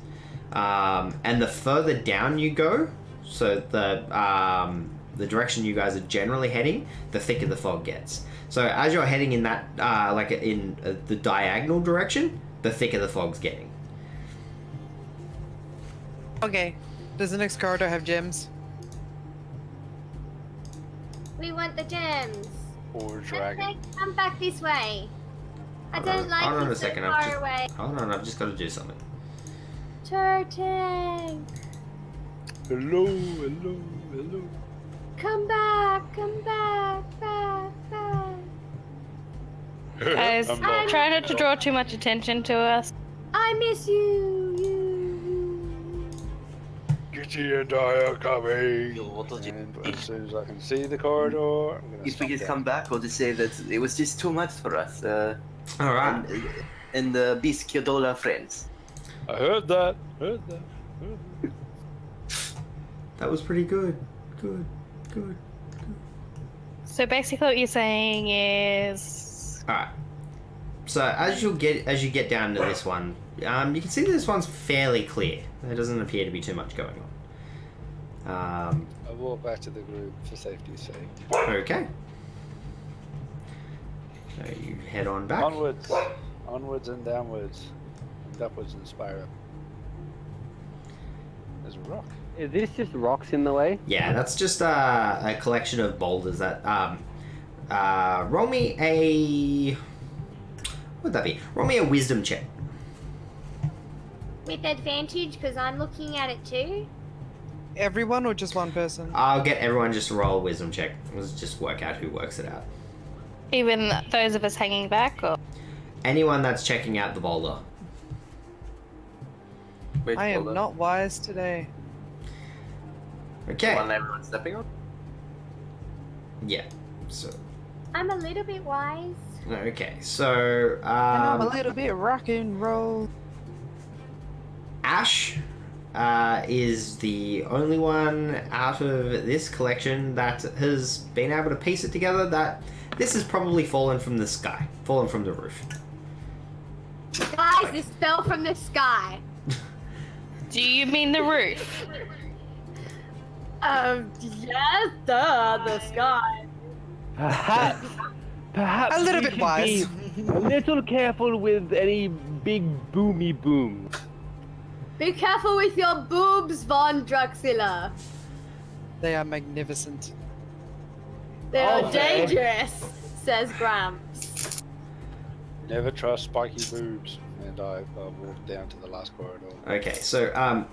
And the further down you go, so the direction you guys are generally heading, the thicker the fog gets. So as you're heading in that the diagonal direction, the thicker the fog's getting. Okay. Does the next corridor have gems? We want the gems. Or dragon. Okay, come back this way. I Hold on, don't like hold on it a so second, far away. Hold on, I've just got to do something. Turtle, Hello, hello, hello. come back, back. Guys, I'm not- try not to draw too much attention to us. I miss you. Kitty and I are coming. What does And as soon as I can see the corridor, I'm gonna If we stop just down. come back, we'll just say that it was just too much for us. All right. And the beast killed all our friends. I heard that. Heard that. That was pretty good. Good. So basically, what you're saying is, All right. So as you get down to this one, you can see this one's fairly clear. There doesn't appear to be too much going on. I walk back to the group for safety's sake. Okay. So you head on back. Onwards and downwards, and upwards and spiral. There's a rock. Is this just rocks in the way? Yeah, that's just a collection of boulders that roll me a what would that be? Roll me a wisdom check. With advantage, because I'm looking at it too. Everyone or just one person? I'll get everyone just to roll a wisdom check. Let's just work out who works it out. even those of us hanging back, or Anyone that's checking out the boulder. Which I am boulder? not wise today. The Okay. one everyone's stepping on? Yeah. So I'm a little bit wise. okay. So And I'm a little bit rock and roll. Ash is the only one out of this collection that has been able to piece it together that this has probably fallen from the sky, fallen from the roof. Guys, this fell from the sky. do you mean the roof? Yes, the sky. Perhaps A little we bit should wise. be a little careful with any big boomy boom. Be careful with your boobs, Von Druxilla. They are magnificent. They're Okay. dangerous, says Gramps. Never trust spiky boobs. And I walk down to the last corridor. Okay, so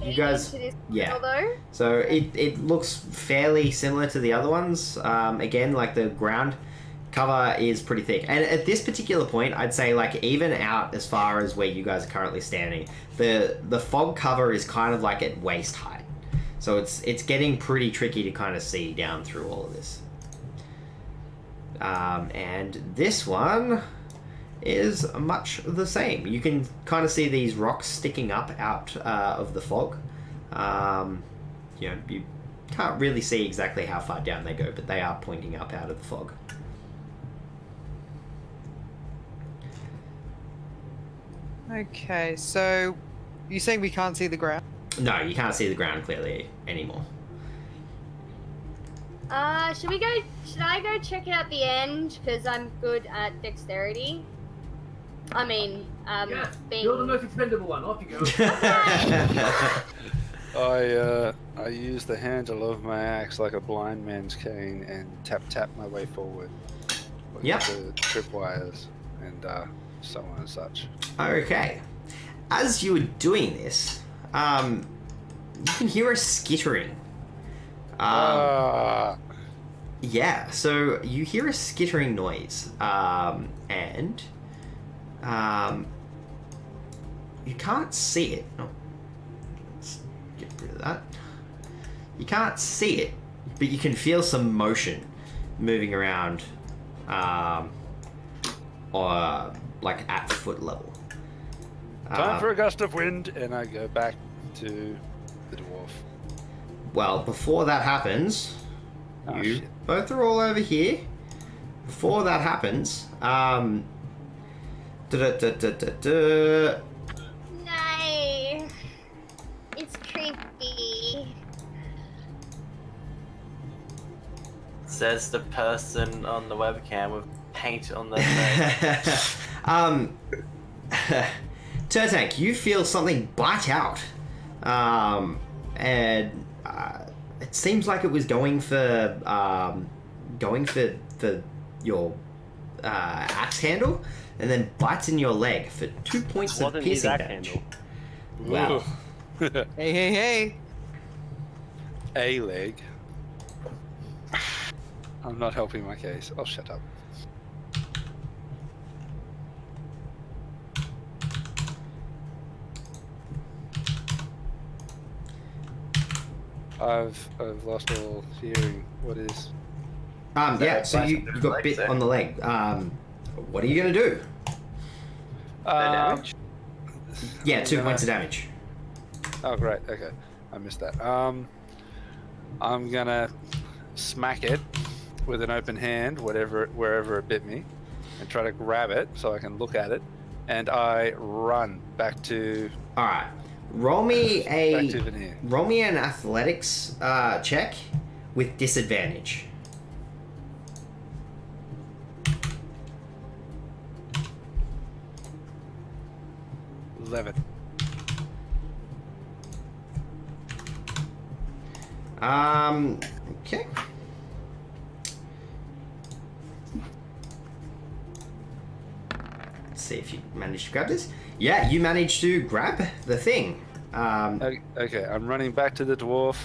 you guys, Into this yeah. Although, So it looks fairly similar to the other ones. Again, like the ground cover is pretty thick, and at this particular point, I'd say like even out as far as where you guys are currently standing, the fog cover is kind of like at waist height. So it's getting pretty tricky to kind of see down through all of this. And this one is much the same. You can kind of see these rocks sticking up out of the fog. You can't really see exactly how far down they go, but they are pointing up out of the fog. Okay, so you're saying we can't see the ground? No, you can't see the ground clearly anymore. should I go check out the end? Because I'm good at dexterity. I mean, being... You're the most expendable one. Off you go. I use the handle of my axe like a blind man's cane and tap my way forward. With Yep. the tripwires and so on and such. Okay. As you were doing this, you can hear a skittering. Yeah, so you hear a skittering noise, and you can't see it. Oh, let's get rid of that. You can't see it, but you can feel some motion moving around, or like at foot level. Time for a gust of wind, and I go back to the dwarf. Well, before that happens, Oh, you shit. both are all over here. Before that happens, Nice. It's creepy. Says the person on the webcam with paint on their face. Turtank, you feel something bite out, and it seems like it was going for your axe handle, and then bites in your leg for 2 points of Wasn't his piercing axe damage. handle. Wow. Hey, hey, hey. A leg. I'm not helping my case. I'll shut up. I've lost all hearing. What is? Yeah. So you Different got legs bit there. on the leg. What are you gonna do? damage? Yeah, I'm 2 gonna- points of damage. Oh great. Okay, I missed that. I'm gonna smack it with an open hand, wherever it bit me, and try to grab it so I can look at it, and I run back to All right. Roll me Veneer. roll me an athletics check with disadvantage. 11. Okay. Let's see if you managed to grab this. Yeah, you managed to grab the thing. Okay, I'm running back to the dwarf,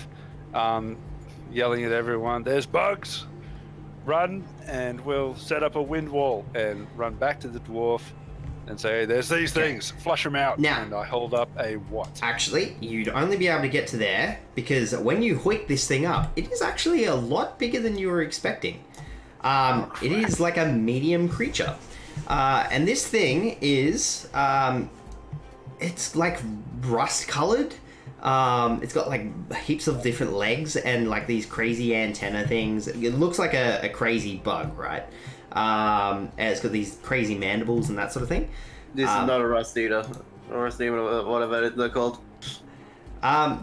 yelling at everyone, "There's bugs! Run, and we'll set up a wind wall," and run back to the dwarf and say, "There's these things, flush them out." Now- And I hold up a what? Actually, you'd only be able to get to there because when you hoik this thing up, it is actually a lot bigger than you were expecting. It is like a medium creature. And this thing is, it's like rust colored. It's got like heaps of different legs and like these crazy antenna things. It looks like a crazy bug, right? And it's got these crazy mandibles and that sort of thing. This is not a rust eater. Or rust eater, whatever they're called.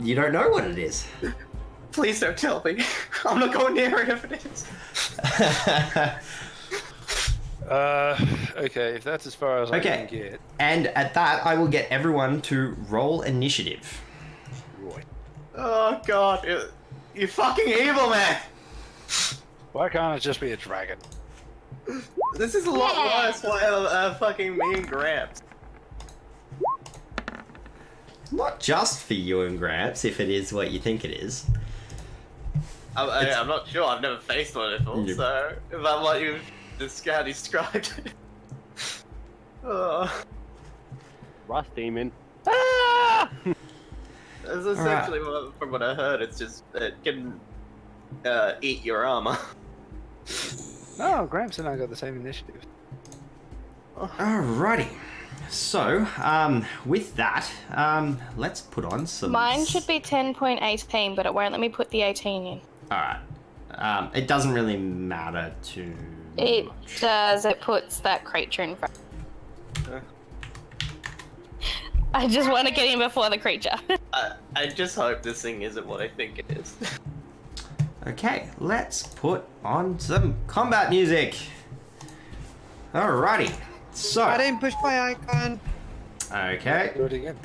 You don't know what it is. Please don't tell me. I'm not going near it if it is. Okay, if that's as far as I Okay. can get. And at that, I will get everyone to roll initiative. Right. Oh god, you fucking evil man! Why can't it just be a dragon? This is a lot Yeah. worse for fucking me and Gramps. Not just for you and Gramps, if it is what you think it is. I'm not sure, I've never faced one before, Yep. so if I'm what you've described. Rust demon. Ah! That's essentially from what I heard, it's just it can eat your armor. No, Gramps and I got the same initiative. Alrighty. So, with that, let's put on some... Mine should be 10.18, but it won't let me put the 18 in. Alright. It doesn't really matter too It much. does. It puts that creature in front. I just want to get in before the creature. I just hope this thing isn't what I think it is. Okay, let's put on some combat music. Alrighty. So, I didn't push my icon. okay. Do it again.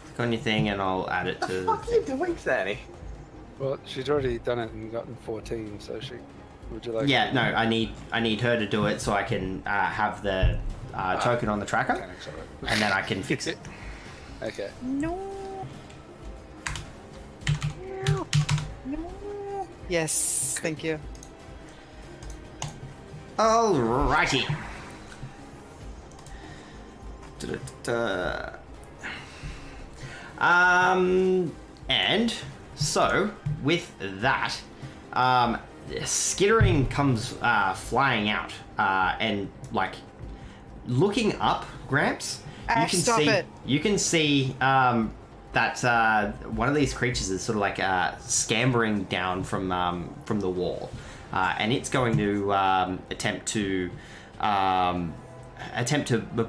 Click on your thing and I'll add it What to the fuck are you doing, Sandy? Well, she's already done it and gotten 14, so she. Would you like? Yeah, no, I need her to do it so I can have the token on the tracker, Mechanics of it. and then I can fix it. Okay. No. No. Yes, thank you. Alrighty. Da-da-da-da. And so with that, skittering comes flying out, and like looking up, Gramps. Ash, stop it. You can see that one of these creatures is sort of like scampering down from the wall, and it's going to attempt to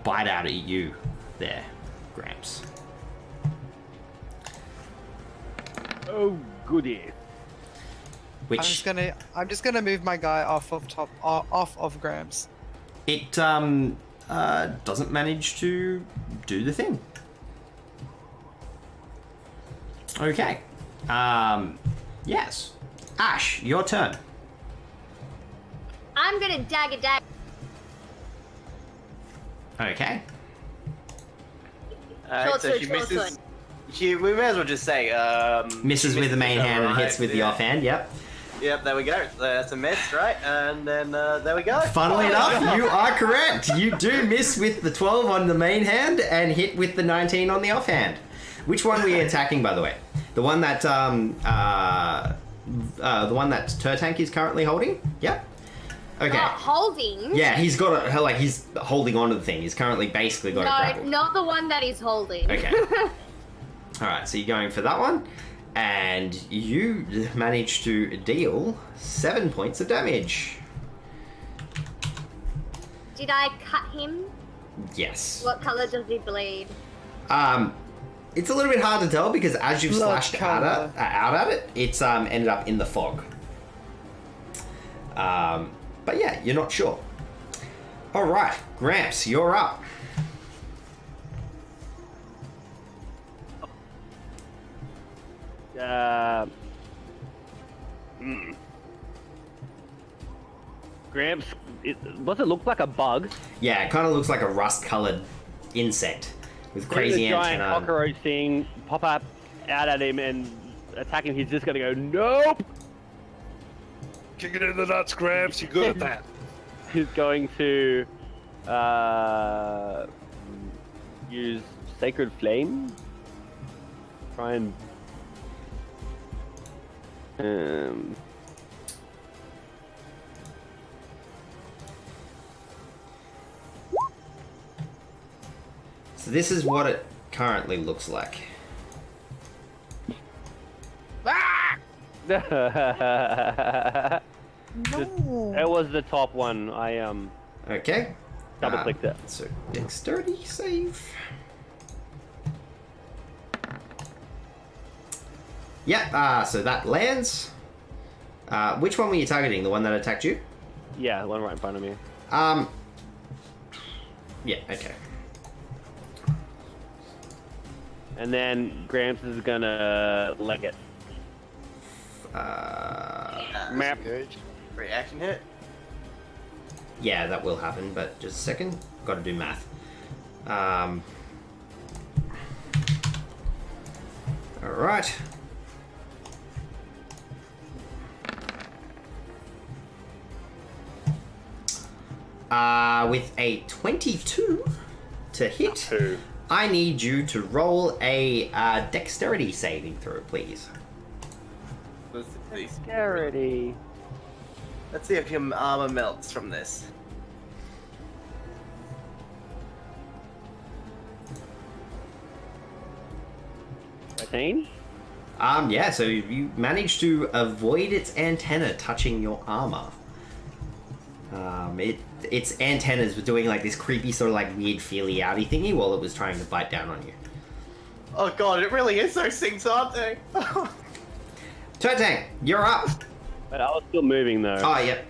bite out at you, there, Gramps. Oh, goody. Which I'm just gonna move my guy off of Grams. it doesn't manage to do the thing. Okay. Yes. Ash, your turn. I'm gonna dagger. Okay. Alright, so she misses. We may as well just say, Misses with the main hand and hits with the offhand, yep. Yep, there we go. That's a miss, right? And then there we go. Funnily enough, you are correct. You do miss with the 12 on the main hand and hit with the 19 on the offhand. Which one were you attacking, by the way? The one that Turtank is currently holding? Yep. Okay. Holding? Yeah, he's got it. Like he's holding onto the thing. He's currently basically got it No, grappled. not the one that he's holding. Okay. All right. So you're going for that one, and you manage to deal 7 points of damage. Did I cut him? Yes. What color does he bleed? It's a little bit hard to tell because as you've Blood slashed out colour. at it, it's ended up in the fog. But yeah, you're not sure. All right, Gramps, you're up. Gramps, does it look like a bug? Yeah, it kind of looks like a rust-colored insect with crazy Seeing the giant antennae. cockroach thing pop up out at him and attack him, he's just gonna go, nope! Kick it in the nuts, Gramps. You're good at that. He's going to use Sacred Flame. Try and So this is what it currently looks like. No. It was the top one. I Okay. double clicked it. So dexterity save. Yep. So that lands. Which one were you targeting? The one that attacked you? Yeah, the one right in front of me. Yeah. Okay. And then Gramps is gonna leg it. Map. Reaction hit. Yeah, that will happen, but just a second. Got to do math. All right. With a 22 to hit, Two. I need you to roll a dexterity saving throw, please. Dexterity. Let's see if your armor melts from this. Yeah, so you managed to avoid its antenna touching your armor. Its antennas were doing like this creepy sort of like weird feely outy thingy while it was trying to bite down on you. Oh god, it really is those things, aren't they? Turtank, you're up. But I was still moving though. Oh, yep.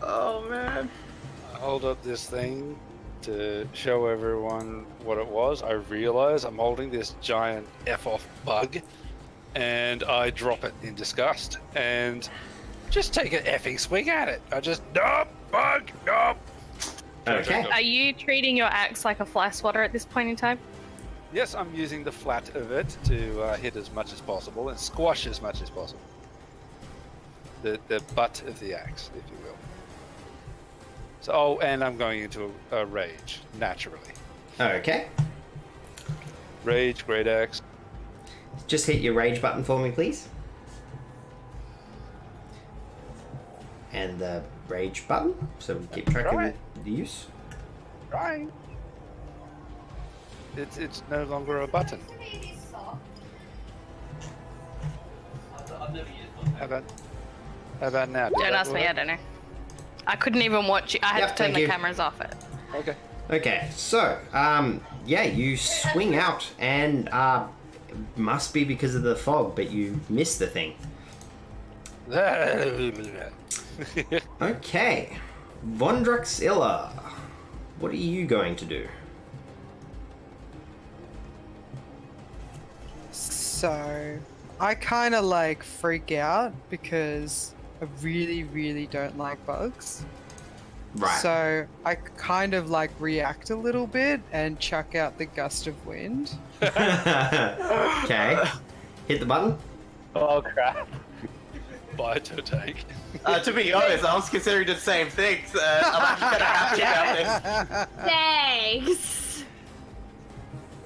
Oh man. I hold up this thing to show everyone what it was. I realize I'm holding this giant F-off bug, and I drop it in disgust and just take an effing swing at it. I just, nope, bug, nope. Okay. Are you treating your axe like a fly swatter at this point in time? Yes, I'm using the flat of it to hit as much as possible and squash as much as possible. The butt of the axe, if you will. So, oh, and I'm going into a rage, naturally. Okay. Rage, great axe. Just hit your rage button for me, please. And the rage button, so we keep track Right. of the use. Right. It's no longer a button. How about now? Did Don't that ask me, work? I don't know. I couldn't even watch it. I had Yep, to turn thank the you. cameras off it. Okay. Okay, so, yeah, you swing out, and, must be because of the fog, but you miss the thing. Okay, Vondruxilla, what are you going to do? So, I kind of like freak out because I really, really don't like bugs. Right. So, I kind of like react a little bit and chuck out the gust of wind. Okay, hit the button. Oh crap. Bye, toe tank. To be honest, I was considering the same thing. I'm actually kind of happy about this. Thanks.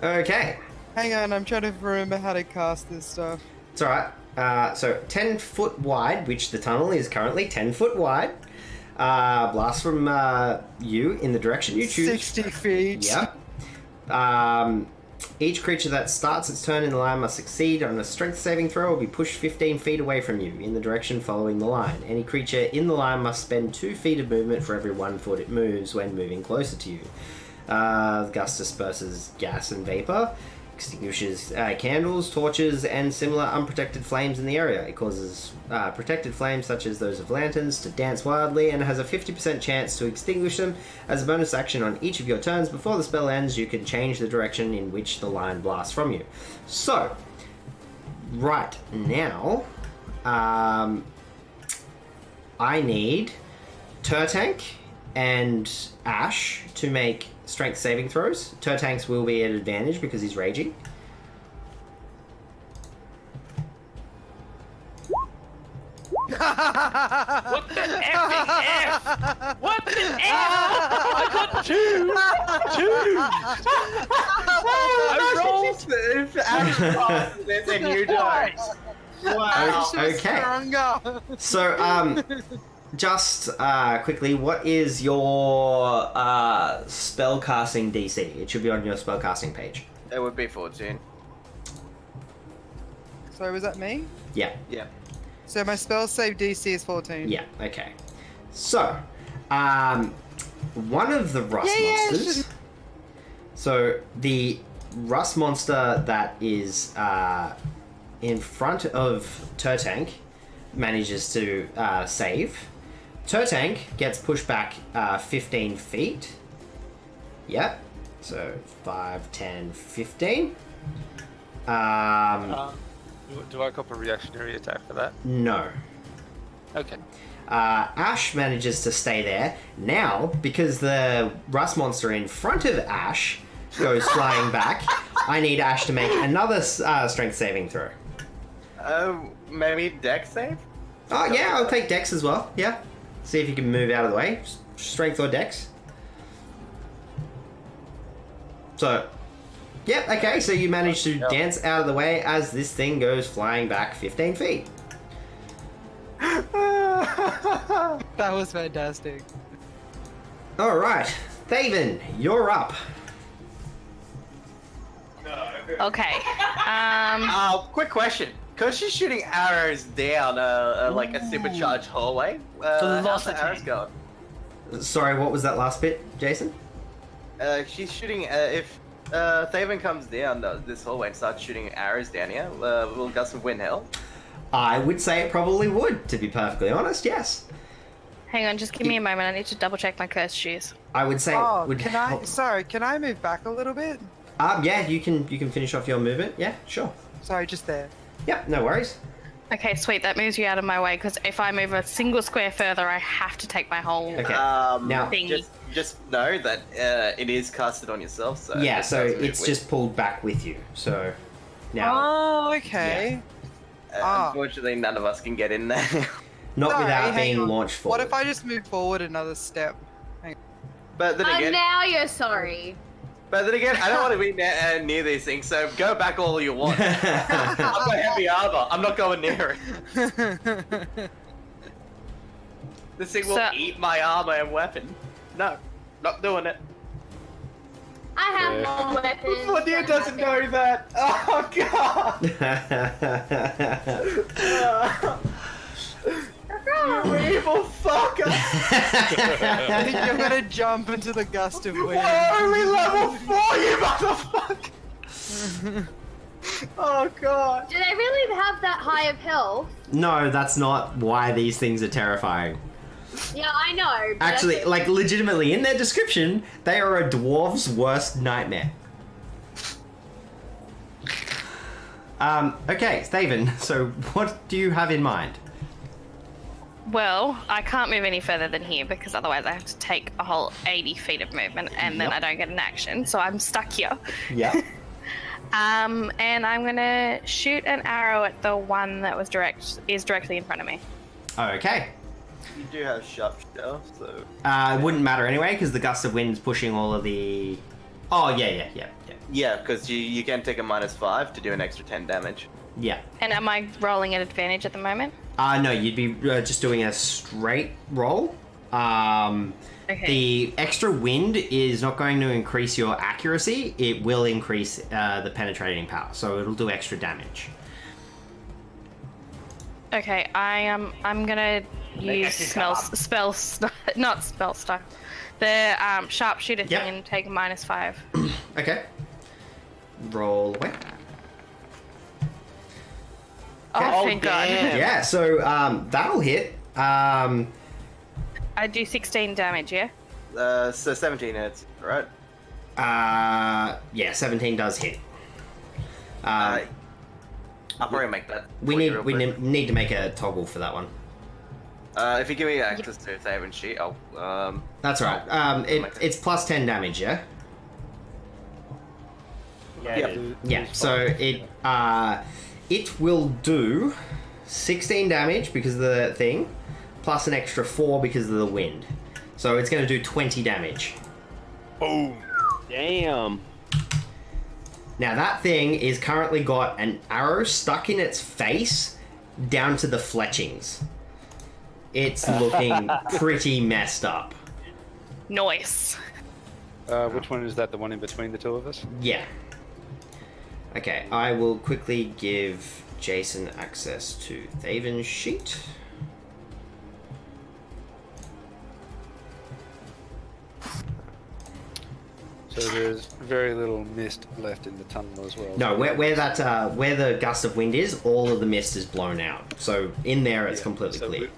Okay, Hang on, I'm trying to remember how to cast this stuff. it's alright. So 10 foot wide, which the tunnel is currently 10 foot wide. Blast from you in the direction you choose. 60 feet. Yep. Each creature that starts its turn in the line must succeed on a strength saving throw or be pushed 15 feet away from you in the direction following the line. Any creature in the line must spend 2 feet of movement for every 1 foot it moves when moving closer to you. The gust disperses gas and vapor, extinguishes candles, torches, and similar unprotected flames in the area. It causes protected flames, such as those of lanterns, to dance wildly and has a 50% chance to extinguish them. As a bonus action on each of your turns before the spell ends, you can change the direction in which the line blasts from you. So, right now, I need Turtank and Ash to make strength saving throws. Turtank's will be at advantage because he's raging. What the effing F? What the F? I got two! I rolled! If Ash passes this and you don't. Wow. Okay. Stronger. So, just quickly, what is your spellcasting DC? It should be on your spellcasting page. It would be 14. So was that me? Yeah, Yeah. So my spell save DC is 14. yeah, okay. So, one of the rust monsters. So, the rust monster that is in front of Turtank manages to save. Turtank gets pushed back 15 feet. Yep. So 5, 10, 15. Do I cop a reactionary attack for that? No. Okay. Ash manages to stay there. Now, because the rust monster in front of Ash goes flying back, I need Ash to make another strength saving throw. Maybe deck save? Oh, yeah, I'll take Dex as well. Yeah. See if you can move out of the way. Strength or Dex. So, yep, okay, so you manage to dance out of the way as this thing goes flying back 15 feet. That was fantastic. Alright, Thaven, you're up. Okay. Quick question. Because she's shooting arrows down like a supercharged hallway, how's the arrows going? Sorry, what was that last bit, Jason? She's shooting, if Thaven comes down this hallway and starts shooting arrows down here, will Gust of Wind help? I would say it probably would, to be perfectly honest, yes. Hang on, just give me a moment. I need to double check my cursed shoes. I would say Oh, it would can help. I? Sorry, can I move back a little bit? Yeah, you can finish off your movement. Yeah, sure. Sorry, just there. Yep, no worries. Okay, sweet. That moves you out of my way because if I move a single square further, I have to take my whole. Okay. Um, Now- Thingy. just know that it is casted on yourself, so... Yeah, it so does move it's with- just pulled back with you. So now, Oh, okay. Unfortunately, none of us can get in there. not Sorry, without hang being on. launched forward. What if I just move forward another step? But then again, Now you're sorry. But then again, I don't want to be near these things, so go back all you want. I've got heavy armor. I'm not going near it. This thing will eat my armor and weapon. No, not doing it. I have more weapons. Vonir doesn't know that. Oh god. You evil fucker. I think you're gonna jump into the gust of wind. We're only level 4, you motherfucker. Oh god. Do they really have that high of health? No, that's not why these things are terrifying. Yeah, I know. but Actually, that's- like, legitimately, in their description, they are a dwarf's worst nightmare. Okay, Thaven, so what do you have in mind? Well, I can't move any further than here because otherwise I have to take a whole 80 feet of movement and then I don't get an action, so I'm stuck here. Yeah. And I'm gonna shoot an arrow at the one that is directly in front of me. Okay. You do have sharpshooter, so. It wouldn't matter anyway, because the gust of wind's pushing all of the... Oh, yeah. Yeah, because you can take a -5 to do an extra 10 damage. Yeah. And am I rolling at advantage at the moment? No, you'd be just doing a straight roll. Okay. The extra wind is not going to increase your accuracy. It will increase the penetrating power, so it'll do extra damage. Okay, I'm gonna use not spell stuff. The sharpshooter Yep. thing and take a -5. Okay. Roll away. Oh, thank God. Yeah, so that'll hit. I do 16 damage, yeah? So 17 hits, right? Yeah, 17 does hit. I'll probably make that. We for you need real we quick. need to make a toggle for that one. If you give me access to Thaven's sheet, I'll. That's right. It's plus 10 damage, yeah. Yeah. Yeah. So it will do 16 damage because of the thing, plus an extra 4 because of the wind. So it's going to do 20 damage. Boom. Damn. Now that thing is currently got an arrow stuck in its face down to the fletchings. It's looking pretty messed up. Nice. Which one is that? The one in between the two of us? Yeah. Okay, I will quickly give Jason access to Thaven's sheet. So there's very little mist left in the tunnel as well. No, where the gust of wind is, all of the mist is blown out. So in there, it's Yeah, completely so clear.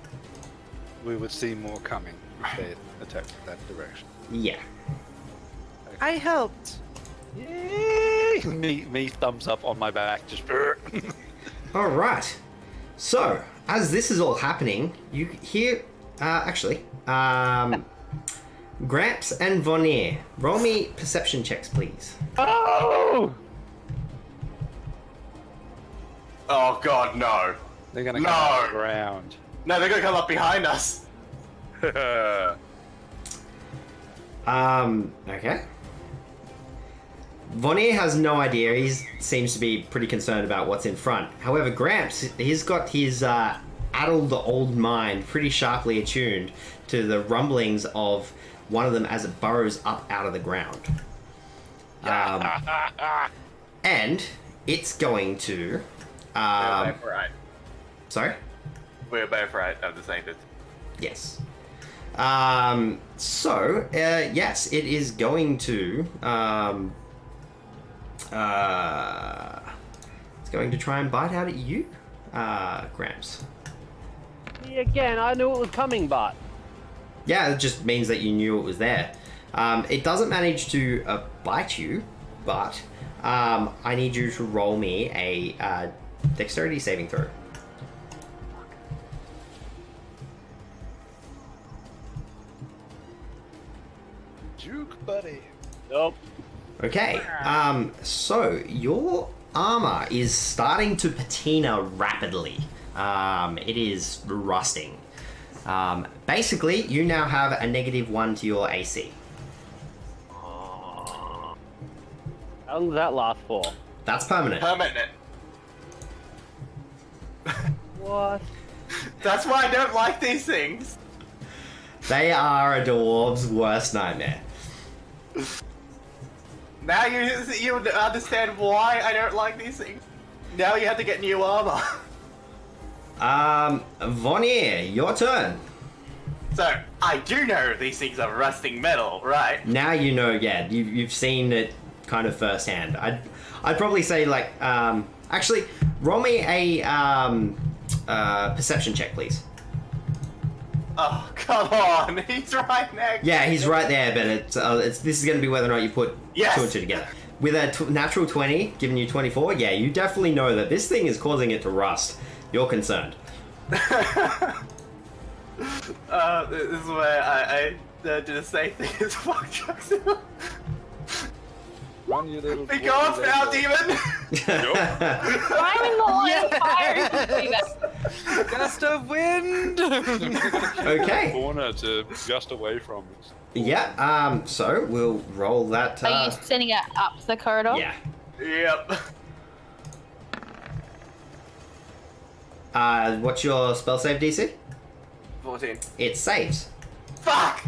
We would see more coming if they attacked that direction. Yeah. I helped. Yay! Me thumbs up on my back, just. All right. So as this is all happening, you hear Gramps and Vonir, roll me perception checks, please. Oh! Oh god, no. They're gonna No! come on the ground. No, they're gonna come up behind us. Okay. Vonir has no idea. He seems to be pretty concerned about what's in front. However, Gramps, he's got his addled old mind pretty sharply attuned to the rumblings of one of them as it burrows up out of the ground. And it's going to... We're both right. Sorry? We're both right of the same distance. Yes. Yes, it is going to... it's going to try and bite out at you, Gramps. See, again, I knew it was coming, but... Yeah, it just means that you knew it was there. It doesn't manage to bite you, but I need you to roll me a dexterity saving throw. Juke, buddy. Nope. Okay, so your armor is starting to patina rapidly. It is rusting. Basically, you now have a -1 to your AC. How long does that last for? That's permanent. Permanent. What? That's why I don't like these things. They are a dwarf's worst nightmare. Now you understand why I don't like these things. Now you have to get new armor. Vonnier, your turn. So I do know these things are rusting metal, right? Now you know, yeah, you've seen it kind of firsthand. I'd probably say like, actually, roll me a perception check, please. Oh come on, he's right next. Yeah, he's right there, but it's this is going to be whether or not you put Yes. 2 and 2 together. With a natural 20, giving you 24, yeah, you definitely know that this thing is causing it to rust. You're concerned. This is where I do the same thing as fuck Jackson. Run, you little. Be gone, foul demon. I'm in the line of fire. Between us. Gust of wind! Okay. Corner to just away from us. Yeah, so we'll roll that. Are you sending it up the corridor? Yeah. Yep. What's your spell save DC? 14. It saves. Fuck!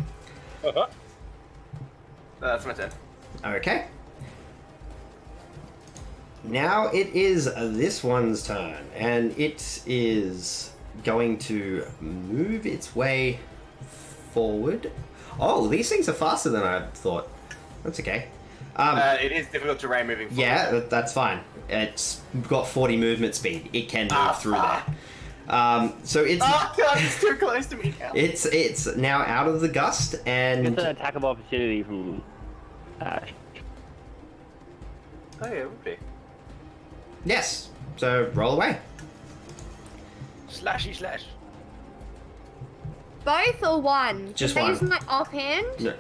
That's my turn. Okay. Now it is this one's turn, and it is going to move its way forward. Oh, these things are faster than I thought. That's okay. It is difficult terrain moving forward. Yeah, that's fine. It's got 40 movement speed. It can move through fuck. there. So it's Oh god, it's too close to me now. it's now out of the gust, It's and an attack of opportunity from Ash. Oh yeah, it would be. yes. So roll away. Slashy slash. Both or one? Just Can I one. use my offhand? No.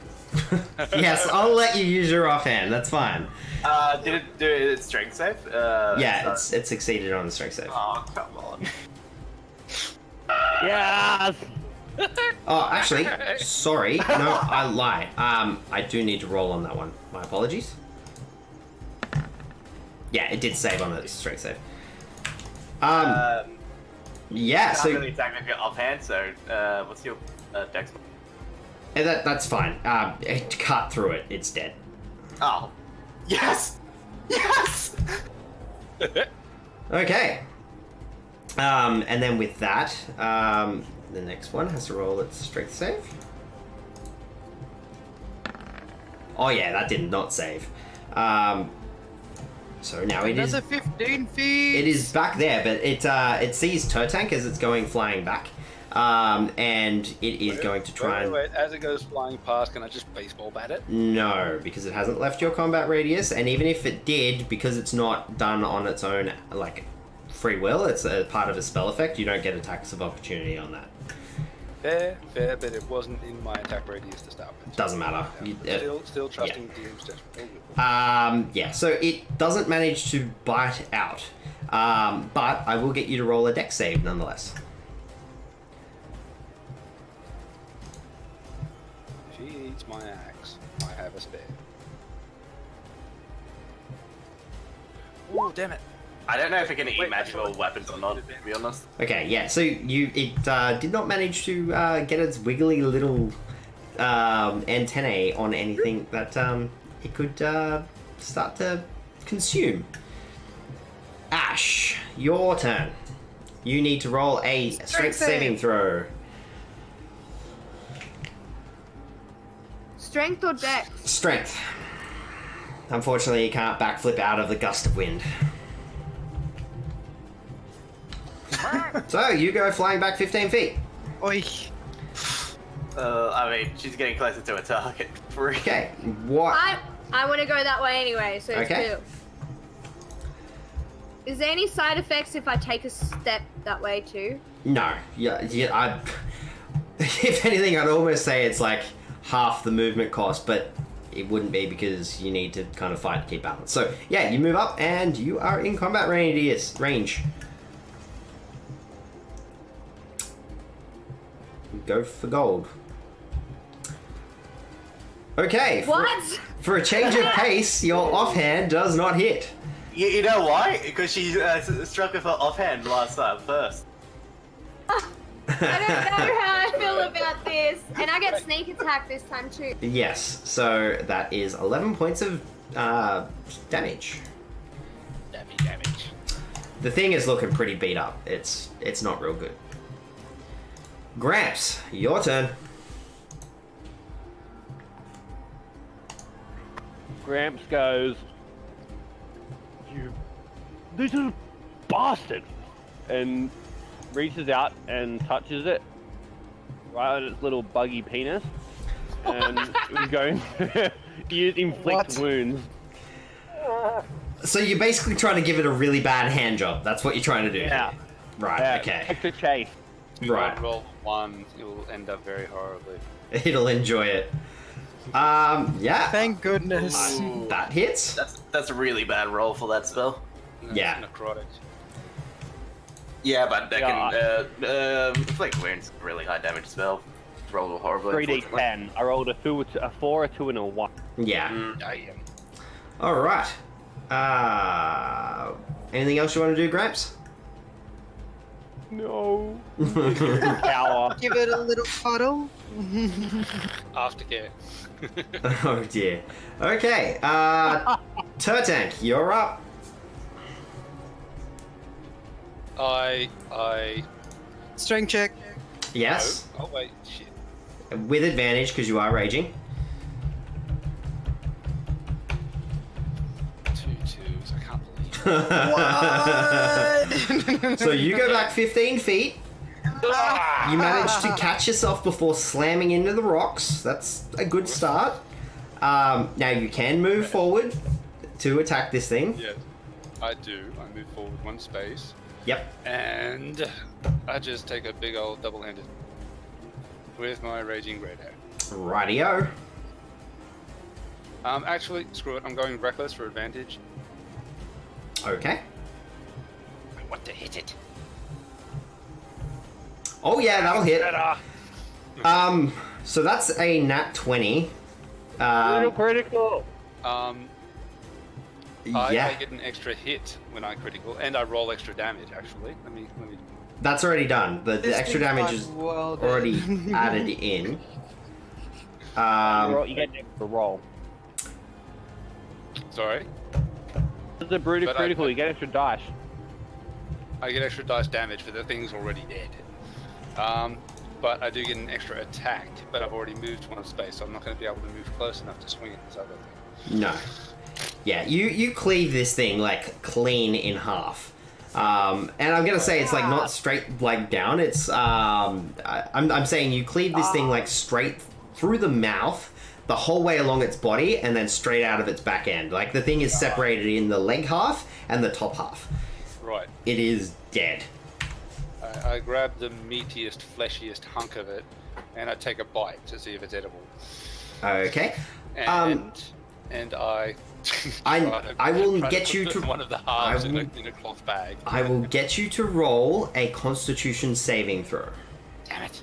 Yes, I'll let you use your offhand. That's fine. Did it do its strength save? Yeah, it succeeded on the strength save. Oh, come on. Yes! Oh, actually, sorry. No, I lie. I do need to roll on that one. My apologies. Yeah, it did save on the strength save. Yeah, Can't so really attack me if you're offhand, so what's your dex? that's fine. It cut through it. It's dead. Oh. Yes! Yes! Okay. And then with that, the next one has to roll its strength save. Oh yeah, that did not save. So now it is. Another 15 feet! It is back there, but it sees Turtank as it's going flying back, and it is going to try and. Wait, as it goes flying past, can I just baseball bat it? No, because it hasn't left your combat radius, and even if it did, because it's not done on its own, like, free will, it's a part of a spell effect, you don't get attacks of opportunity on that. Fair, but it wasn't in my attack radius to start with. Doesn't matter. Still trusting DM's judgment. Yeah, so it doesn't manage to bite out, but I will get you to roll a dex save nonetheless. If he eats my axe, I have a spare. Oh, damn it. I don't know if it can eat magical weapons or not, to be honest. Okay, yeah, so it did not manage to get its wiggly little antennae on anything that it could start to consume. Ash, your turn. You need to roll a strength saving throw. Strength or dex? Strength. Unfortunately, you can't backflip out of the gust of wind. So, you go flying back 15 feet. Oi. I mean, she's getting closer to a target. Okay, what? I want to go that way anyway, so it's Okay. two. Is there any side effects if I take a step that way too? No, I. If anything, I'd almost say it's like half the movement cost, but it wouldn't be because you need to kind of fight to keep balance. So, yeah, you move up and you are in combat range. Go for gold. Okay. What? For a change of pace, your offhand does not hit. You know why? Because she struck with her offhand last time first. I don't know how I feel about this. And I get sneak attack this time too. Yes, so that is 11 points of damage. Damage. The thing is looking pretty beat up. It's not real good. Gramps, your turn. Gramps goes, "You little bastard," and reaches out and touches it right on its little buggy penis, and is going to inflict What? wounds. So you're basically trying to give it a really bad hand job. That's what you're trying to do. Yeah. here. Right, Yeah, okay. extra chase. Right. Roll 1, you'll end up very horribly. It'll enjoy it. Yeah. Thank goodness. That hits. That's a really bad roll for that spell. No, Yeah. it's necrotic. Yeah, but that Yeah. can inflict wounds. Really high damage spell. Roll horribly. 3d10. I rolled a 4, a 2, and a 1. Yeah. Damn. Alright. Anything else you want to do, Gramps? No. Power. Give it a little cuddle. Aftercare. Oh dear. Okay, Turtank, you're up. I Strength check. Yes. Oh wait, shit. With advantage, because you are raging. 2 2s, I can't believe. So you go back 15 feet. You manage to catch yourself before slamming into the rocks. That's a good start. Now you can move forward to attack this thing. Yes, I do. I move forward 1 space, Yep. and I just take a big old double-handed with my raging great arrow. Rightio. Actually, screw it. I'm going reckless for advantage. Okay. I want to hit it. Oh yeah, that'll hit. Better. So that's a nat 20. Little critical. I Yeah, get an extra hit when I critical, and I roll extra damage. Actually, let me. that's already done. The This extra thing's damage fine. is Well done. already added in. You get an extra roll. Sorry, It's a brutal But critical. You get extra dice. I get extra dice damage, but the thing's already dead. But I do get an extra attack, but I've already moved 1 space, so I'm not going to be able to move close enough to swing at this other thing. No. Yeah, you cleave this thing like clean in half. And I'm gonna say it's like not straight like down. It's I'm saying you cleave this thing like straight through the mouth, the whole way along its body, and then straight out of its back end. Like the thing is separated in the leg half and the top half. Right. It is dead. I grab the meatiest, fleshiest hunk of it, and I take a bite to see if it's edible. Okay. And I. I will try get you put to. one of the halves I in will- a cloth bag. I will get you to roll a Constitution saving throw. Damn it.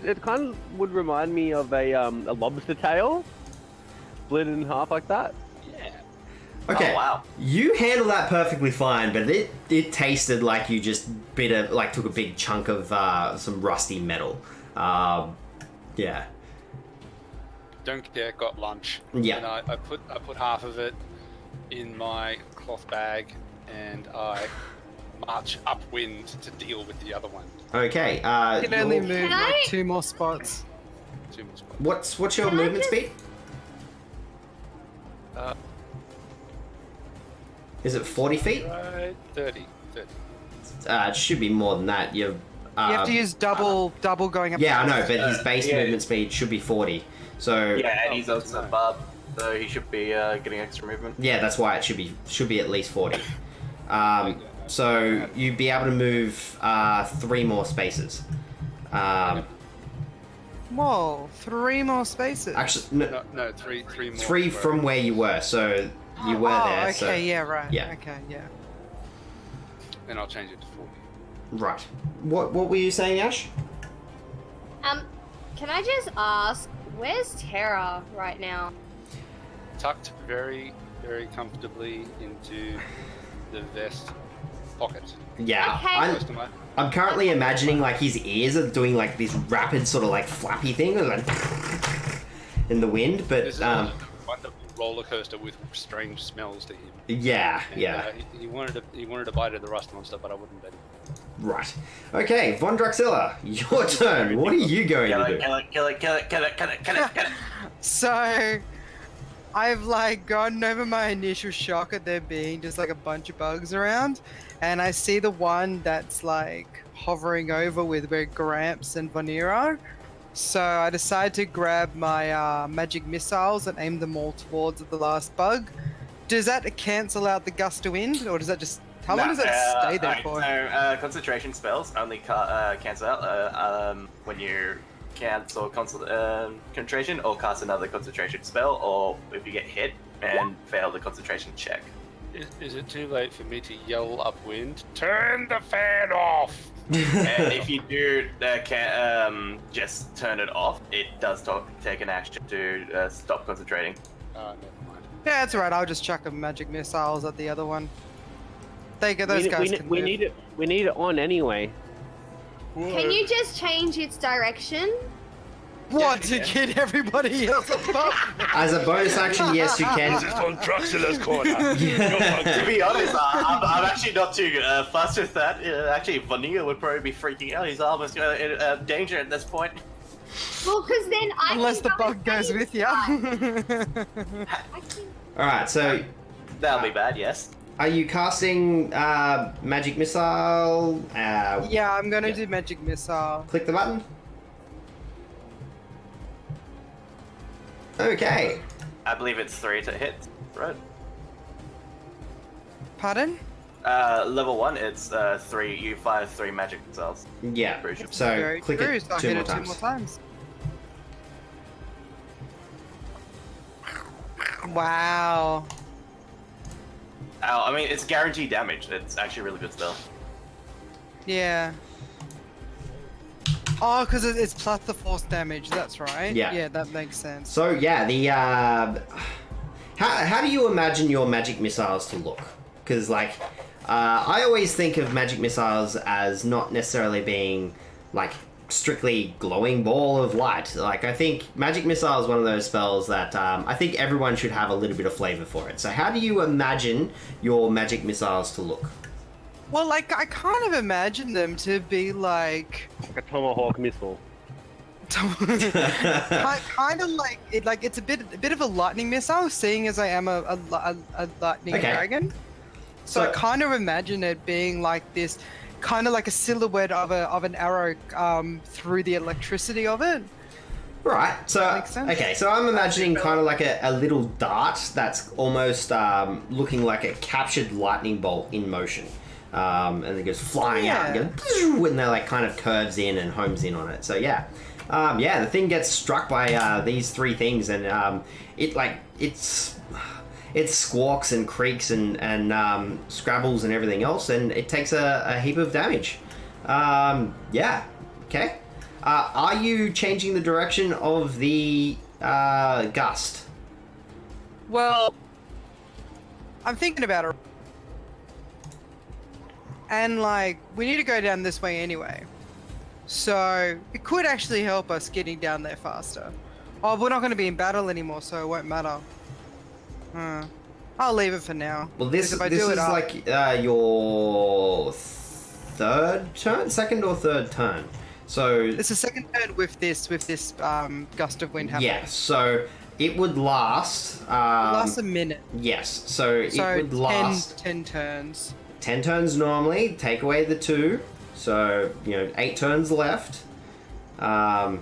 It kind of would remind me of a lobster tail, split in half like that. Yeah. Okay. Oh, wow. You handle that perfectly fine, but it tasted like you just took a big chunk of some rusty metal. Yeah. Don't care. Got lunch. Yeah. And I put half of it in my cloth bag, and I march upwind to deal with the other one. Okay. You can only your- move Can I- like 2 more spots. 2 more spots. What's your Can I movement just- speed? Uh, Is it 40 feet? right, 30. It should be more than that. You have to use double going up. Yeah, I the know, stairs. but his base Yeah. movement speed should be 40. So Yeah, and he's Oh, also no. a barb, so he should be getting extra movement. yeah, that's why it should be at least 40. So you'd be able to move 3 more spaces. Whoa, 3 more spaces. Actually, No, three more. 3 from where you were. So you were oh, there. okay, so, yeah, right. yeah. Okay, yeah. Then I'll change it to 40. Right. What were you saying, Ash? Can I just ask Where's Terra right now? Tucked very, very comfortably into the vest pocket. Yeah, Okay. Close to my- I'm currently imagining like his ears are doing like this rapid sort of like flappy thing, like in the wind. This But is a wonderful roller coaster with strange smells to him. yeah, And, yeah, he wanted to bite at the rust monster, but I wouldn't let him. right. Okay, Von Druxilla, your turn. What are you going Kill to it, do? kill it, kill it, kill it, kill it, kill it, kill it, kill it. So, I've like gotten over my initial shock at there being just like a bunch of bugs around, and I see the one that's like hovering over with where Gramps and Vanira. So I decide to grab my magic missiles and aim them all towards the last bug. Does that cancel out the gust of wind, or does that just? How long does that stay there for? So, concentration spells only cancel out when you cancel concentration or cast another concentration spell, or if you get hit and fail the concentration check. Is it too late for me to yell upwind, turn the fan off? And if you do just turn it off, it does take an action to stop concentrating. Never mind. Yeah, that's right. I'll just chuck a magic missiles at the other one. They get those guys. We need it. We need it on anyway. Can you just change its direction? What to get everybody else above? As a bonus action, yes, you can. on Druxilla's corner. To be honest, I'm actually not too fussed with that. Actually, Vanilla would probably be freaking out. His arm is in danger at this point. Well, because then I Unless the can go bug goes save with you. guys. I can- All right, so That'll be bad, yes. are you casting magic missile? Yeah, I'm gonna do magic missile. Click the button. Okay. I believe it's 3 to hit, right? Pardon? Level 1, it's 3. You fire 3 magic missiles. Yeah. Pretty sure. So Very click true, it so I two hit more it 2 times. more times. Wow. I mean, it's guaranteed damage. It's actually really good spell. Yeah. Oh, because it's plus the force damage. That's right. Yeah. Yeah, that makes sense. So yeah, the how do you imagine your magic missiles to look? Because like I always think of magic missiles as not necessarily being like strictly glowing ball of light. Like I think magic missile is one of those spells that I think everyone should have a little bit of flavor for it. So how do you imagine your magic missiles to look? Well, like I kind of imagine them to be like Like a tomahawk missile. kind of like it. Like it's a bit of a lightning missile, seeing as I am a lightning Okay. dragon. So I kind of imagine it being like this, kind of like a silhouette of an arrow through the electricity of it. Right, so Makes sense. okay, so I'm imagining kind of like a little dart that's almost looking like a captured lightning bolt in motion, and it goes flying out and goes, and then like kind of curves in and homes in on it. So yeah, the thing gets struck by these 3 things, and it squawks and creaks and scrabbles and everything else, and it takes a heap of damage. Yeah, okay. Are you changing the direction of the gust? Well, I'm thinking about it. And like, we need to go down this way anyway. So it could actually help us getting down there faster. Oh, we're not going to be in battle anymore, so it won't matter. I'll leave it for now. Well, this Because if I is do it, like your second or third turn. So It's the second turn with this gust of wind happening. yes, so it would last. It lasts a minute. Yes, so So it would last 10 turns. 10 turns normally. Take away the 2, so 8 turns left.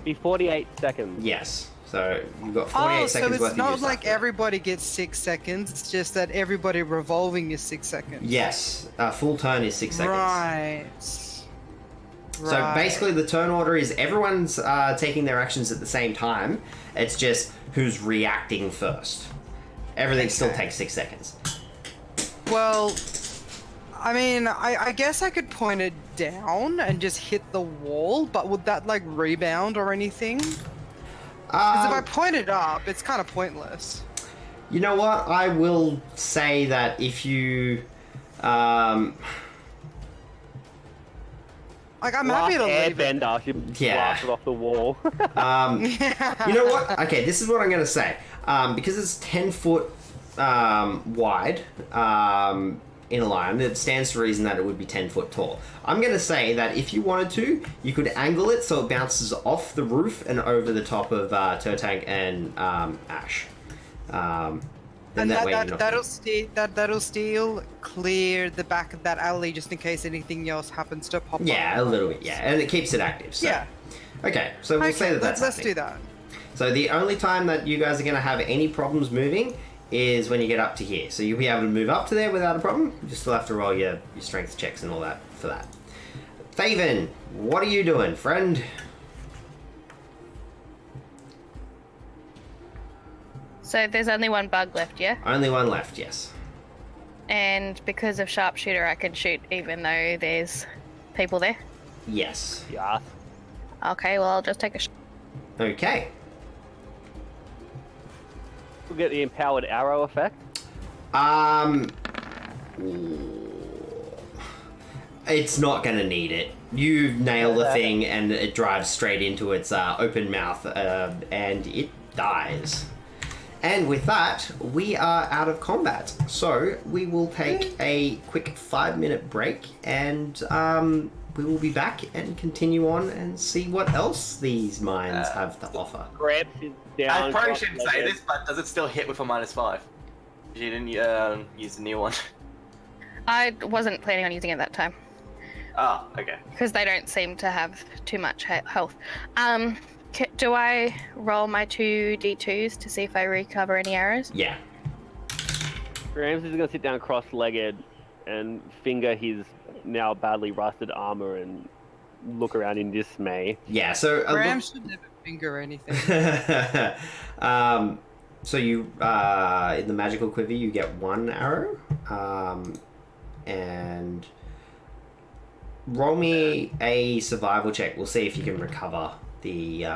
Be 48 seconds. Yes, so you've got 48 Oh, so seconds worth it's of not use like left. everybody gets 6 seconds. It's just that everybody revolving is 6 seconds. Yes, a full turn is 6 seconds. Right. So basically, the turn order is everyone's taking their actions at the same time. It's just who's reacting first. Everything still Okay. takes 6 seconds. Well, I mean, I guess I could point it down and just hit the wall, but would that like rebound or anything? Because if I point it up, it's kind of pointless. You know what? I will say that if you, Like, I'm happy to leave it. Airbender, she Yeah. blasted off the wall. You know what? Okay, this is what I'm going to say. Because it's 10 foot wide in a line, it stands to reason that it would be 10 foot tall. I'm going to say that if you wanted to, you could angle it so it bounces off the roof and over the top of Turtank and Ash. Then And that way you're not that'll still clear the back of that alley just in case anything else happens to pop up. Yeah, a little bit, yeah. And it keeps it active. So. Yeah. Okay, so we'll say that that's let's happening. do that. So the only time that you guys are going to have any problems moving is when you get up to here. So you'll be able to move up to there without a problem. You just still have to roll your strength checks and all that for that. Faven, what are you doing, friend? So there's only one bug left, yeah? Only one left, yes. And because of sharpshooter, I can shoot even though there's people there. Yes. Yeah. Okay, well I'll just take a shot. Okay. We'll get the empowered arrow effect. It's not going to need it. You nail the thing and it drives straight into its open mouth and it dies. And with that, we are out of combat. So we will take a quick 5-minute break and we will be back and continue on and see what else these mines have to offer. Gramps is down. I probably shouldn't say cross-legged. this, but does it still hit with a -5? You didn't use the new one. I wasn't planning on using it that time Oh, okay. because they don't seem to have too much health. Do I roll my 2d2s to see if I recover any arrows? Yeah. Gramps is gonna sit down cross-legged and finger his now badly rusted armor and look around in dismay. Yeah, so... Graham should never finger anything. So you, in the magical quiver, you get 1 arrow, and roll me a survival check. We'll see if you can recover the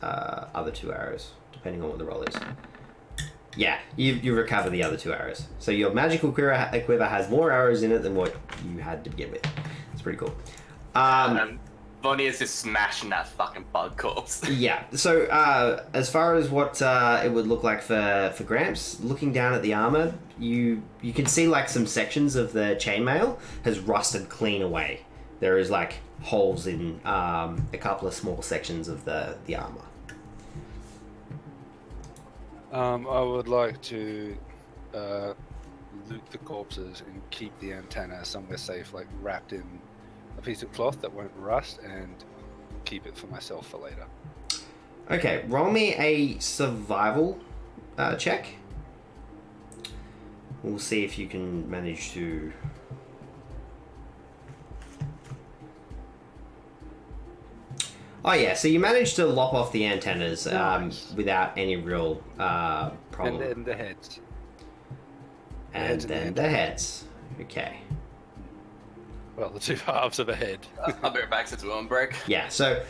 other 2 arrows, depending on what the roll is. Yeah, you recover the other 2 arrows. So your magical quiver has more arrows in it than what you had to begin with. It's pretty cool. Bonnie is just smashing that fucking bug corpse. Yeah, so as far as what it would look like for Gramps, looking down at the armor, you can see like some sections of the chainmail has rusted clean away. There is like holes in a couple of small sections of the armor. I would like to loot the corpses and keep the antenna somewhere safe, like wrapped in a piece of cloth that won't rust, and keep it for myself for later. Okay, roll me a survival check. We'll see if you can manage to... Oh yeah, so you managed to lop off the antennas Nice. without any real problem. And the heads. And heads and then the the heads. Okay. Well, the 2 halves of a head. I'll be right back since we won't break. Yeah, so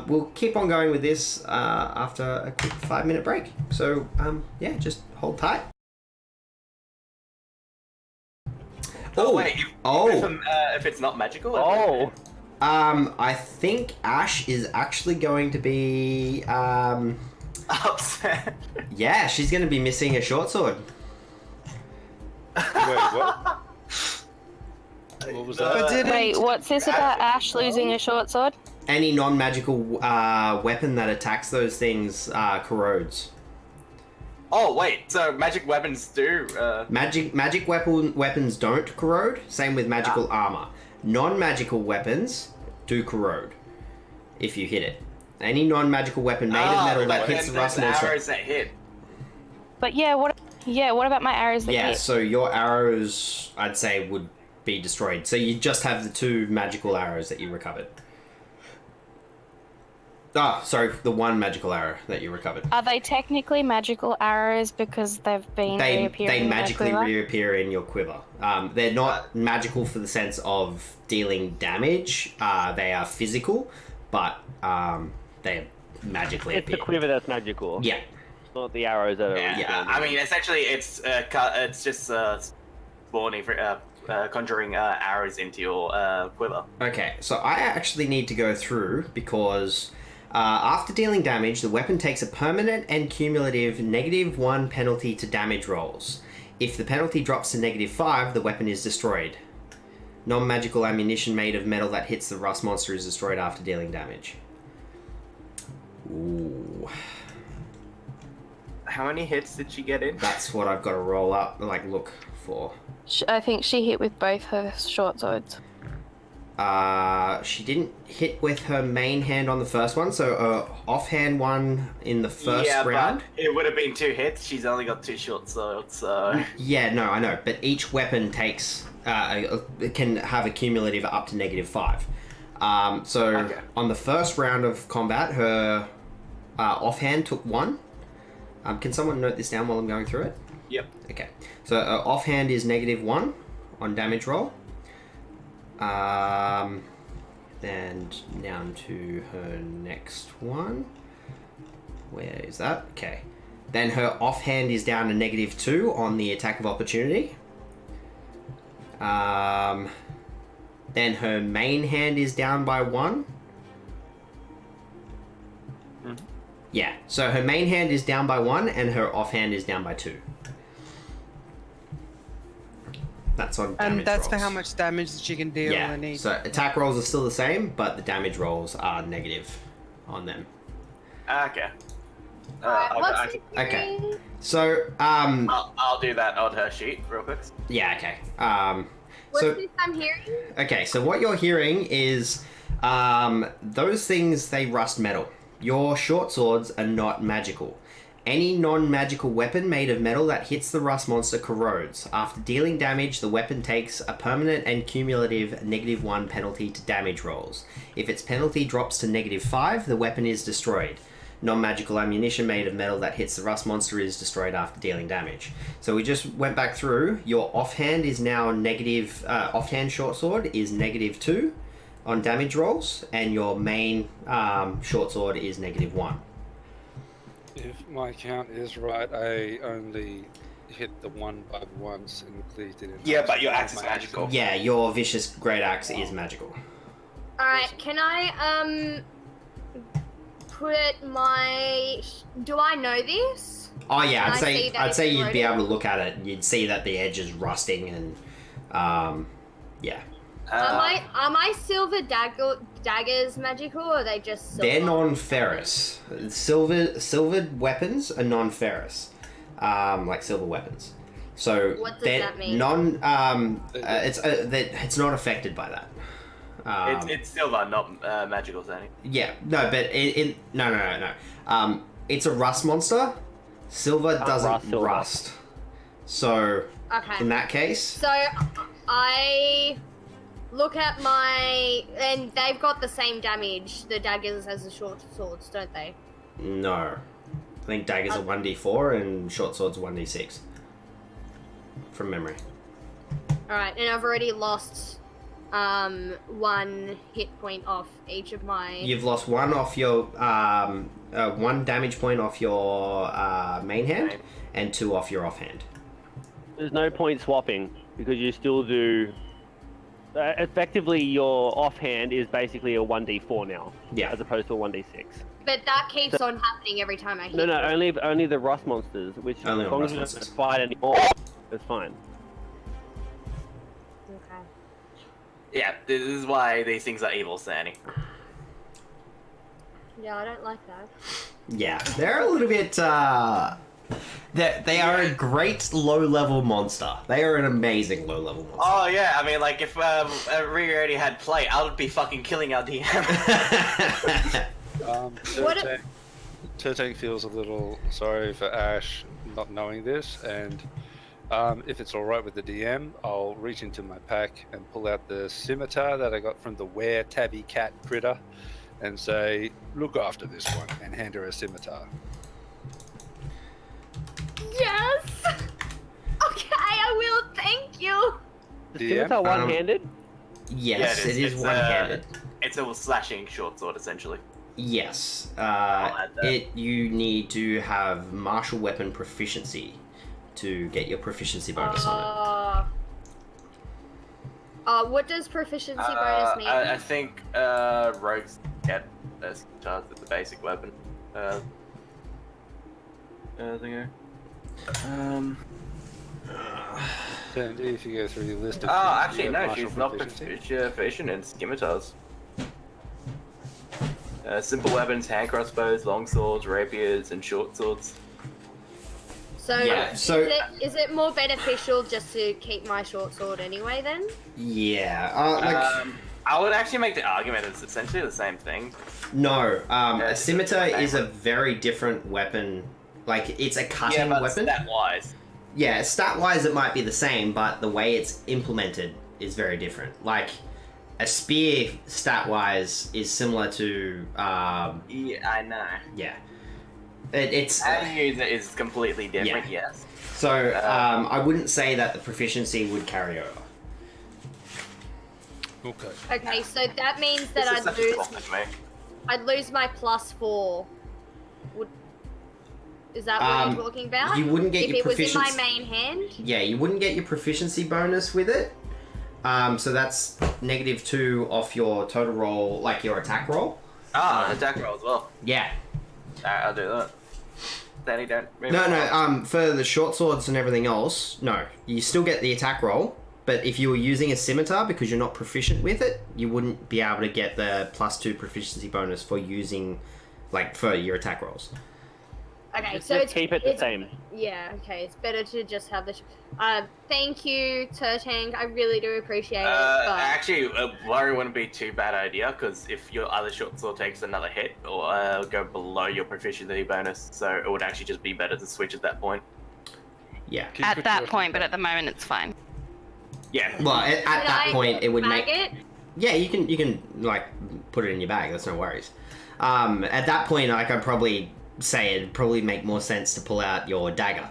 we'll keep on going with this after a quick 5-minute break. So yeah, just hold tight. Oh wait, Oh. if it's not magical? Oh! I think Ash is actually going to be Upset. yeah, she's going to be missing a short sword. Wait, what? What was that? But didn't- Wait, what's this about Ash losing a short sword? Any non-magical weapon that attacks those things corrodes. Oh wait, so magic weapons do. Magic weapons don't corrode. Same with magical armor. Non-magical weapons do corrode if you hit it. Any non-magical weapon made of metal that hits the rust there's moisture. arrows that hit. But yeah, what about my arrows that Yeah, hit? so your arrows, I'd say, would be destroyed. So you just have the 2 magical arrows that you recovered. Ah, sorry, the 1 magical arrow that you recovered. Are they technically magical arrows because they've been reappearing They in my magically quiver? reappear in your quiver. They're not magical for the sense of dealing damage. They are physical, but they're magically It's the appear. quiver that's magical. Yeah. It's not the arrows that are. Yeah, I mean, essentially, it's just spawning for conjuring arrows into your quiver. Okay, so I actually need to go through because after dealing damage, the weapon takes a permanent and cumulative -1 penalty to damage rolls. If the penalty drops to -5, the weapon is destroyed. Non-magical ammunition made of metal that hits the rust monster is destroyed after dealing damage. Ooh, How many hits did she get in? that's what I've got to roll up, look for. I think she hit with both her short swords. She didn't hit with her main hand on the first one, so offhand one in the first round. But it would have been 2 hits. She's only got 2 short swords, so... Yeah, no, I know, but each weapon takes can have a cumulative up to -5. Okay. On the first round of combat, her offhand took 1. Can someone note this down while I'm going through it? Yep. Okay, so offhand is -1 on damage roll. And down to her next one. Where is that? Okay. Then her offhand is down to -2 on the attack of opportunity. Then her main hand is down by 1. Yeah, so her main hand is down by 1 and her offhand is down by 2. That's on damage And that's for rolls. how much damage that she can deal Yeah, in each. so attack rolls are still the same, but the damage rolls are negative on them. Okay. What's I- this Okay. thing? So, I'll do that on her sheet real quick. yeah, okay. What's So, this I'm hearing? okay, so what you're hearing is those things, they rust metal. Your short swords are not magical. Any non-magical weapon made of metal that hits the rust monster corrodes. After dealing damage, the weapon takes a permanent and cumulative -1 penalty to damage rolls. If its penalty drops to -5, the weapon is destroyed. Non-magical ammunition made of metal that hits the rust monster is destroyed after dealing damage. So we just went back through. Your offhand is now offhand short sword is -2 on damage rolls, and your main short sword is -1. If my count is right, I only hit the 1 bug once and cleared it. Yeah, but your axe is magical. Yeah, your vicious great axe is magical. Alright, can I, put my... Do I know this? Oh yeah, Can I'd I say see that I'd it's say you'd be corroded? able to look at it. You'd see that the edge is rusting and yeah. Are my silver daggers magical, or are they just silver? They're non-ferrous. Silvered weapons are non-ferrous, like silver weapons. So What does they're that mean? it's not affected by that. It's silver, not magical, Zanny. Yeah, no, but no. It's a rust monster. Silver doesn't silver. rust. So Okay. in that case, So, I look at my... And they've got the same damage, the daggers, as the short swords, don't they? no. I think daggers are 1d4 and short swords 1d6. From memory. Alright, and I've already lost 1 hit point off each of my... You've lost 1 off your 1 damage point off your main hand and 2 off your offhand. There's no point swapping because you still do. Effectively, your offhand is basically a 1d4 now, Yeah. as opposed to a 1d6. But that keeps on happening every time I hit. No, only the rust monsters, which Only as on long as rust we don't monsters. fight anymore, it's fine. Okay. Yeah, this is why these things are evil, Zanny. Yeah, I don't like that. Yeah, they're a little bit. They are a great low-level monster. They are an amazing low-level monster. Oh yeah, I mean, like if we already had play, I would be fucking killing our DM. What Turtank feels a little sorry for Ash not knowing this, and if it's alright with the DM, I'll reach into my pack and pull out the scimitar that I got from the Were Tabby Cat critter and say, look after this one, and hand her a scimitar. Yes! Okay, I will, thank you! The DM? scimitar one-handed? Yes, Yeah, it is it's, one-handed. It's a slashing short sword, essentially. Yes. add that. You need to have martial weapon proficiency to get your proficiency bonus on What does proficiency bonus mean? I think rogues get a chance at the basic weapon. Thingo. Sandy, if you go through the list of. Oh, things, actually, you have no, she's martial not proficiency. proficient in scimitars. Simple weapons, hand crossbows, long swords, rapiers, and short swords. So, Yeah, so- is it more beneficial just to keep my short sword anyway then? it. Yeah. I would actually make the argument it's essentially the same thing. No. Yeah, A it's scimitar the same is a one. very different weapon. Like, it's a cutting Yeah, but weapon. stat-wise. Yeah, stat-wise it might be the same, but the way it's implemented is very different. Like, a spear, stat-wise, is similar to, Yeah, I know. yeah. It's... How you use it is completely different, yes. So, I wouldn't say that the proficiency would carry over. Okay. Okay, so that means that This is I'd such a lose. problem to me. I'd lose my +4. Is that what you're talking about? you wouldn't get if your it was in my proficiency- main hand. Yeah, you wouldn't get your proficiency bonus with it. So that's -2 off your total roll, like your attack roll. Ah, attack roll as well. Yeah. Alright, I'll do that. Danny, don't move No, on. no, for the short swords and everything else, no. You still get the attack roll, but if you were using a scimitar, because you're not proficient with it, you wouldn't be able to get the +2 proficiency bonus for using, like, for your attack rolls. Okay, Just so it's keep it the same. Yeah, okay, it's better to just have the. Thank you, Turtank. I really do appreciate it. But Actually, worry wouldn't be too bad idea, because if your other short sword takes another hit, or go below your proficiency bonus, so it would actually just be better to switch at that point. Yeah. Can you At put that your- point, but at the moment it's fine. Yeah. Well, at Can that I point, it would bag make... it. Yeah, you can like put it in your bag. That's no worries. At that point, like I'd probably say it'd probably make more sense to pull out your dagger,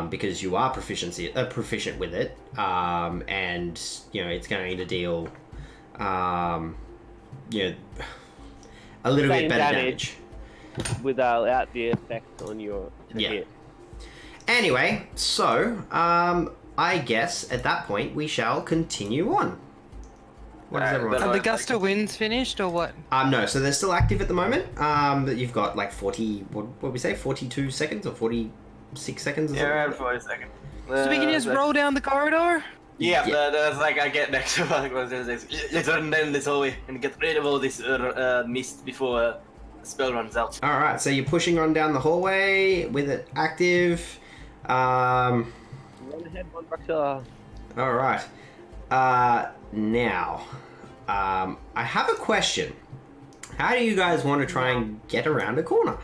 because you are proficient with it, and you know it's going to deal, you know, a little bit Same better damage. damage. Without the effect on your Yeah. hit. Anyway, so I guess at that point we shall continue on. What does Alright, everyone? but Are the gust of winds finished or what? No, so they're still active at the moment. But you've got like 40, what we say, 42 seconds or 46 seconds or Yeah, something? around 40 seconds. So we can just roll down the corridor? Yeah, Yeah. that's like I get next to like, let's run down this hallway and get rid of all this mist before the spell runs out. Alright, so you're pushing on down the hallway with it active. One ahead, one Dracula. Alright. Now, I have a question. How do you guys want to try and get around a corner?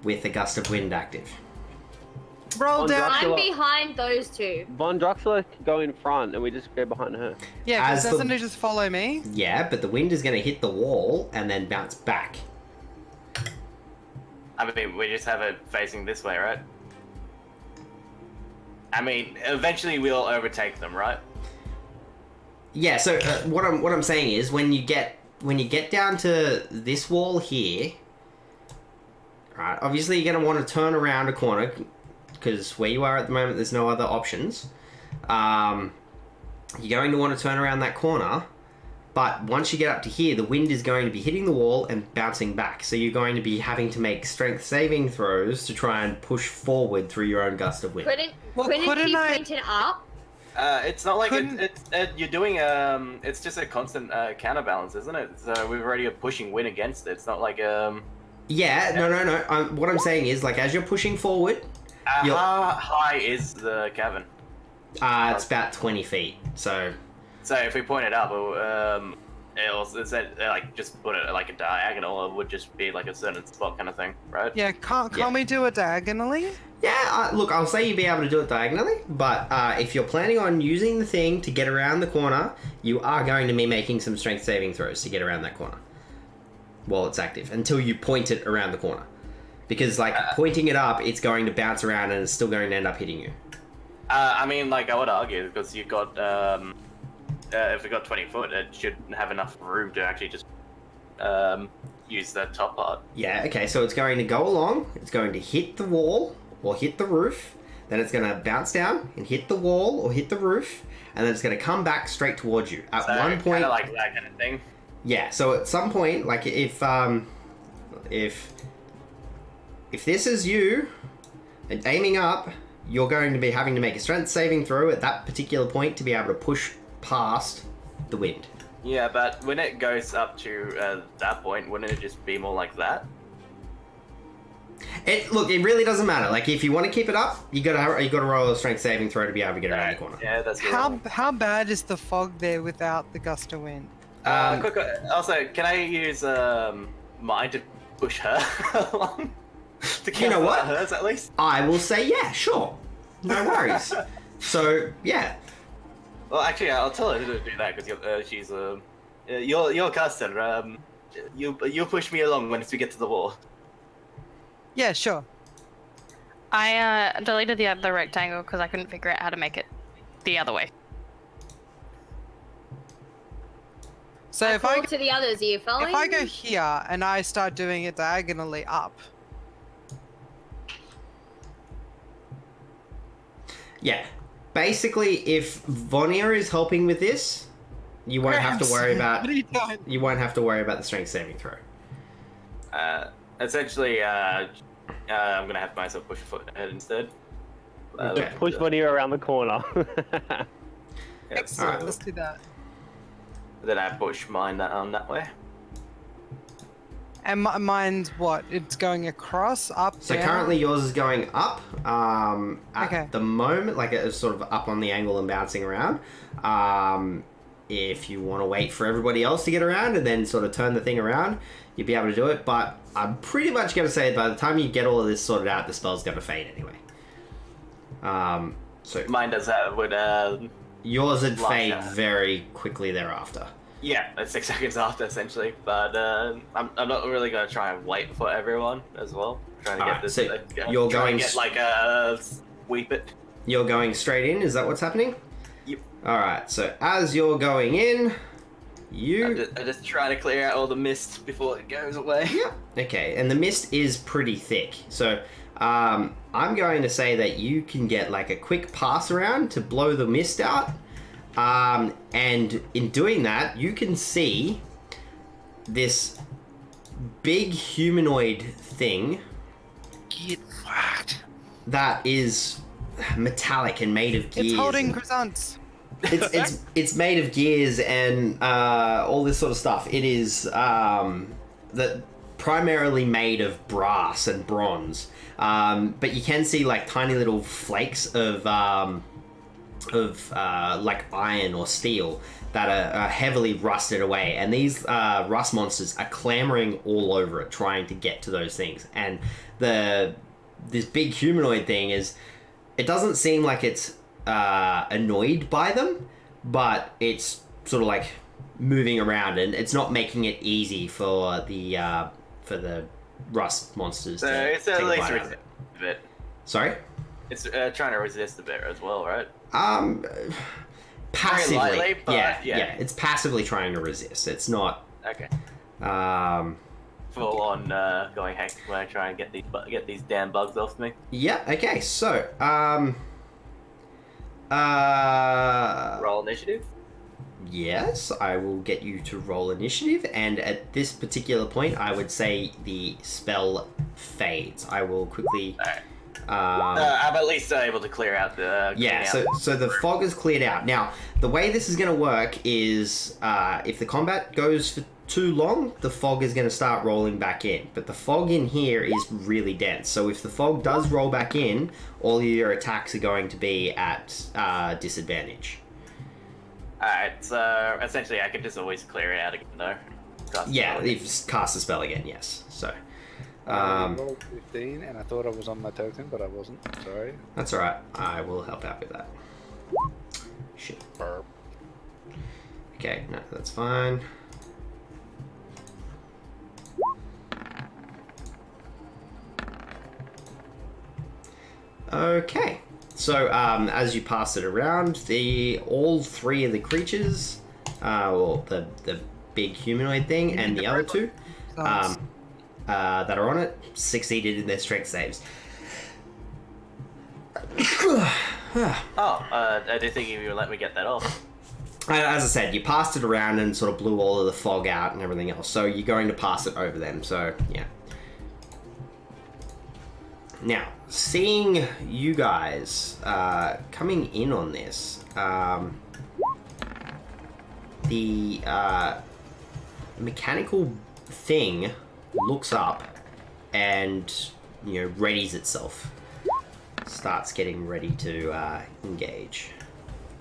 With a gust of wind active. Roll On down. Dracula. I'm behind those two. Von Droxler can go in front and we just go behind her. Yeah, As because the- doesn't it just follow me? Yeah, but the wind is going to hit the wall and then bounce back. I mean, we just have it facing this way, right? I mean, eventually we'll overtake them, right? Yeah, so what I'm saying is when you get down to this wall here, right? Obviously you're going to want to turn around a corner because where you are at the moment there's no other options. You're going to want to turn around that corner, but once you get up to here, the wind is going to be hitting the wall and bouncing back. So you're going to be having to make strength saving throws to try and push forward through your own gust of wind. Couldn't couldn't you I- point it up? It's not like Couldn't- you're doing it's just a constant counterbalance, isn't it? So we're already pushing wind against it. It's not like Yeah, no. What I'm saying is, like, as you're pushing forward, You'll- how high is the cavern? it's about 20 feet. So So if we point it up, it's like just put it like a diagonal. It would just be like a certain spot kind of thing, right? Yeah, can't Yeah. we do it diagonally? yeah, look, I'll say you'd be able to do it diagonally, but if you're planning on using the thing to get around the corner, you are going to be making some strength saving throws to get around that corner while it's active until you point it around the corner. Because, like, pointing it up, it's going to bounce around and it's still going to end up hitting you. I mean, like I would argue because you've got if we got 20 foot, it should have enough room to actually just use the top part. Yeah, okay, so it's going to go along, it's going to hit the wall or hit the roof, then it's going to bounce down and hit the wall or hit the roof, and then it's going to come back straight towards you. At So one point, kind of like that kind of thing. yeah, so at some point, like if this is you and aiming up, you're going to be having to make a strength saving throw at that particular point to be able to push past the wind. Yeah, but when it goes up to that point, wouldn't it just be more like that? It really doesn't matter. Like if you want to keep it up, you gotta roll a strength saving throw to be able to get around the corner. Yeah, that's good. How bad is the fog there without the gust of wind? Quick, also, can I use mine to push her along? To You know what? hers at least. I will say yeah, sure, no worries. So yeah, Well, actually, I'll tell her to do that because she's you're a caster. You push me along once we get to the wall. Yeah, sure. I deleted the other rectangle because I couldn't figure out how to make it the other way. So I if I call to the others, are you following? if I go here and I start doing it diagonally up, yeah. Basically, if Vonia is helping with this, you won't have to worry about. What are you doing? You won't have to worry about the strength saving throw. Essentially, I'm gonna have myself push a foot ahead instead. Okay. Push Bonnie around the corner. Excellent. Alright. Let's do that. Then I push mine that way. And mine's what? It's going across, up, So down? currently yours is going up. At Okay. the moment, like it's sort of up on the angle and bouncing around. If you want to wait for everybody else to get around and then sort of turn the thing around, you'll be able to do it. But I'm pretty much going to say by the time you get all of this sorted out, the spell's going to fade anyway. So Mine does that. Would yours would Lock fade out. very quickly thereafter. yeah, that's 6 seconds after essentially. But I'm not really gonna try and wait for everyone as well. Trying to Alright, get this. so you're try going and get like a sweep it. You're going straight in, is that what's happening? Yep. Alright, so as you're going in, I just try to clear out all the mist before it goes away. Yeah. Okay, and the mist is pretty thick. So I'm going to say that you can get like a quick pass around to blow the mist out. And in doing that, you can see this big humanoid thing Get fucked. that is metallic and made of gears. It's holding and- croissants. it's made of gears and all this sort of stuff. It is primarily made of brass and bronze, but you can see like tiny little flakes of like iron or steel that are heavily rusted away, and these rust monsters are clamoring all over it, trying to get to those things. And this big humanoid thing it doesn't seem like it's annoyed by them, but it's sort of like moving around, and it's not making it easy for the rust monsters So to it's take at a least bite out of resist it. a bit. Sorry? It's trying to resist a bit as well, right? Passively. lightly, but yeah. It's passively trying to resist. It's not Okay. um Full on going heck when I try and get these damn bugs off me. yeah, okay, so Roll initiative. yes, I will get you to roll initiative, and at this particular point I would say the spell fades. I will quickly Alright. I'm at least able to clear out the. yeah, clean out. so the fog is cleared out. Now, the way this is going to work is if the combat goes for too long, the fog is going to start rolling back in. But the fog in here is really dense. So if the fog does roll back in, all of your attacks are going to be at disadvantage. Alright, so essentially I could just always clear it out again though. Yeah, if you cast the spell again, yes. So I rolled 15 and I thought I was on my token, but I wasn't. Sorry. that's alright. I will help out with that. Shit. Burp. Okay, no, that's fine. Okay, so as you pass it around, all three of the creatures, well, the big humanoid thing, and the other two Nice. that are on it succeeded in their strength saves. I did think you would let me get that off. As I said, you passed it around and sort of blew all of the fog out and everything else. So you're going to pass it over them. So yeah. Now, seeing you guys coming in on this, the mechanical thing looks up and, readies itself. Starts getting ready to engage.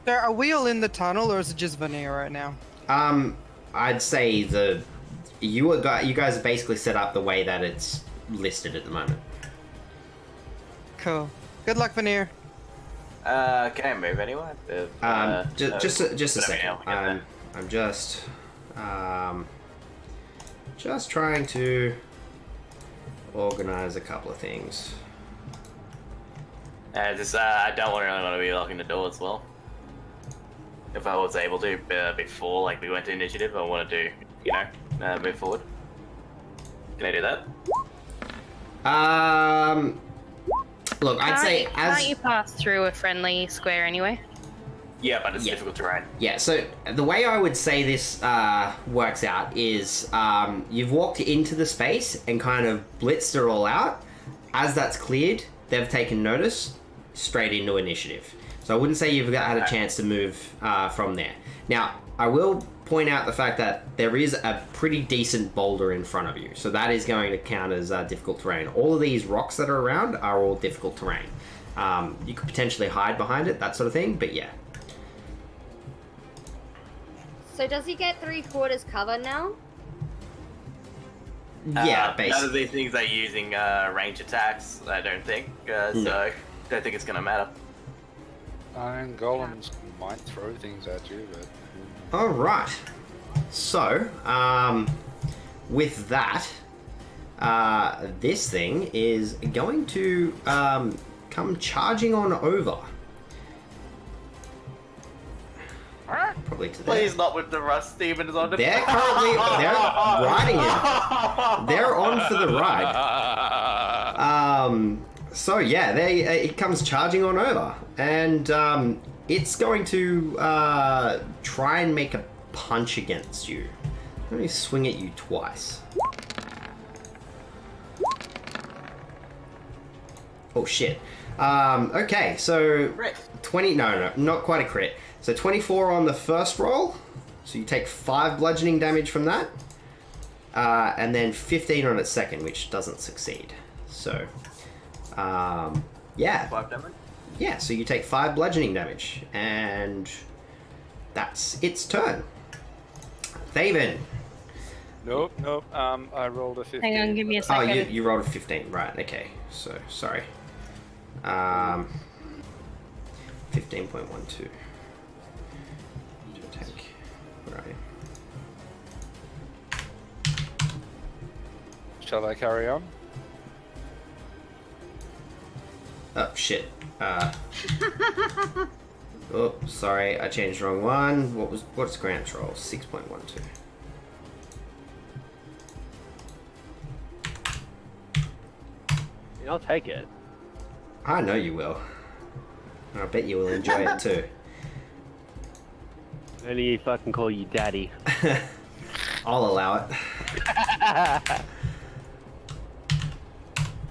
So are we all in the tunnel, or is it just Vanilla right now? I'd say you guys are basically set up the way that it's listed at the moment. Cool. Good luck, Vanilla. Can I move anywhere? Just a second. I'll get there. I'm just trying to organize a couple of things. I don't really want to be locking the door as well. If I was able to before, like, we went to initiative, I want to do, move forward. Can I do that? Look, I'd say Can't you pass through a friendly square anyway? Yeah, but it's Yeah. difficult terrain. Yeah, so the way I would say this works out is you've walked into the space and kind of blitzed it all out. As that's cleared, they've taken notice, straight into initiative. So I wouldn't say you've had a chance to move from there. Now, I will point out the fact that there is a pretty decent boulder in front of you. So that is going to count as difficult terrain. All of these rocks that are around are all difficult terrain. You could potentially hide behind it, that sort of thing, but yeah. So does he get 3/4 cover now? Yeah, None basically. of these things are using range attacks, I don't think. So I don't think it's going to matter. Iron golems might throw things at you, but All right. So, with that, this thing is going to come charging on over. Probably to there. Please not with the rust demons on it. They're riding it. They're on for the ride. So yeah, it comes charging on over, and it's going to try and make a punch against you. Let me swing at you twice. Oh shit. Okay, so Crit. 20. No, not quite a crit. So 24 on the first roll. So you take 5 bludgeoning damage from that. And then 15 on its second, which doesn't succeed. So, yeah. 5 damage? Yeah, so you take 5 bludgeoning damage. And that's its turn. Thaven. nope. I rolled a 15. Hang on, give me a Oh, second. you rolled a 15. Right, okay. So, sorry. 15.12. Take. Right. Shall I carry on? Oh, shit. Oh, sorry, I changed the wrong one. What's Grant's roll? 6.12. I'll take it. I know you will. I bet you will enjoy it too. Only if I can call you daddy. I'll allow it.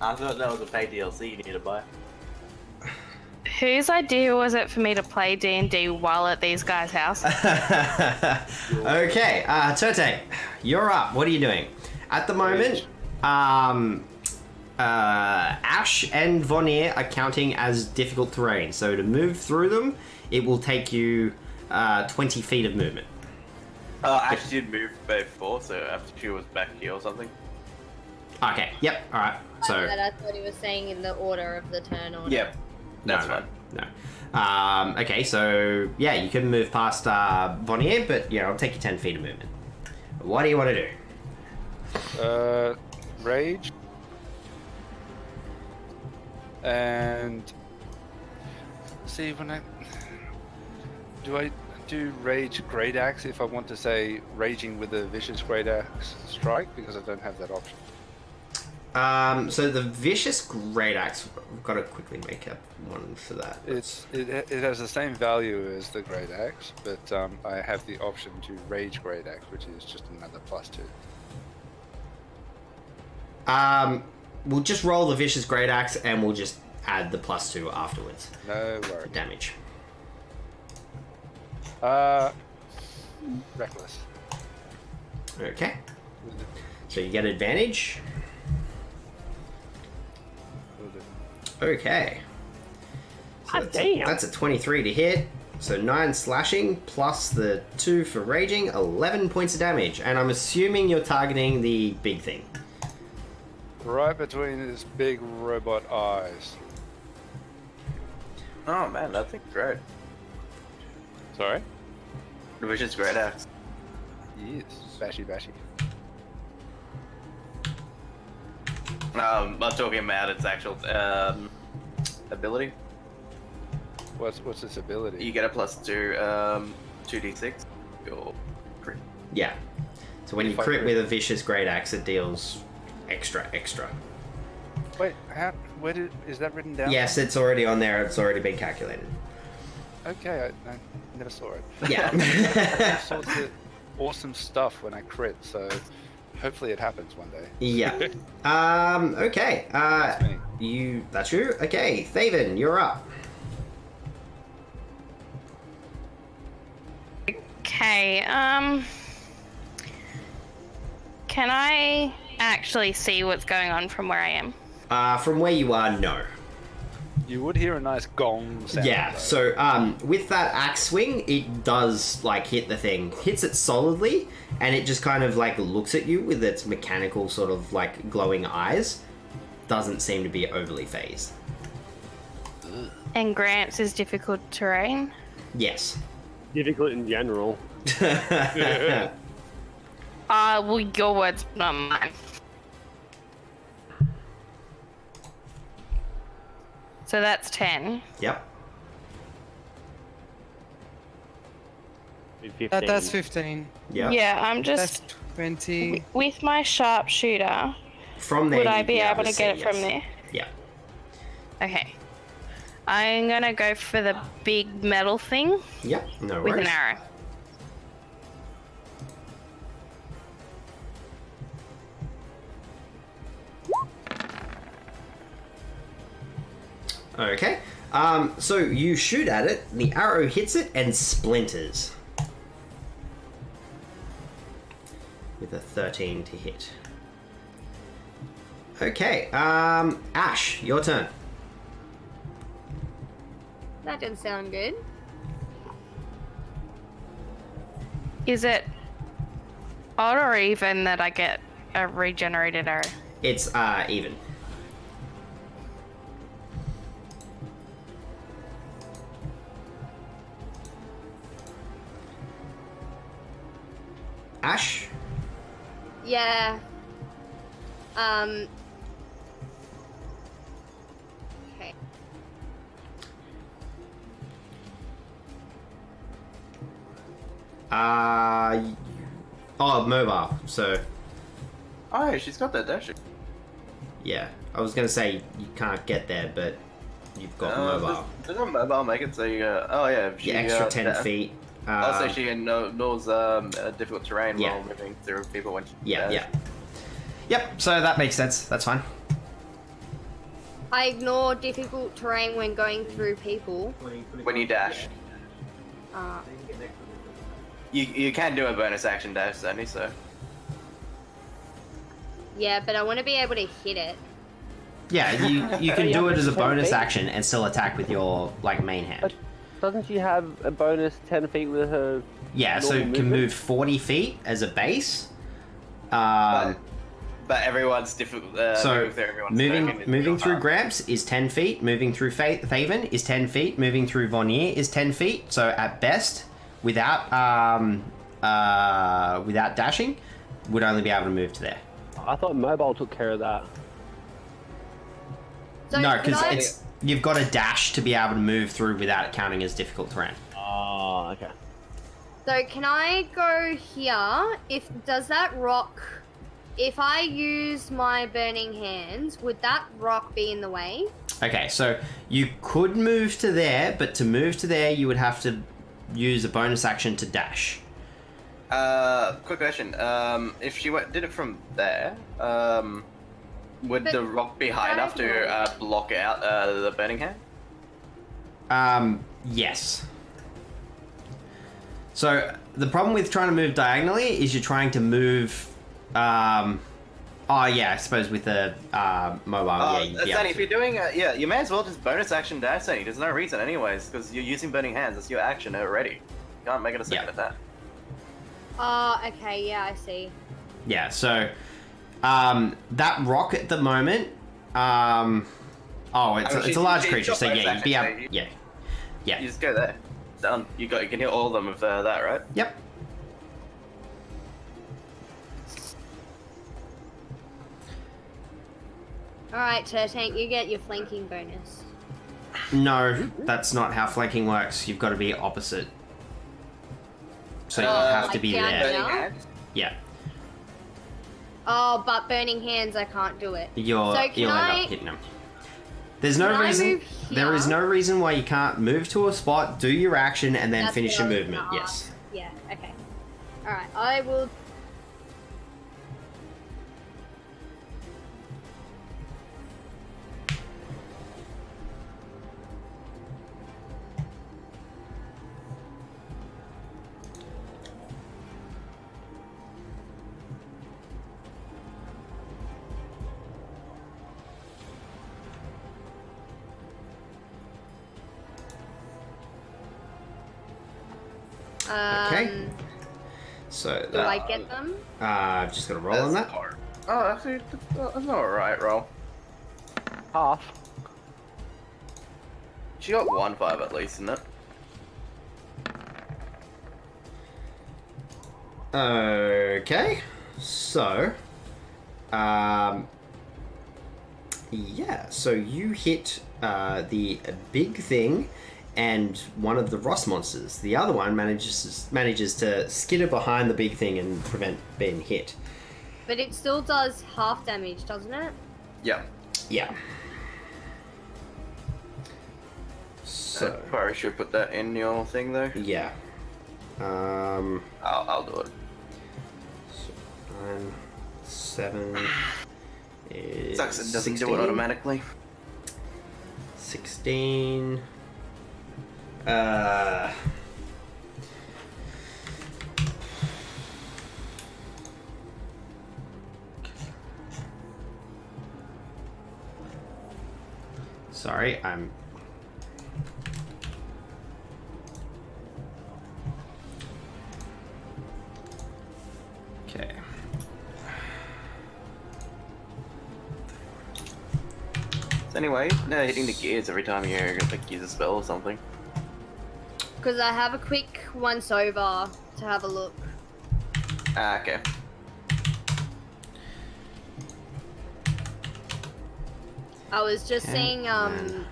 I thought that was a paid DLC you need to buy. Whose idea was it for me to play D&D while at these guys' house? Okay, Turte, you're up. What are you doing? At the moment, Ash and Vonnier are counting as difficult terrain. So to move through them, it will take you 20 feet of movement. I actually did move before, so after she was back here or something. Okay, yep, alright. So, I thought he was saying in the order of the turn order. Yep, that's fine. No. Okay, so yeah, you can move past Vonnier, but yeah, it'll take you 10 feet of movement. What do you want to do? Rage. And see when I do Rage Great Axe if I want to say Raging with a Vicious Great Axe Strike? Because I don't have that option. So the Vicious Great Axe, I've got to quickly make up one for that. It has the same value as the Great Axe, but I have the option to Rage Great Axe, which is just another +2. We'll just roll the Vicious Great Axe and we'll just add the +2 afterwards No for worries. damage. Reckless. Okay. So you get advantage. Okay. So God damn. That's a 23 to hit. So 9 slashing plus the 2 for raging, 11 points of damage. And I'm assuming you're targeting the big thing. Right between his big robot eyes. Oh man, that thing's great. Sorry? Vicious Great Axe. Yes. Bashy bashy. I'm talking about its actual ability. What's its ability? You get a +2, 2d6. Your crit. Yeah. So when you If I crit crit. with a Vicious Great Axe, it deals extra. Wait, is that written down? Yes, it's already on there. It's already been calculated. Okay, I never saw it. Yeah. All sorts of awesome stuff when I crit, so hopefully it happens one day. Yeah. Okay. That's me. That's you? Okay. Thaven, you're up. Okay, can I actually see what's going on from where I am? From where you are, no. You would hear a nice gong sound. Yeah, though. so with that axe swing, it does like hit the thing, hits it solidly, and it just kind of like looks at you with its mechanical sort of like glowing eyes. Doesn't seem to be overly phased. And Grants is difficult terrain. Yes. Difficult in general. Well, your words, not mine. So that's 10. Yep. 15. That's 15. Yep. Yeah, I'm That's just 20. with my sharpshooter. From there, Would I you'd be able to see, get it from yes. there? Yeah. Okay. I'm gonna go for the big metal thing Yep. No with worries. an arrow. Okay. So you shoot at it, the arrow hits it and splinters. With a 13 to hit. Okay, Ash, your turn. That didn't sound good. Is it odd or even that I get a regenerated arrow? It's even. Ash? Yeah. Okay. Oh, mobile. So, Oh, she's got that dash. yeah. I was gonna say you can't get there, but you've got mobile. Doesn't mobile make it so you oh yeah. She, Yeah, extra 10 feet. Also, she knows difficult terrain yeah. while moving through people when she Yeah, dash. yeah. Yep, so that makes sense. That's fine. I ignore difficult terrain when going through people. When you dash. Uh, You can do a bonus action dash, Sandy, so. yeah, but I want to be able to hit it. Yeah, you can You do have it as a 10 bonus feet? action and still attack with your like main hand. Doesn't she have a bonus 10 feet with her? Yeah, so normal it can movement? move 40 feet as a base. But everyone's difficult. So moving through everyone's token is moving real through hard. Gramps is 10 feet. Moving through Thaven is 10 feet. Moving through Vonnier is 10 feet. So at best, without dashing, would only be able to move to there. I thought mobile took care of that. So No, could because I- you've got a dash to be able to move through without it counting as difficult terrain. Oh, okay. So can I go here? Does that rock? If I use my burning hands, would that rock be in the way? Okay, so you could move to there, but to move to there, you would have to use a bonus action to dash. Quick question. If she did it from there, would But the rock be high enough to block out the burning hand? Yes. So the problem with trying to move diagonally is you're trying to move. Oh yeah, I suppose with the mobile, yeah. You'd be Sandy, able if to. you're doing yeah, you may as well just bonus action dash, Sandy. There's no reason, anyways, because you're using burning hands. That's your action already. You can't make it a second Yeah. attack. Okay, yeah, I see. Yeah. So that rock at the moment. It's a large she's creature, got so bonus yeah, you'd be action, able. so Yeah. Yeah. You just go there. Done. You can hit all of them with that, right? Yep. Alright, Turtank, you get your flanking bonus. No, that's not how flanking works. You've got to be opposite. So you have to I be can't there. do- Burning hands. Yeah. Oh, but burning hands, I can't do it. You'll So end can I- up hitting them. There's no Can I reason. move There is here? no reason why you can't move to a spot, do your action, and then That's finish what your I was movement. gonna Yes. ask. Yeah, okay. Alright, I will. Okay. So Do I that, get them? I've just got to roll on that. Hard. Oh, actually, that's an alright roll. Half. She got 1-5 at least, isn't it? Okay. So, yeah. So you hit the big thing and one of the Ross monsters. The other one manages to skitter behind the big thing and prevent being hit. But it still does half damage, doesn't it? Yeah. Yeah. So So probably should put that in your thing though. yeah. I'll do it. 9, 7 is Sucks it doesn't do 16. it automatically. 16. Sorry, I'm. Okay. So anyway, no, hitting the gears every time you're gonna use a spell or something. Because I have a quick once over to have a look. Ah, okay. I was just Okay, seeing, and-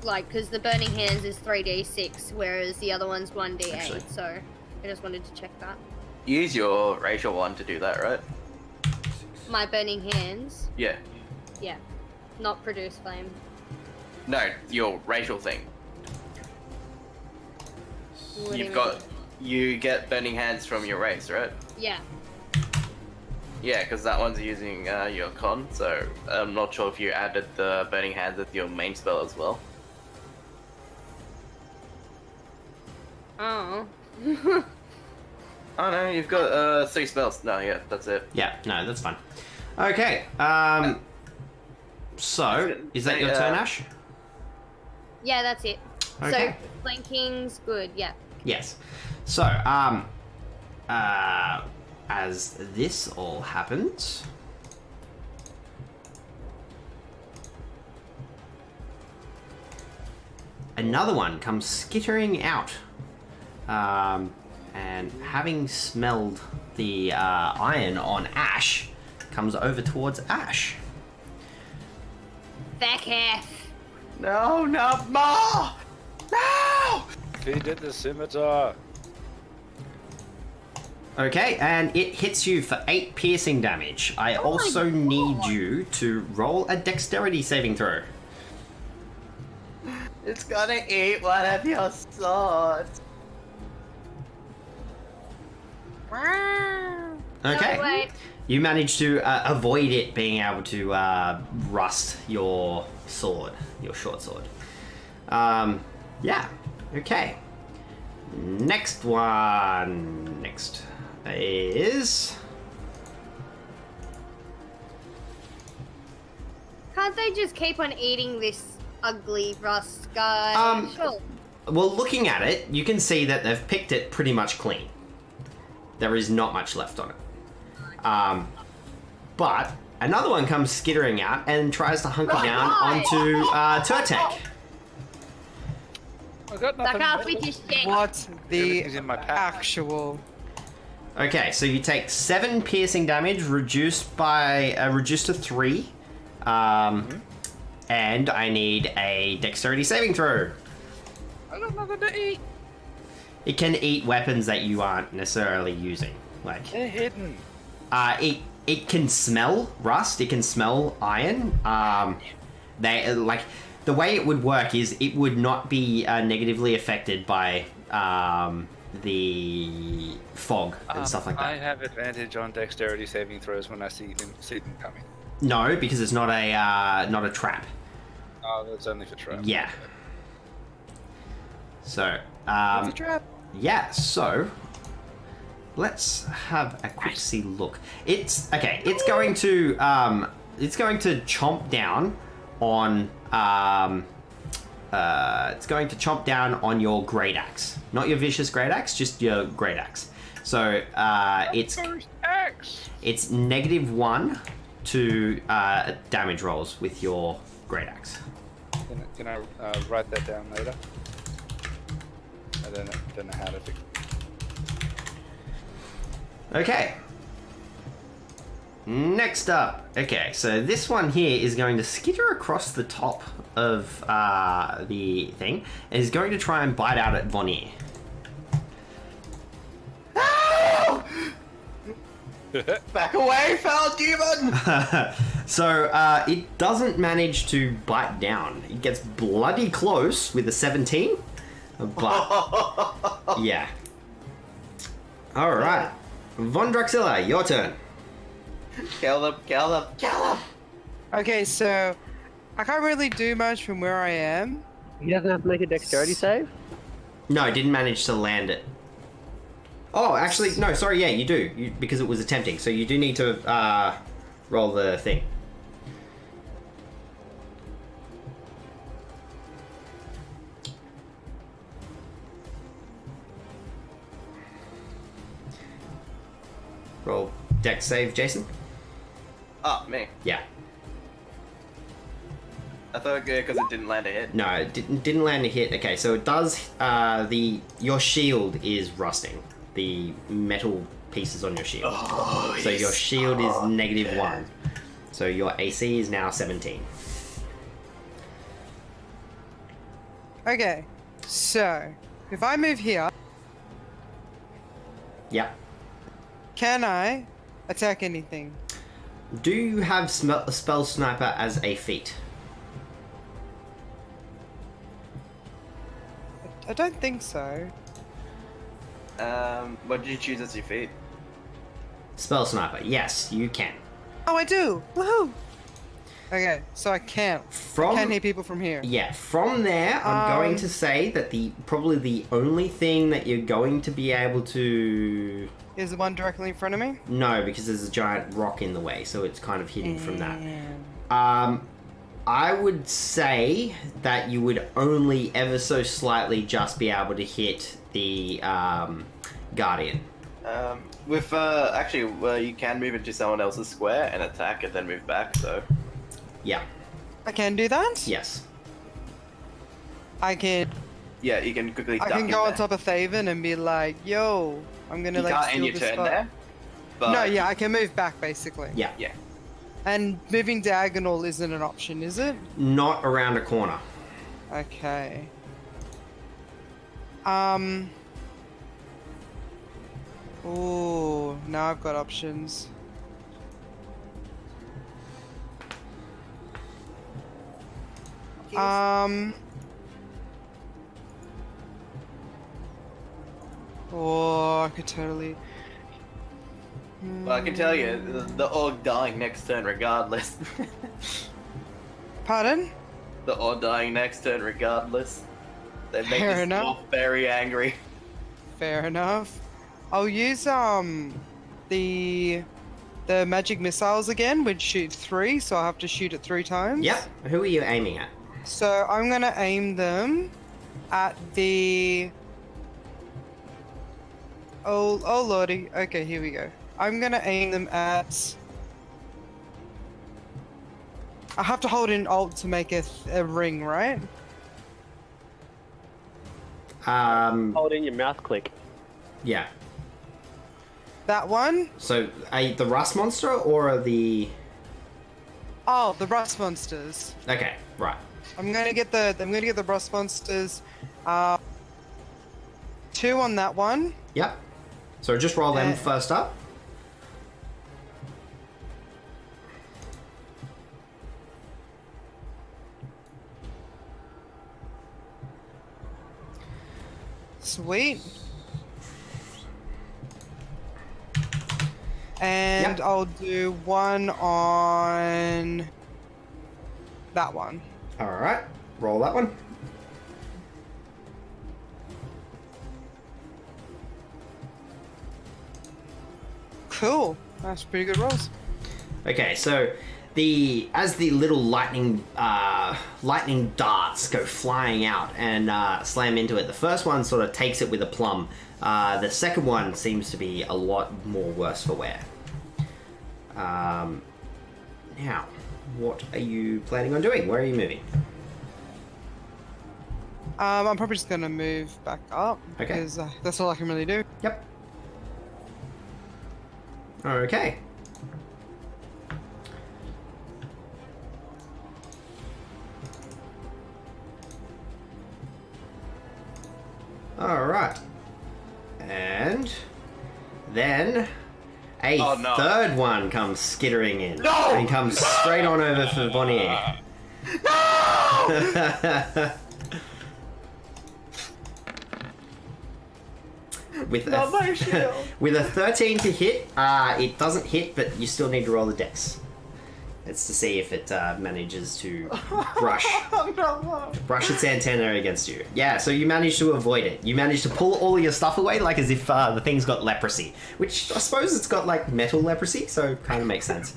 like, because the burning hands is 3d6, whereas the other one's 1d8, Actually. so I just wanted to check that. Use your racial one to do that, right? My burning hands, Yeah. yeah, not produce flame. No, your racial thing. What do you You've mean? got, you get burning hands from your race, right? Yeah. Yeah, because that one's using your con, so I'm not sure if you added the burning hands with your main spell as well. Oh. Oh no, you've got 3 spells. No, yeah, that's it. Yeah, no, that's fine. Okay. So is that your turn, Ash? Yeah, that's it. Okay. So flanking's good. Yeah. Yes. So, as this all happens, another one comes skittering out, and having smelled the iron on Ash, comes over towards Ash. Back half. No, not more! No! Feed it the scimitar. Okay, and it hits you for 8 piercing damage. I also need you to roll a dexterity saving throw. It's gonna eat one of your swords. Okay. No, wait. You manage to avoid it being able to rust your sword, your short sword. Yeah. Okay. Next one. Next is. Can't they just keep on eating this ugly rust guy? Sure. Well, looking at it, you can see that they've picked it pretty much clean. There is not much left on it. But another one comes skittering out and tries to hunker down onto Turtek. I got nothing. Fuck off with your shit. What the Everything's in my pack. actual? Okay, so you take 7 piercing damage, reduced to 3. And I need a dexterity saving throw. I got nothing to eat. It can eat weapons that you aren't necessarily using. Like, They're hidden. it can smell rust. It can smell iron. They like the way it would work is it would not be negatively affected by the fog and stuff like I that. have advantage on dexterity saving throws when I see them coming. No, because it's not a trap. Oh, that's only for traps. Yeah. So, It's a trap. yeah, so let's have a quick see look. It's going to chomp down on your great axe. Not your vicious great axe, just your great axe. So, it's First axe. -1 to damage rolls with your great axe. Can I write that down later? I don't know how to fix it. Okay. Next up. Okay, so this one here is going to skitter across the top of the thing and is going to try and bite out at Vonnier. Back away, foul demon! So it doesn't manage to bite down. It gets bloody close with a 17, but yeah. All right, Von Druxilla, your turn. Kill them, kill them, kill them! Okay, so I can't really do much from where I am. He doesn't have to make a dexterity save? No, didn't manage to land it. Oh, actually, no, sorry, yeah, you do, because it was attempting, so you do need to roll the thing. Roll dex save, Jason. Oh, me. Yeah. I thought because it didn't land a hit. No, it didn't land a hit. Okay, so it does. Your shield is rusting. The metal pieces on your shield. Oh, so your shield is -1. So your AC is now 17. Okay, so if I move here, Yep. can I attack anything? Do you have spell sniper as a feat? I don't think so. What did you choose as your feat? Spell sniper. Yes, you can. Oh, I do! Woohoo! Okay, so I can. From Can hit people from here. Yeah, from there, I'm going to say that probably the only thing that you're going to be able to. Is the one directly in front of me? No, because there's a giant rock in the way, so it's kind of hidden from that. I would say that you would only ever so slightly just be able to hit the Guardian. You can move into someone else's square and attack and then move back, so. Yeah. I can do that? Yes. I can. Yeah, you can quickly I duck can in go on there. top of Thaven and be like, "Yo, I'm gonna You like can't steal end your this turn spot." there. But No, yeah, I can move back basically. Yeah. Yeah. And moving diagonal isn't an option, is it? Not around a corner. Okay. Ooh, now I've got options. Oh, I could totally. Well, I can tell you, the orc dying next turn regardless. Pardon? The orc dying next turn regardless. They make Fair this enough. dwarf very angry. Fair enough. I'll use the magic missiles again, which shoot 3, so I'll have to shoot it 3 times. Yep. Who are you aiming at? So I'm gonna aim them at the. Oh lordy. Okay, here we go. I'm gonna aim them at. I have to hold in Alt to make a ring, right? Hold in your mouse click. Yeah. That one? So, the rust monster or the? Oh, the rust monsters. Okay, right. I'm gonna get the rust monsters. 2 on that one. Yep. So just roll them Yeah. first up. Sweet. And Yep. I'll do 1 on that one. All right. Roll that one. Cool. That's pretty good rolls. Okay, so as the little lightning darts go flying out and slam into it, the first one sort of takes it with a plum. The second one seems to be a lot more worse for wear. Now, what are you planning on doing? Where are you moving? I'm probably just gonna move back up Okay. because that's all I can really do. Yep. Okay. All right. And then a Oh, no. third one comes skittering in. No! And comes straight on over for Bonnier. No! With Not my a, shield. with a 13 to hit, it doesn't hit, but you still need to roll the dex. It's to see if it manages to brush its antenna against you. Yeah, so you managed to avoid it. You managed to pull all of your stuff away, like as if the thing's got leprosy, which I suppose it's got like metal leprosy, so kind of makes sense.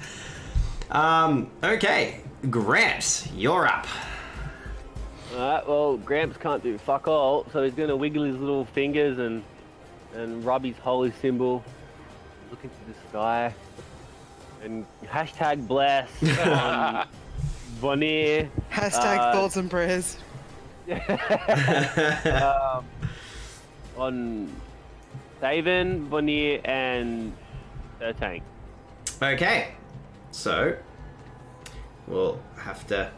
Okay, Gramps, you're up. Alright, well, Gramps can't do fuck all, so he's gonna wiggle his little fingers and rub his holy symbol, look into the sky, and hashtag bless on Bonnier. Hashtag thoughts and prayers. On Saven, Bonnier, and Tank. Okay, so we'll have to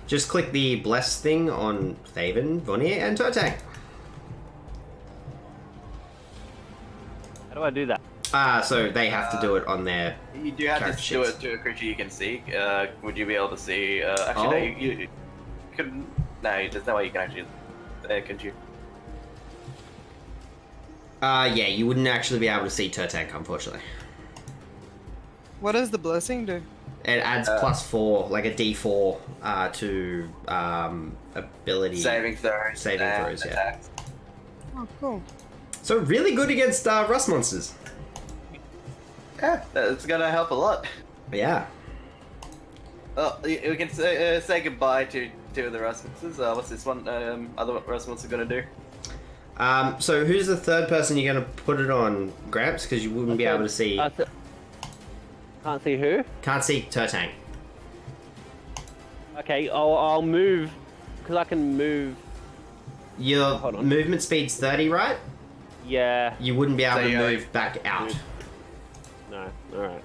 just click the bless thing on Thaven, Bonnier, and Turtang. How do I do that? So they have to do it on their. You do have Character to do sheets. it to a creature you can see. Would you be able to see? Actually, no, Oh. you couldn't. No, there's no way you can actually. Could you? Yeah, you wouldn't actually be able to see Turtank, unfortunately. What does the blessing do? It adds +4, like a D4, to ability. Saving throws. Saving and throws, yeah. attacks. Oh, cool. So really good against rust monsters. Yeah, that's gonna help a lot. Yeah. Oh, we can say goodbye to two of the rust monsters. What's this one? Other rust monster gonna do? So who's the third person you're going to put it on, Gramps? Because you wouldn't be able to see. Can't see who? Can't see Turtank. Okay, I'll move, because I can move. Your Hold on. movement speed's 30, right? Yeah. You wouldn't be able So to you- move back out. No. Alright.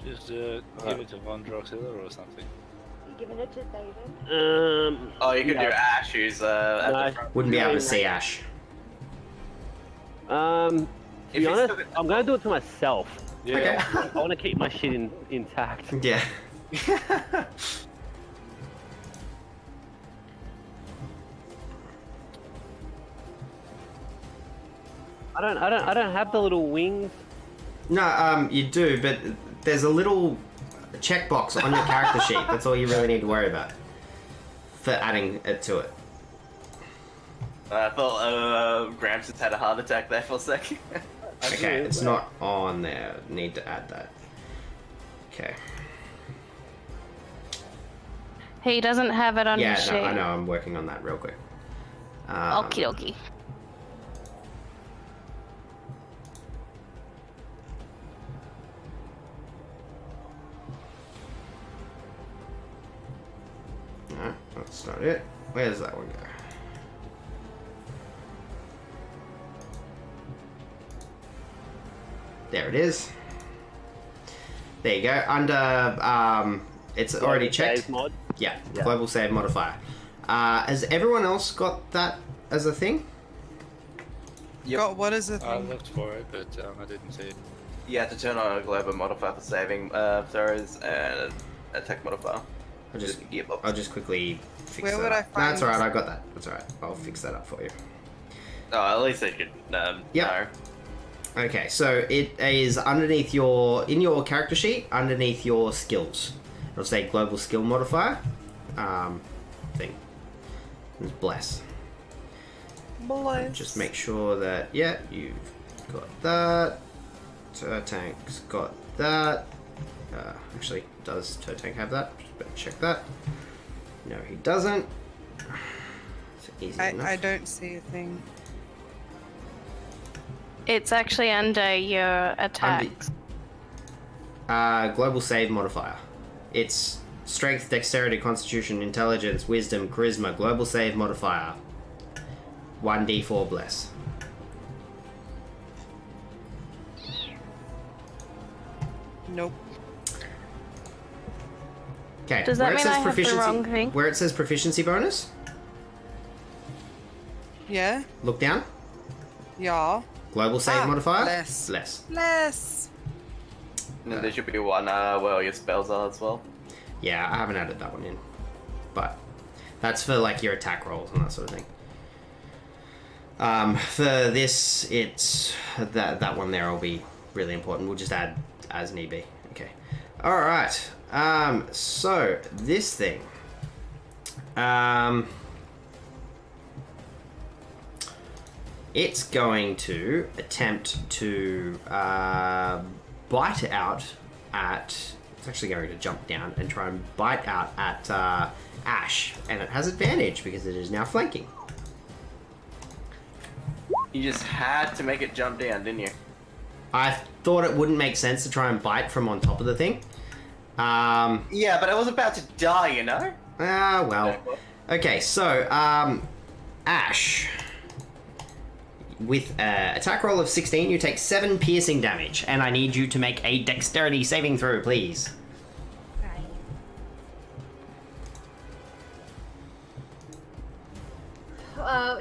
Just give it to Von Droxilla or something. You giving it to David? Oh, you could yeah. do Ash, who's at No. the front. Wouldn't be able to Yeah. see Ash. To If be it's honest, still- I'm gonna do it to myself. Yeah. Okay. I want to keep my shit intact. Yeah. I don't have the little wings. No, you do, but there's a little checkbox on your character sheet. That's all you really need to worry about for adding it to it. I thought Gramps has had a heart attack there for a second. Okay, it's not on there. Need to add that. Okay. He doesn't have it on Yeah, his no, sheet. I know. I'm working on that real quick. Okie dokie. No, that's not it. Where does that one go? There it is. There you go. Under, it's already checked. Save mod. Yeah, global save modifier. Has everyone else got that as a thing? God, what is the I thing? looked for it, but I didn't see it. You have to turn on a global modifier for saving throws and attack modifier. I'll just, Gearbox. I'll just quickly fix Where that would up. I find That's alright, this? I got that. That's alright. I'll fix that up for you. Oh, at least they could Yep. know. Okay, so it is underneath in your character sheet, underneath your skills. It'll say global skill modifier thing. It's bless. Bless. Just make sure that, yeah, you've got that. Tank's got that. Actually, does Tank have that? Just better check that. No, he doesn't. It's easy enough. I don't see a thing. It's actually under your attacks. Global save modifier. It's strength, dexterity, constitution, intelligence, wisdom, charisma. Global save modifier. 1d4 bless. Nope. Okay. Does that where it mean says I have the proficiency, wrong thing? Where it says proficiency bonus, Yeah. look down. Yeah. Global save Ah, modifier. less. Less. Less. And then there should be one where all your spells are as well. Yeah, I haven't added that one in, but that's for like your attack rolls and that sort of thing. For this, it's that one there will be really important. We'll just add as need be. Okay. All right. So this thing. It's going to attempt to bite out at. It's actually going to jump down and try and bite out at Ash, and it has advantage because it is now flanking. You just had to make it jump down, didn't you? I thought it wouldn't make sense to try and bite from on top of the thing. Yeah, but I was about to die, you know? Well. Okay, so, Ash. With an attack roll of 16, you take 7 piercing damage, and I need you to make a dexterity saving throw, please.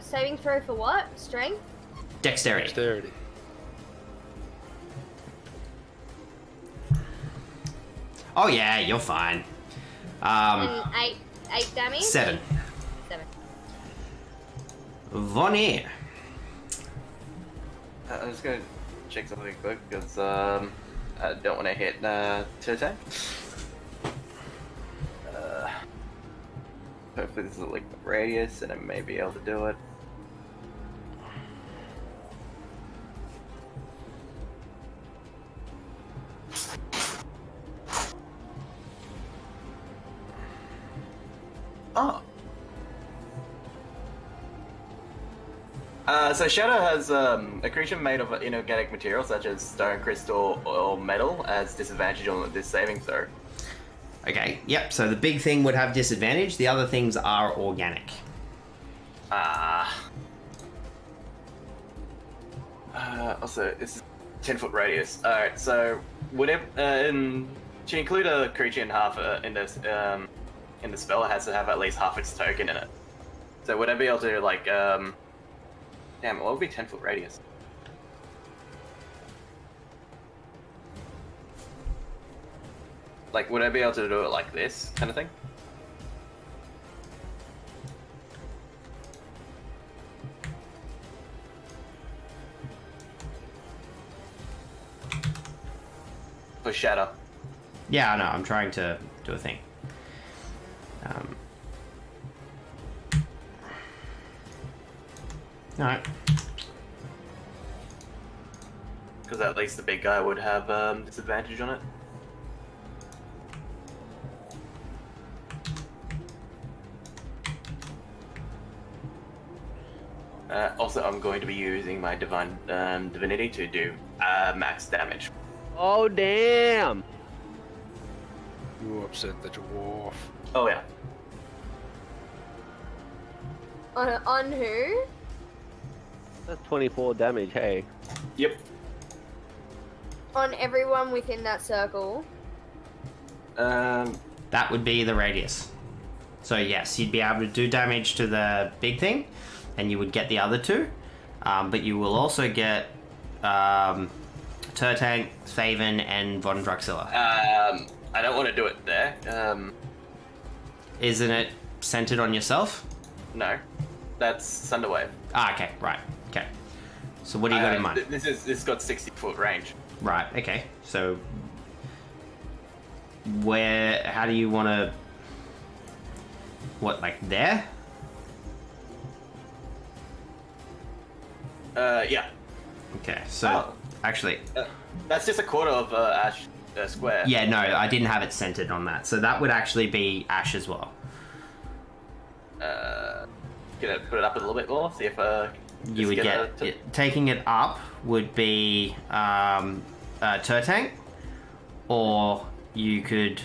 Saving throw for what? Strength? Dexterity. Dexterity. Oh yeah, you're fine. And eight damage? 7. 7. Vonnier. I'm just gonna check something quick because I don't want to hit Turtank. Hopefully this is like radius and I may be able to do it. Oh. So Shadow has a creature made of inorganic material such as stone, crystal, or metal has disadvantage on this saving throw. Okay, yep, so the big thing would have disadvantage, the other things are organic. Also, this is 10-foot radius. Alright, so whatever to include a creature in half in the spell, it has to have at least half its token in it. So would I be able to like damn, what would be 10-foot radius? Like, would I be able to do it like this kind of thing? For shatter. Yeah, I know. I'm trying to do a thing. No. Because at least the big guy would have disadvantage on it. Also, I'm going to be using my divine divinity to do max damage. Oh, damn! You upset the dwarf. Oh yeah. On who? That's 24 damage, hey. Yep. On everyone within that circle. That would be the radius. So yes, you'd be able to do damage to the big thing, and you would get the other two. But you will also get Turtank, Thaven, and Von Druxilla. I don't want to do it there. Isn't it centered on yourself? No. That's Thunderwave. Ah, okay, right. Okay. So what do you got in mind? This got 60-foot range. Right, okay. So how do you want to, what, like there? Yeah. Okay, so Oh. actually, That's just a quarter of Ash square. yeah, no, I didn't have it centered on that. So that would actually be Ash as well. Gonna put it up a little bit more, see if You would get taking it up would be Turtank, or you could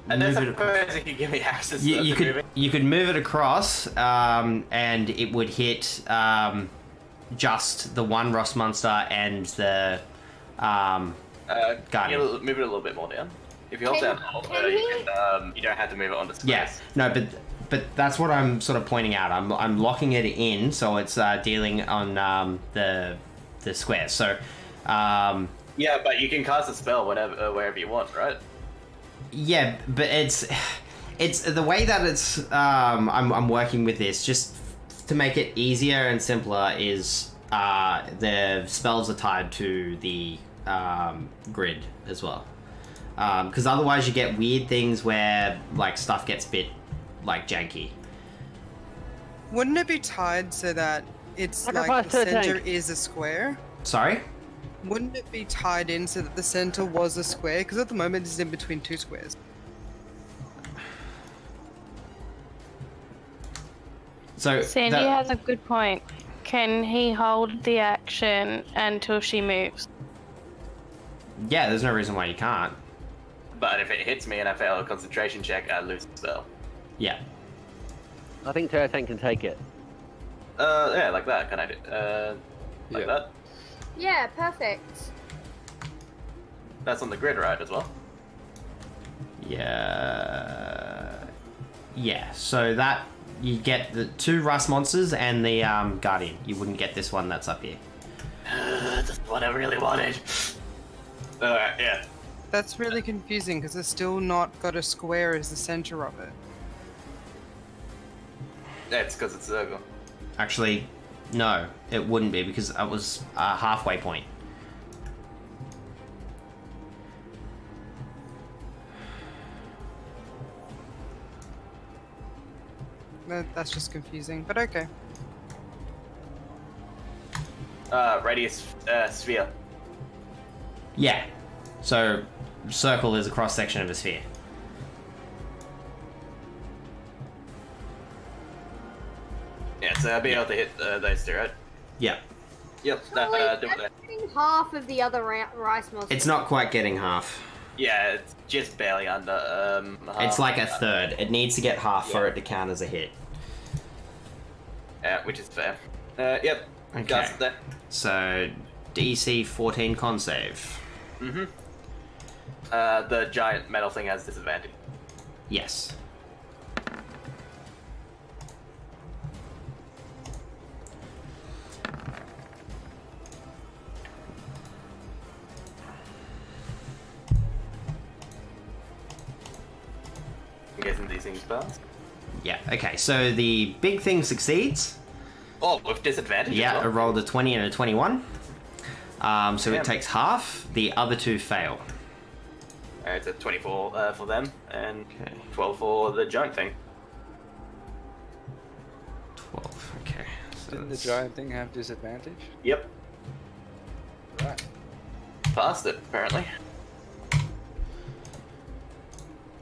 and that's move it. suppose you could give me access to You moving. could move it across, and it would hit just the one Ross monster and the Can Guardian. you move it a little bit more down? If you hold Can- down Alt, can you he- can, you don't have to move it on the space. Yeah, no, but that's what I'm sort of pointing out. I'm locking it in, so it's dealing on the squares. So Yeah, but you can cast a spell wherever you want, right? yeah, but it's the way that it's I'm working with this just to make it easier and simpler is the spells are tied to the grid as well, because otherwise you get weird things where like stuff gets a bit like janky. Wouldn't it be tied so that it's Sacrifice like the Turtank. center is a square? Sorry. Wouldn't it be tied in so that the center was a square? Because at the moment it's in between two squares. So Sandy has a good point. Can he hold the action until she moves? yeah, there's no reason why you can't. But if it hits me and I fail a concentration check, I lose the spell. Yeah. I think Turtank can take it. Yeah, like that. Can I do? Like Yeah. that. Yeah, perfect. That's on the grid, right, as well. Yeah. Yeah. So that you get the two Rust monsters and the Guardian. You wouldn't get this one that's up here. That's what I really wanted. Yeah. That's really confusing because it's still not got a square as the center of it. That's because it's a circle. Actually, no, it wouldn't be because it was a halfway point. That's just confusing, but okay. Radius sphere. Yeah. So circle is a cross section of a sphere. Yeah, so I'll be able to hit those two, right? Yeah. Yep. So, like, Do it there. that's getting half of the other rice monsters. It's not quite getting half. Yeah, it's just barely under. It's half. like a third. It needs to get half for Yeah. it to count as a hit. Yeah, which is fair. Yep. Okay. Cast it there. So DC 14 con save. Mm-hmm. The giant metal thing has disadvantage. Yes. I'm guessing these things pass. Yeah, okay, so the big thing succeeds. Oh, with disadvantage. Yeah, as it well? rolled a 20 and a 21. So Damn. it takes half. The other two fail. It's a 24 for them, and Okay. 12 for the giant thing. 12, okay. So Didn't the that's- giant thing have disadvantage? Yep, Right. passed it apparently.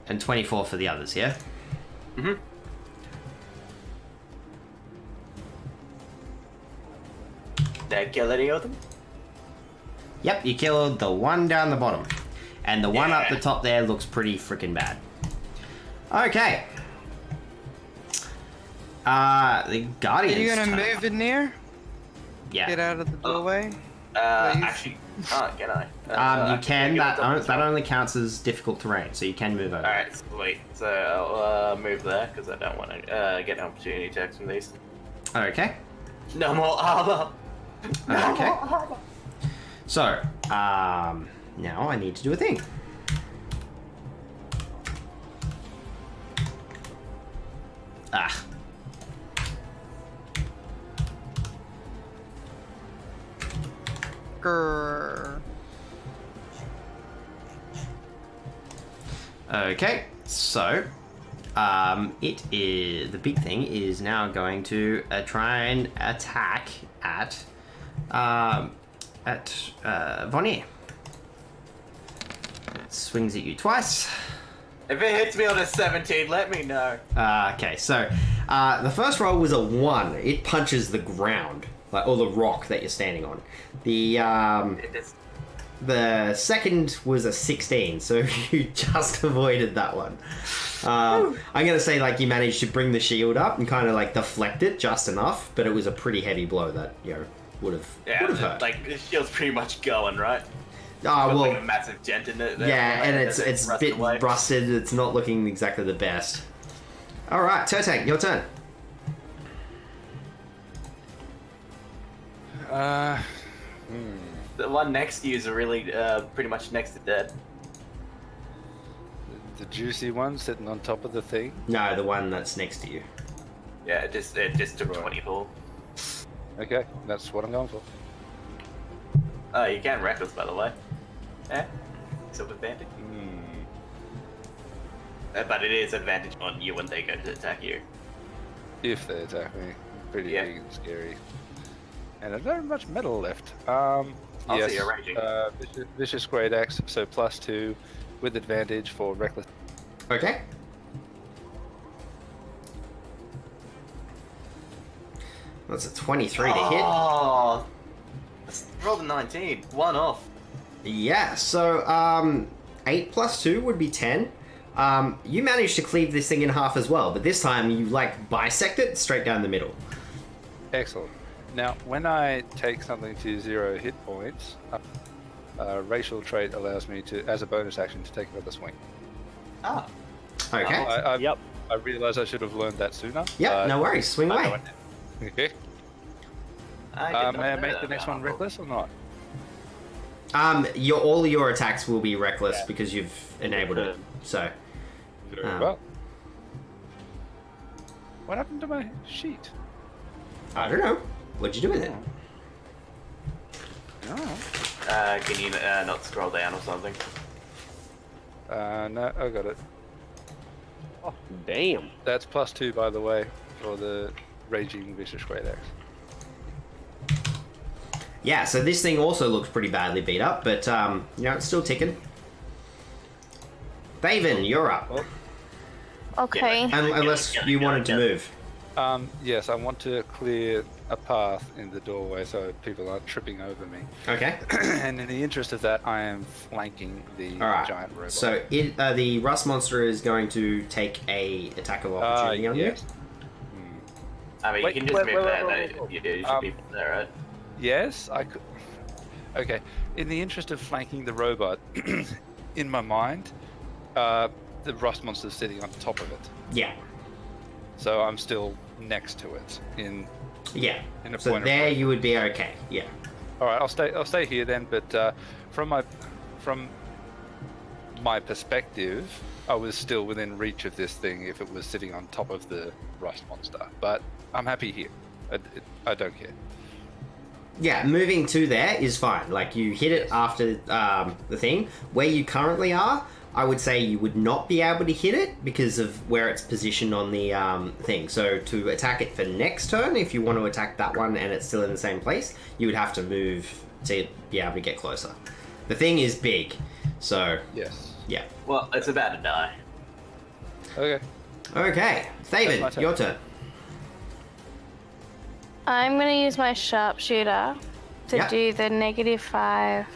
And 24 for the others, yeah? Mm-hmm. Did I kill any of them? Yep, you killed the one down the bottom. And the one up Yeah. the top there looks pretty freaking bad. Okay. The Are Guardians. you gonna turn. move in near? Yeah. Get out of the doorway? Please. Actually, can't, can I? You can. get That on top of that this only counts as difficult terrain, so you can move over. Alright, sweet. So I'll move there, because I don't want to get an opportunity attacks from these. Okay. No more armor! No Okay. more armor! So, now I need to do a thing. Ah. Grrr. Okay, so it is the big thing is now going to try and attack at Vonnier. It swings at you twice. If it hits me on a 17, let me know. Okay, so the first roll was a 1. It punches the ground, like or the rock that you're standing on. The second was a 16, so you just avoided that one. I'm gonna say like you managed to bring the shield up and kind of like deflect it just enough, but it was a pretty heavy blow that would have hurt. like the shield's pretty much going, right? Ah, Got, well, like a massive dent in it. There, yeah, right? and it's a rusted bit away. rusted. It's not looking exactly the best. All right, Turtank, your turn. The one next to you is really pretty much next to dead. The juicy one sitting on top of the thing. No, the one that's next to you. Yeah, it just took Right. 24. Okay, that's what I'm going for. Oh, you can reckless, by the way. Yeah, so advantage. But it is advantage on you when they go to attack you. If they attack me, pretty Yeah. big and scary. And I don't have much metal left. I'll Yes, see you're raging. vicious great axe, so +2 with advantage for reckless. Okay. That's a 23 to hit. Oh, roll the 19. One off. Yeah, so 8 plus 2 would be 10. You managed to cleave this thing in half as well, but this time you like bisect it straight down the middle. Excellent. Now, when I take something to 0 hit points, a racial trait allows me to, as a bonus action, to take another swing. Ah. Okay. Yep. I realize I should have learned that sooner. Yep, no worries. Swing I know away. it now. Okay. I did not May I know make that the next about one roll. reckless or not? All your attacks will be reckless because you've enabled it. So, Very Um, well. What happened to my sheet? I don't know. What'd you do with it? Oh. Can you not scroll down or something? No, I got it. Oh, damn. That's +2, by the way, for the raging vicious great axe. Yeah, so this thing also looks pretty badly beat up, but it's still ticking. Thaven, you're up. Okay. Unless you wanted to move. Yes, I want to clear a path in the doorway so people aren't tripping over me. Okay. And in the interest of that, I am flanking the All right. giant robot. So the rust monster is going to take a attack of opportunity on yes. I mean, Wait, you can just wait, move wait, there. wait, That wait, you should Um, be there, right? Yes, I could. Okay, in the interest of flanking the robot, in my mind, the rust monster's sitting on top of it, you. Yeah. so I'm still next to it. Yeah. In a So point of there reference. you would be okay. Yeah. All right, I'll stay here then. But from my perspective, I was still within reach of this thing if it was sitting on top of the rust monster. But I'm happy here. I don't care. Yeah, moving to there is fine. Like, you hit it after the thing. Where you currently are, I would say you would not be able to hit it because of where it's positioned on the thing. So to attack it for next turn, if you want to attack that one and it's still in the same place, you would have to move to be able to get closer. The thing is big, so Yes. yeah. Well, it's about to die. Okay. Okay, That's my Thaven, turn. your turn. I'm going to use my sharpshooter to Yeah. do the -5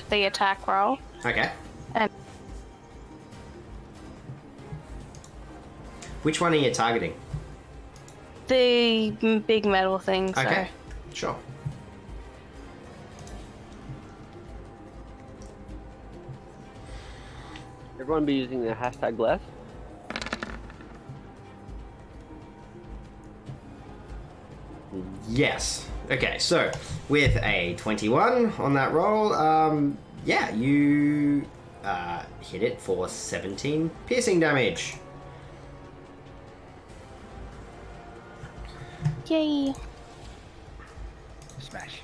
the attack roll. Okay. And Which one are you targeting? the big metal thing. So. Okay, sure. Everyone be using the hashtag bless. Yes. Okay, so with a 21 on that roll, yeah, you hit it for 17 piercing damage. Yay. Smash.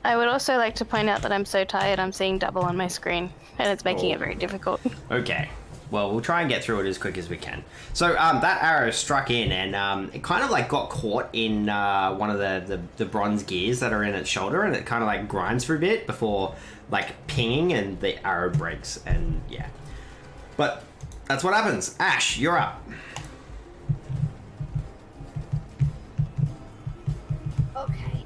I would also like to point out that I'm so tired I'm seeing double on my screen, and it's making it very difficult. Okay. Well, we'll try and get through it as quick as we can. So that arrow struck in, and it kind of like got caught in one of the bronze gears that are in its shoulder, and it kind of like grinds for a bit before like pinging, and the arrow breaks, and yeah. But that's what happens. Ash, you're up. Okay.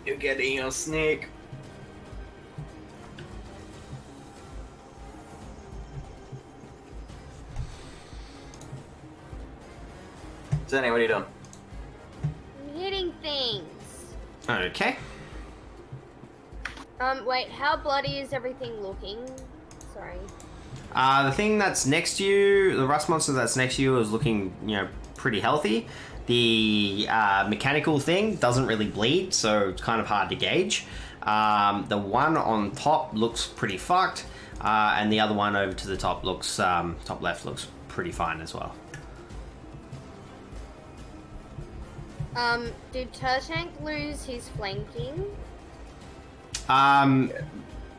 You're getting your snake. Zenny, what are you doing? I'm hitting things. Okay. Wait, how bloody is everything looking? Sorry. The thing that's next to you, the rust monster that's next to you, is looking, pretty healthy. The mechanical thing doesn't really bleed, so it's kind of hard to gauge. The one on top looks pretty fucked, and the other one over to the top looks, top left looks pretty fine as well. Did Turtank lose his flanking?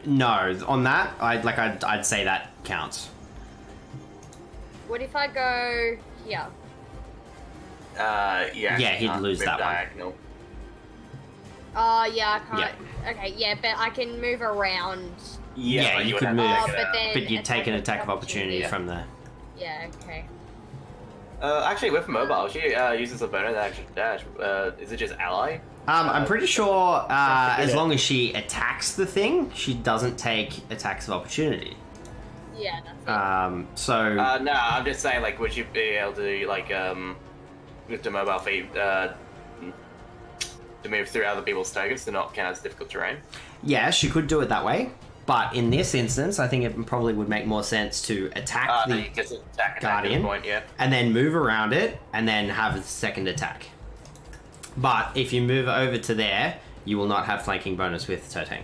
No, on that, I'd say that counts. What if I go here? Yeah. Yeah, he'd lose move that one. diagonal. Oh, yeah, I can't. Okay, yeah, but I can move around. Yeah, but you would could have to move. take it but out. then But you'd take an attack of opportunity from the... Yeah, okay. Actually, with mobile, she uses a bonus action dash. Is it just ally? I'm pretty sure as it. long as she attacks the thing, she doesn't take attacks of opportunity. Yeah, that's it. So... No, I'm just saying, like, would you be able to, like, with the mobile feat, to move through other people's targets to not count as difficult terrain? yeah, she could do it that way. But in this instance, I think it probably would make more sense to attack No, the you just attack at Guardian. this point, yeah. and then move around it and then have a second attack. But if you move over to there, you will not have flanking bonus with Turtank.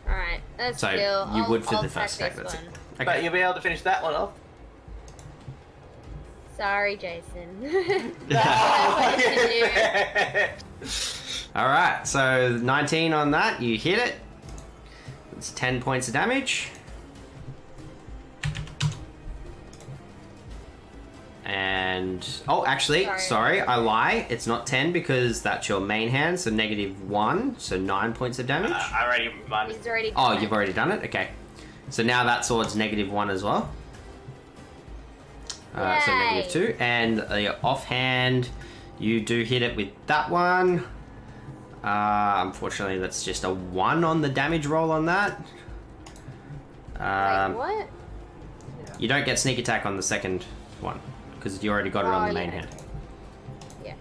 Alright, that's So cool. you I'll- would for I'll the first attack attack. That's this it. one. Okay. But you'll be able to finish that one off. Sorry, Jason. All right, so 19 on that, you hit it. It's 10 points of damage. And actually, sorry, I lie. It's not 10 because that's your main hand, so -1, so 9 points of damage. I already minus. He's already Oh, done you've it. already done it? Okay. So now that sword's -1 as well. So Yay. -2. And the offhand, you do hit it with that one. Unfortunately, that's just a 1 on the damage roll on that. Wait, what? You don't get sneak attack on the second one because you already got it on the main hand. Yeah.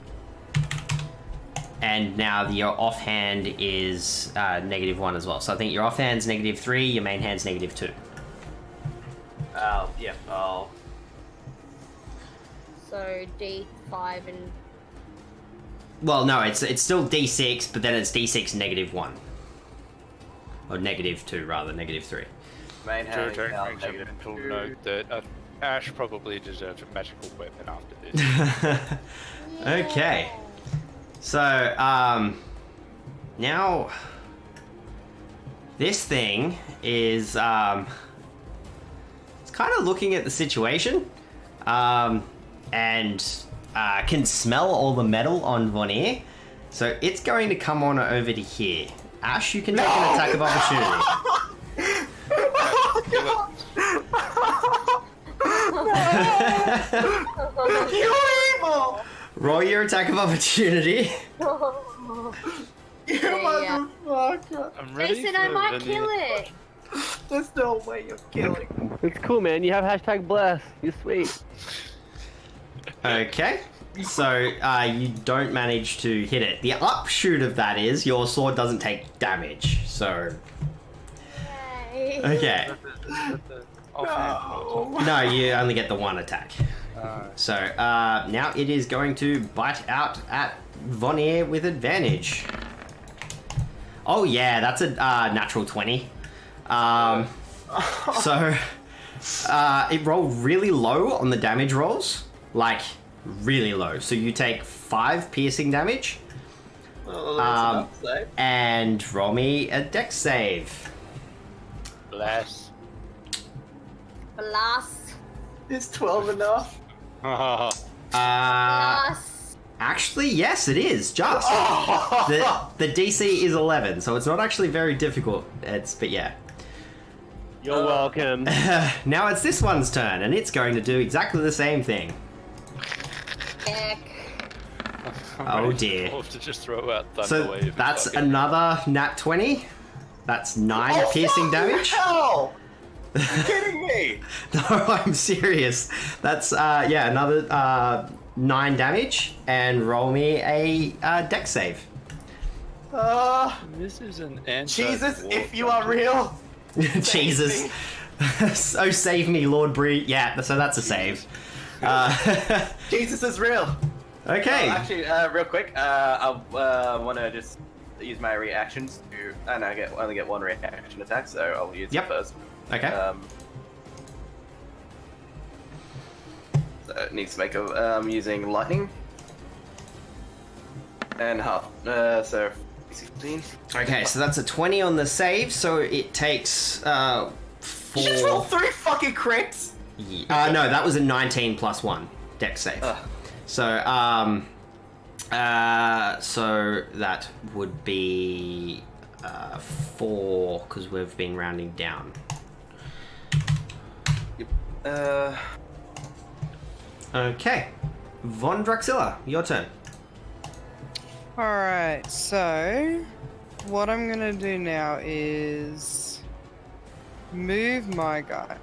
And now your offhand is -1 as well. So I think your offhand's -3, your main hand's -2. Yeah, I'll. So D5 and Well, no, it's still D6, but then it's D6 -1. Or -2, rather, -3. Main During Harry Hal, range, negative mental two. note that Ash probably deserves a magical weapon after this. Okay. So, now this thing is, it's kind of looking at the situation, and can smell all the metal on Von Ear. So it's going to come on over to here. Ash, you can take an attack of opportunity. You evil! Roll your attack of opportunity. You Yeah. motherfucker! I'm ready Jason, for I might Vanilla. kill it. There's no way you're killing. It's cool, man. You have hashtag bless. You're sweet. Okay. So, you don't manage to hit it. The upshoot of that is your sword doesn't take damage. So, Yay. okay. Offhand. No, you only get the one attack. So, now it is going to bite out at Von Ear with advantage. Oh yeah, that's a natural 20. So, it rolled really low on the damage rolls. Like, really low. So you take 5 piercing damage. Oh, that's enough, save. And roll me a dex save. Bless. Blast. Is 12 enough? Blast. Actually, yes, it is, just. The DC is 11, so it's not actually very difficult. But yeah. You're welcome. Now it's this one's turn, and it's going to do exactly the same thing. Heck. Oh dear. I'll have to just throw out Thunder So Wave. and that's fucking- another nat 20. That's 9 piercing damage. Hell! Are you kidding me? No, I'm serious. That's, yeah, another 9 damage, and roll me a dex save. This is an answer. Jesus, if you are real. Jesus. So save me, Lord Bree. Yeah, so that's a save. Jesus is real. Okay. Actually, real quick, I want to just use my reactions to, and I only get one reaction attack, so I'll use Yep. it first. Okay. So it needs to make a, using lightning. And half, so 16. Okay, so that's a 20 on the save, so it takes, 4... You just rolled 3 fucking crits. No, that was a 19 plus 1 dex save. So, so that would be 4, because we've been rounding down. Okay. Von Draxilla, your turn. Alright, so what I'm gonna do now is move my guy.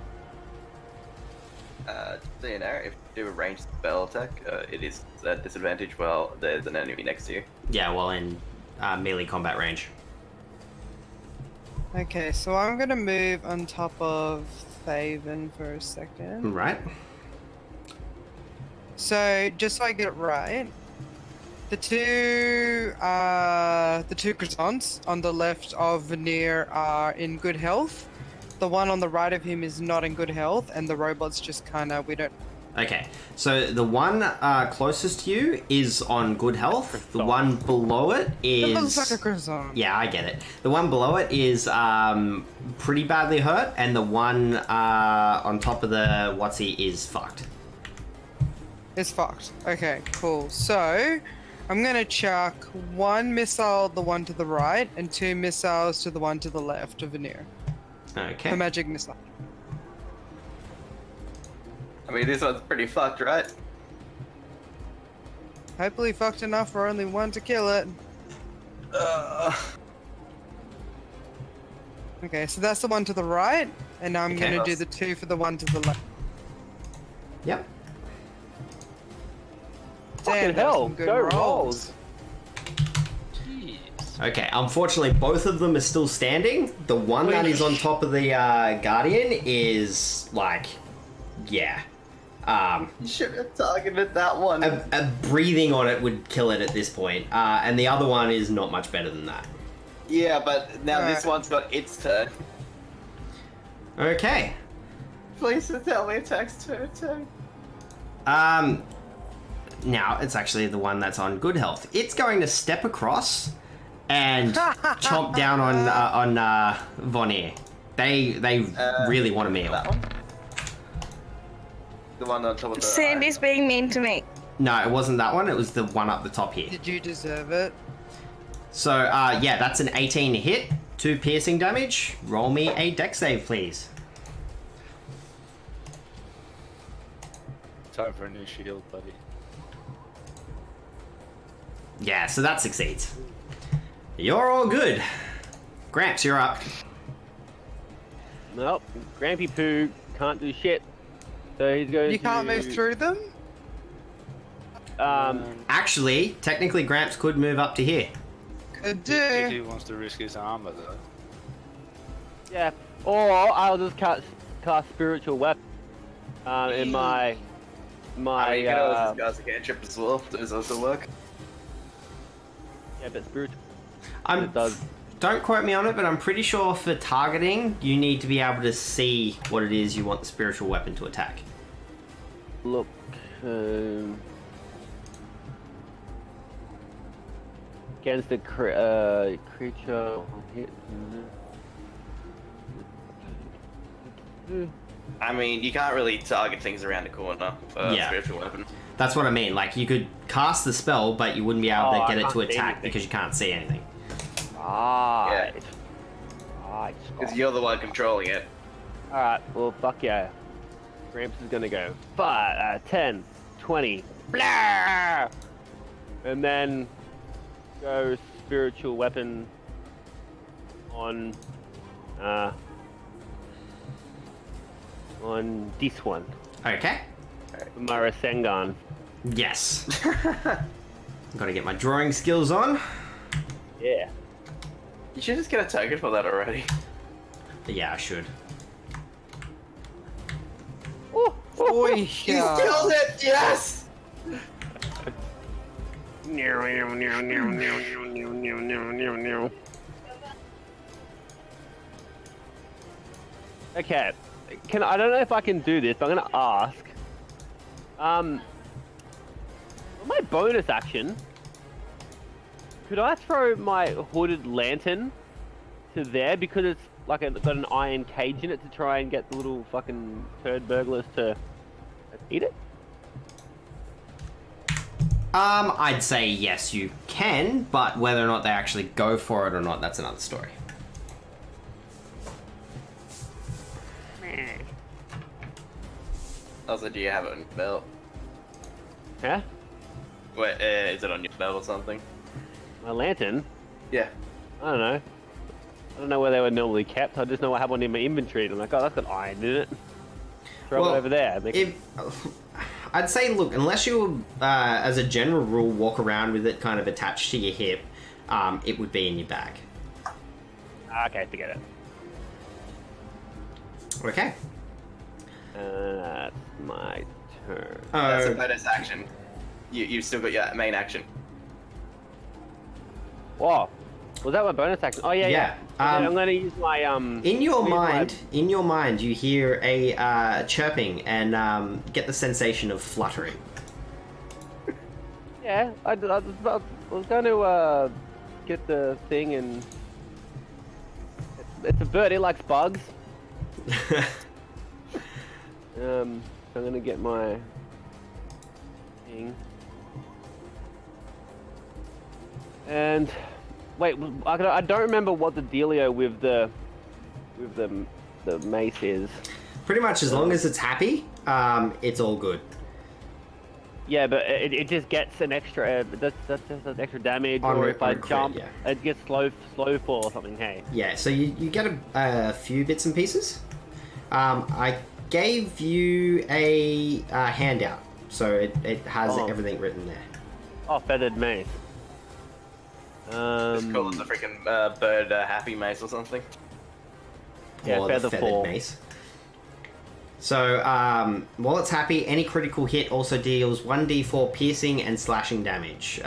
So you know, if you do a ranged spell attack, it is at disadvantage while there's an enemy next to you. Yeah, well, in melee combat range. Okay, so I'm gonna move on top of Thaven for a second. Right. So just so I get it right, the two croissants on the left of Veneer are in good health. The one on the right of him is not in good health, and the robot's just kind of, we don't. Okay, so the one closest to you is on good health. The one below it It looks is... like a croissant. Yeah, I get it. The one below it is pretty badly hurt, and the one on top of the whatsy is fucked. It's fucked. Okay, cool. So I'm gonna chuck 1 missile the one to the right, and 2 missiles to the one to the left of Veneer. Okay. A magic missile. I mean, this one's pretty fucked, right? Hopefully fucked enough for only one to kill it. Okay, so that's the one to the right, and now I'm Okay. gonna do the 2 for the one to the left. Yep. Fucking that was hell, some good go rolls. rolls. Jeez. Okay, unfortunately, both of them are still standing. The one that is on top of the Guardian is, like, yeah, You should have targeted that one. A breathing on it would kill it at this point, and the other one is not much better than that. Yeah, but now this one's got its turn. Okay. Please tell me attack's turn. Now it's actually the one that's on good health. It's going to step across and chomp down on Vonir. They really want a meal. That one? The one on top of the... Sandy's being mean to me. No, it wasn't that one. It was the one up the top here. Did you deserve it? So, yeah, that's an 18 hit, 2 piercing damage. Roll me a dex save, please. Time for a new shield, buddy. Yeah, so that succeeds. You're all good. Gramps, you're up. Nope. Grampy Poo can't do shit. So he's going You can't to... move through them? Actually, technically, Gramps could move up to here. Could If he do. wants to risk his armor, though. Yeah. Or I'll just cast Spiritual Weapon in my... you can always discuss a cantrip as well. Does also work. Yeah, but Spiritual... I'm, It does. Don't quote me on it, but I'm pretty sure for targeting, you need to be able to see what it is you want the spiritual weapon to attack. Look... against the creature... I mean, you can't really target things around the corner for Yeah. spiritual weapon. That's what I mean. Like, you could cast the spell, but you wouldn't be able Oh, to I get it can't to see attack anything. because you can't see anything. Right. Right. Because you're the one controlling it. Alright, well, fuck yeah. Gramps is gonna go 10, 20, blah! And then go spiritual weapon on this one. Okay. Mara Sengan. Yes. Gotta get my drawing skills on. Yeah. You should just get a token for that already. Yeah, I should. Oh, Oh, You killed it! Yes! Okay. I don't know if I can do this, but I'm gonna ask. My bonus action. Could I throw my hooded lantern to there because it's like got an iron cage in it to try and get the little fucking turd burglars to eat it? I'd say yes, you can, but whether or not they actually go for it or not, that's another story. Also, do you have it on your belt? Yeah? Wait, is it on your belt or something? My lantern? Yeah. I don't know. I don't know where they were normally kept. I just know I have one in my inventory. And I'm like, oh, that's got iron in it. Throw Well, it over there. I'd say, look, unless you, as a general rule, walk around with it kind of attached to your hip, it would be in your bag. Okay, forget it. Okay. That's my turn. That's a bonus action. You've still got your main action. Whoa. Was that my bonus action? Oh, yeah, Yeah, yeah. I'm gonna use my, In your use my- mind, you hear a chirping and get the sensation of fluttering. Yeah, I was going to get the thing and... It's a bird, it likes bugs. So I'm going to get my thing. And... Wait, I don't remember what the dealio with the mace is. Pretty much as long as it's happy, it's all good. Yeah, but it just gets an extra. That's just an extra damage, On or a- if I on a crit, jump, yeah. it gets slow fall or something. Hey. Yeah, so you get a few bits and pieces. I gave you a handout, so it has Oh. everything written there. Oh, feathered mace. Just call it the freaking bird happy mace or something. Yeah, or the feather feathered fall. mace. So, while it's happy, any critical hit also deals 1d4 piercing and slashing damage.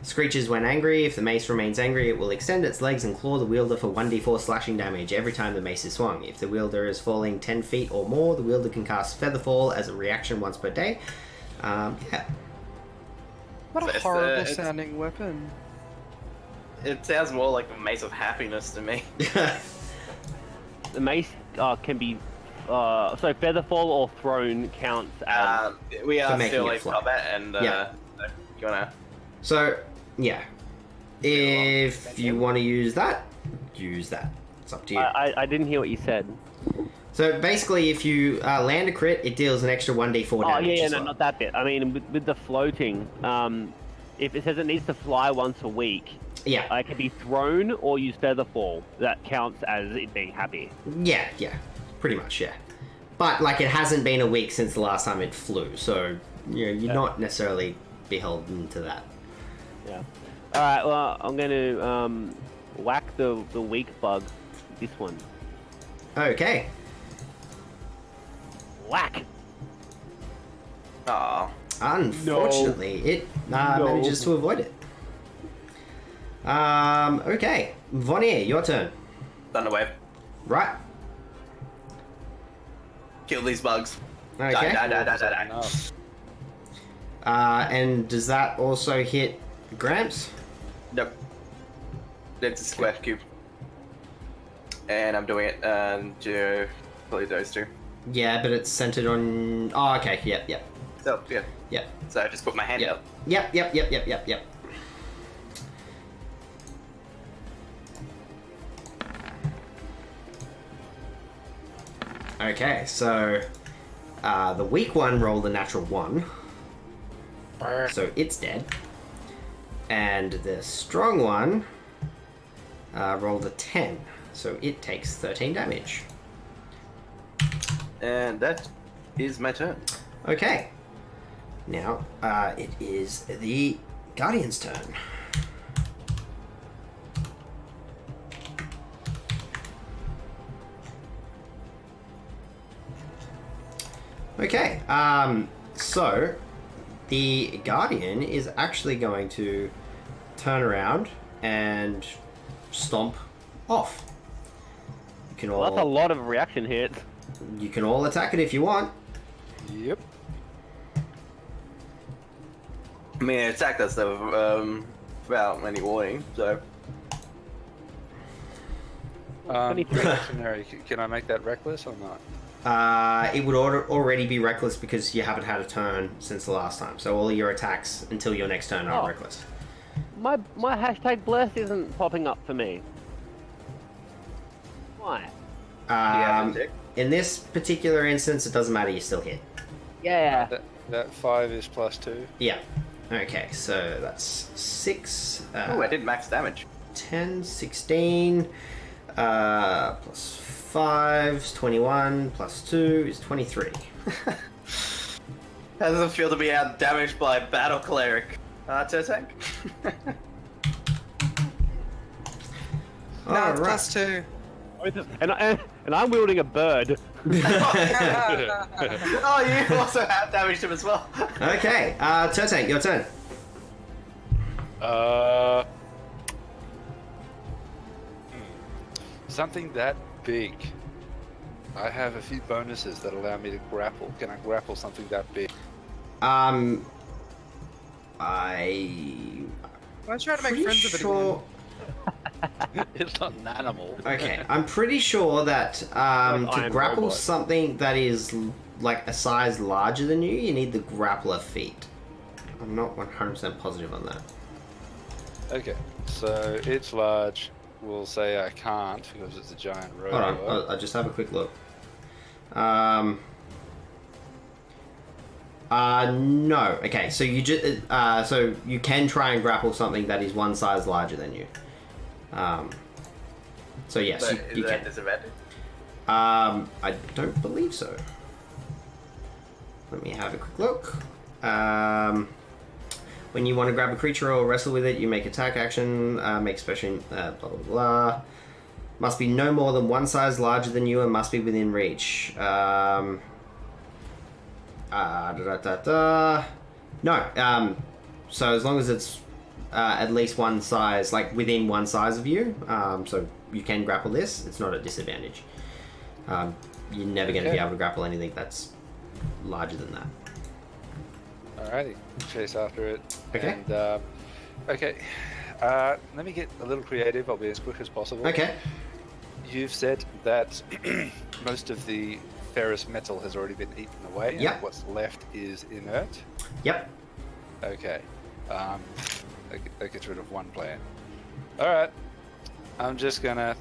Screeches when angry. If the mace remains angry, it will extend its legs and claw the wielder for 1d4 slashing damage every time the mace is swung. If the wielder is falling 10 feet or more, the wielder can cast Featherfall as a reaction once per day. Yeah. What a It's, horrible it's- sounding weapon. It sounds more like a mace of happiness to me. The mace can be so Featherfall or Thrown counts as. We For are making still it in fly. combat, and Yeah. you wanna? So, yeah. If you want to use that, use that. It's up to you. I didn't hear what you said. So basically, if you land a crit, it deals an extra 1d4 Oh damage. yeah, as no, well. not that bit. I mean, with the floating, if it says it needs to fly once a week, Yeah, it can be thrown or use Featherfall. That counts as it being happy. yeah, pretty much, yeah. But like, it hasn't been a week since the last time it flew, so you're not necessarily beholden to that. Yeah. All right. Well, I'm going to whack the weak bug. This one. Okay. Whack. Oh, Unfortunately, it manages to avoid it. Okay, Vonnier, your turn. Thunderwave. Right. Kill these bugs. Okay. Die. Enough. And does that also hit Gramps? Nope. It's a square cube. And I'm doing it to play those two. Yeah, but it's centered on. Oh, okay. Yep. So, yeah. Yep. So I just put my hand Yep. up. Yep. Okay, so the weak one rolled a natural 1, so it's dead. And the strong one rolled a 10, so it takes 13 damage. And that is my turn. Okay, now it is the Guardian's turn. Okay, so the Guardian is actually going to turn around and stomp off. You can Well, that's a all lot of reaction hits. attack it if you want. Yep. I mean, it attacked us without any warning, so. 23. Reactionary. Can I make that reckless or not? It would already be reckless because you haven't had a turn since the last time. So all your attacks until your next turn are Oh. reckless. My hashtag blessed isn't popping up for me. Why? In this particular instance, it doesn't matter. You still hit. Yeah. That 5 is +2. Yeah. Okay, so that's 6. Oh, I did max damage. 10, 16. Plus 5 is 21. Plus 2 is 23. How does it feel to be out damaged by a battle cleric? Tertek? No, it's +2. And I'm wielding a bird. Oh, you also have damaged him as well. Okay, Turtank, your turn. Something that big. I have a few bonuses that allow me to grapple. Can I grapple something that big? I Why don't you try to make pretty friends with it sure. It's not an animal. Okay, I'm pretty sure that Like to Iron grapple Robot. something that is like a size larger than you need the grappler feat. I'm not 100% positive on that. Okay, so it's large. We'll say I can't because it's a giant Hold on, robot. I'll just have a quick look. No. Okay, so you just so you can try and grapple something that is one size larger than you. So yes, But you is that can. disadvantage? I don't believe so. Let me have a quick look. When you want to grab a creature or wrestle with it, you make attack action, make special, blah blah blah. Must be no more than one size larger than you and must be within reach. No. So as long as it's at least one size, like within one size of you, so you can grapple this, it's not a disadvantage. You're never going to be able to grapple anything that's larger than that. Alrighty, chase after it. Okay. And, okay. Let me get a little creative. I'll be as quick as possible. Okay. You've said that most of the ferrous metal has already been eaten away. Yep. And what's left is inert. Yep. Okay. That gets rid of one player. All right. I'm just gonna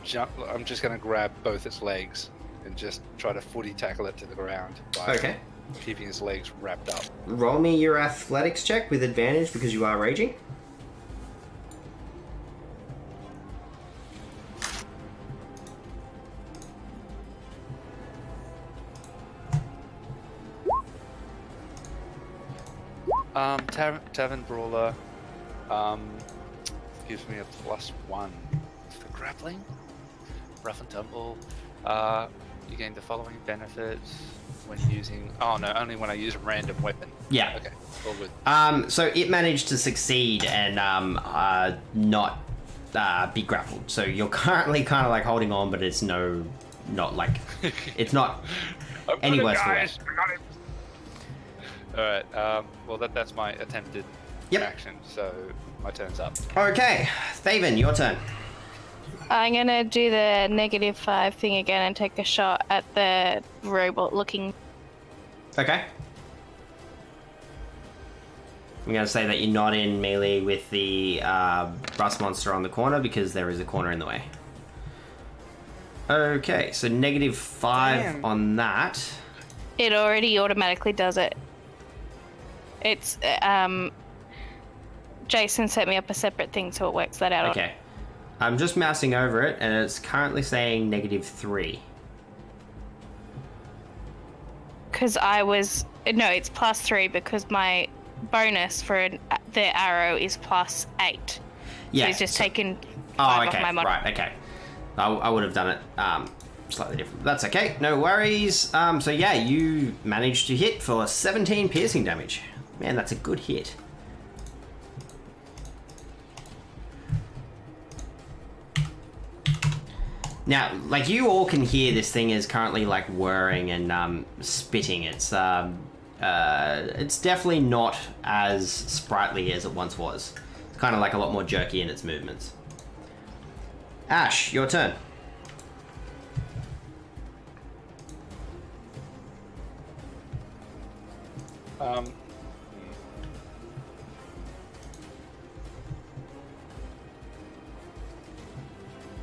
jump. I'm just gonna grab both its legs and just try to footy tackle it to the ground by Okay. keeping its legs wrapped up. Roll me your athletics check with advantage because you are raging. Tavern Brawler gives me a +1 for grappling. Rough and tumble. You gain the following benefits when using. Oh no, only when I use a random weapon. Yeah. Okay, all good. So it managed to succeed and not be grappled. So you're currently kind of like holding on, but it's not like it's not any worse for it. All right. Well, that's my attempted action. So my turn's up. Okay, Thaven, your turn. I'm gonna do the -5 thing again and take a shot at the robot-looking. Okay. I'm going to say that you're not in melee with the rust monster on the corner because there is a corner in the way. Okay, so -5 Damn. on that. It already automatically does it. It's Jason set me up a separate thing, so it works that out. Okay. I'm just mousing over it, and it's currently saying -3. Because it's +3 because my bonus for the arrow is +8. Yeah. So he's just taken Oh, 5 okay. off my mod. Right, okay. I would have done it slightly different. That's okay. No worries. So yeah, you managed to hit for 17 piercing damage. Man, that's a good hit. Now, like, you all can hear this thing is currently like whirring and spitting. It's definitely not as sprightly as it once was. It's kind of like a lot more jerky in its movements. Ash, your turn.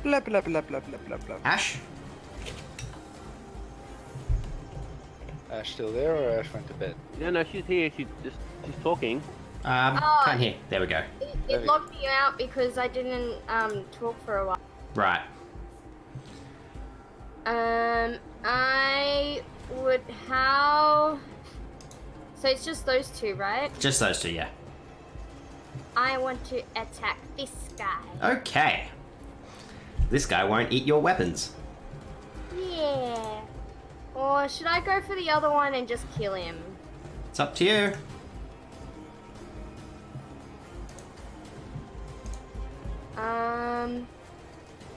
Blah blah blah blah blah blah blah. Ash? Ash still there, or Ash went to bed? No, she's here. She's talking. Can't hear. There we go. It locked me out because I didn't talk for a while. Right. I would how. So it's just those two, right? Just those two, yeah. I want to attack this guy. Okay. This guy won't eat your weapons. Yeah. Or should I go for the other one and just kill him? It's up to you.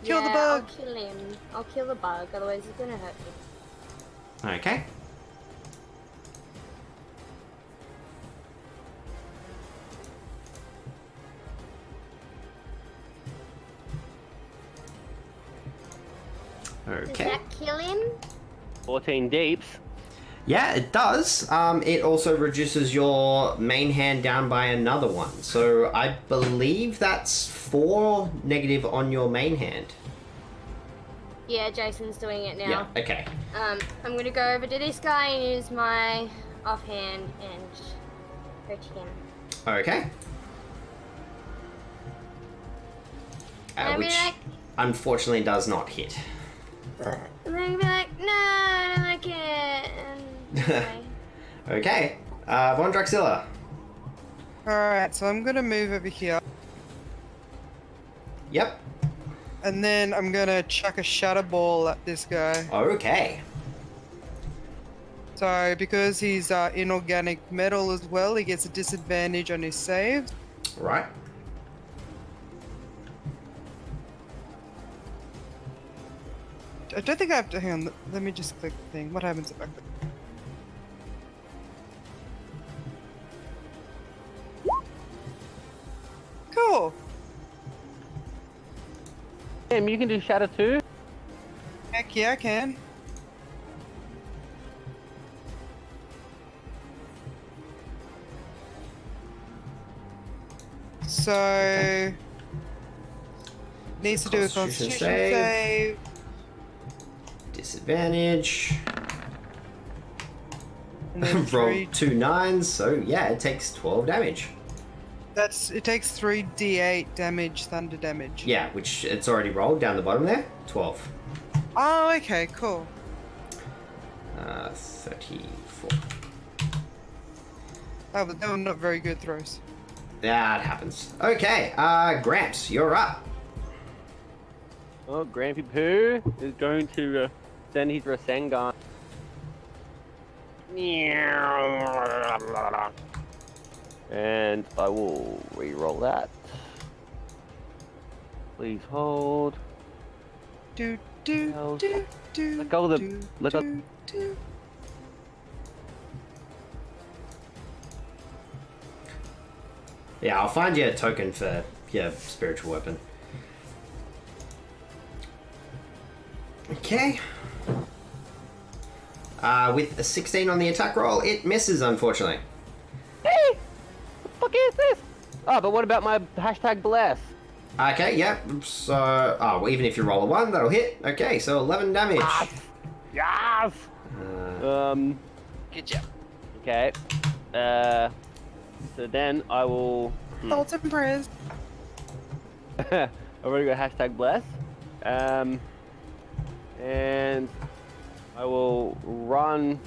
Kill the yeah, bug. I'll kill him. I'll kill the bug, otherwise he's gonna hurt me. Okay. Does Okay. that kill him? 14 deeps. Yeah, it does. It also reduces your main hand down by another one. So I believe that's 4 negative on your main hand. Yeah, Jason's doing it now. Yeah, okay. I'm gonna go over to this guy and use my offhand and hurt him. Okay. And I'll be Which like, unfortunately does not hit. and then I'll be like, no, I don't like it. And anyway. Okay. Von Draxilla. Alright, so I'm gonna move over here. Yep. And then I'm gonna chuck a shatter ball at this guy. Okay. So because he's inorganic metal as well, he gets a disadvantage on his saves. Right. I don't think I have to. Hang on. Let me just click the thing. What happens if I click? Cool. Damn, you can do shatter too? Heck yeah, I can. So needs to do a Constitution Constitution save. save. Disadvantage. And then Roll three. 2 9s, so yeah, it takes 12 damage. It takes 3d8 damage, thunder damage. Yeah, which it's already rolled down the bottom there. 12. Oh, okay, cool. 34. They were not very good throws. That happens. Okay, Gramps, you're up. Oh, Grampy Poo is going to send his Rasengan. And I will re-roll that. Please hold. Do do Hell. do do. Let go of the- do, let go- do, do. Yeah, I'll find you a token for your spiritual weapon. Okay. With a 16 on the attack roll, it misses, unfortunately. Hey! What the fuck is this? Oh, but what about my hashtag bless? Okay, yeah, so... Oh, well, even if you roll a 1, that'll hit. Okay, so 11 damage. Yes! Good job. Okay. So then I will... Thoughts and prayers. I've already got hashtag bless. And I will run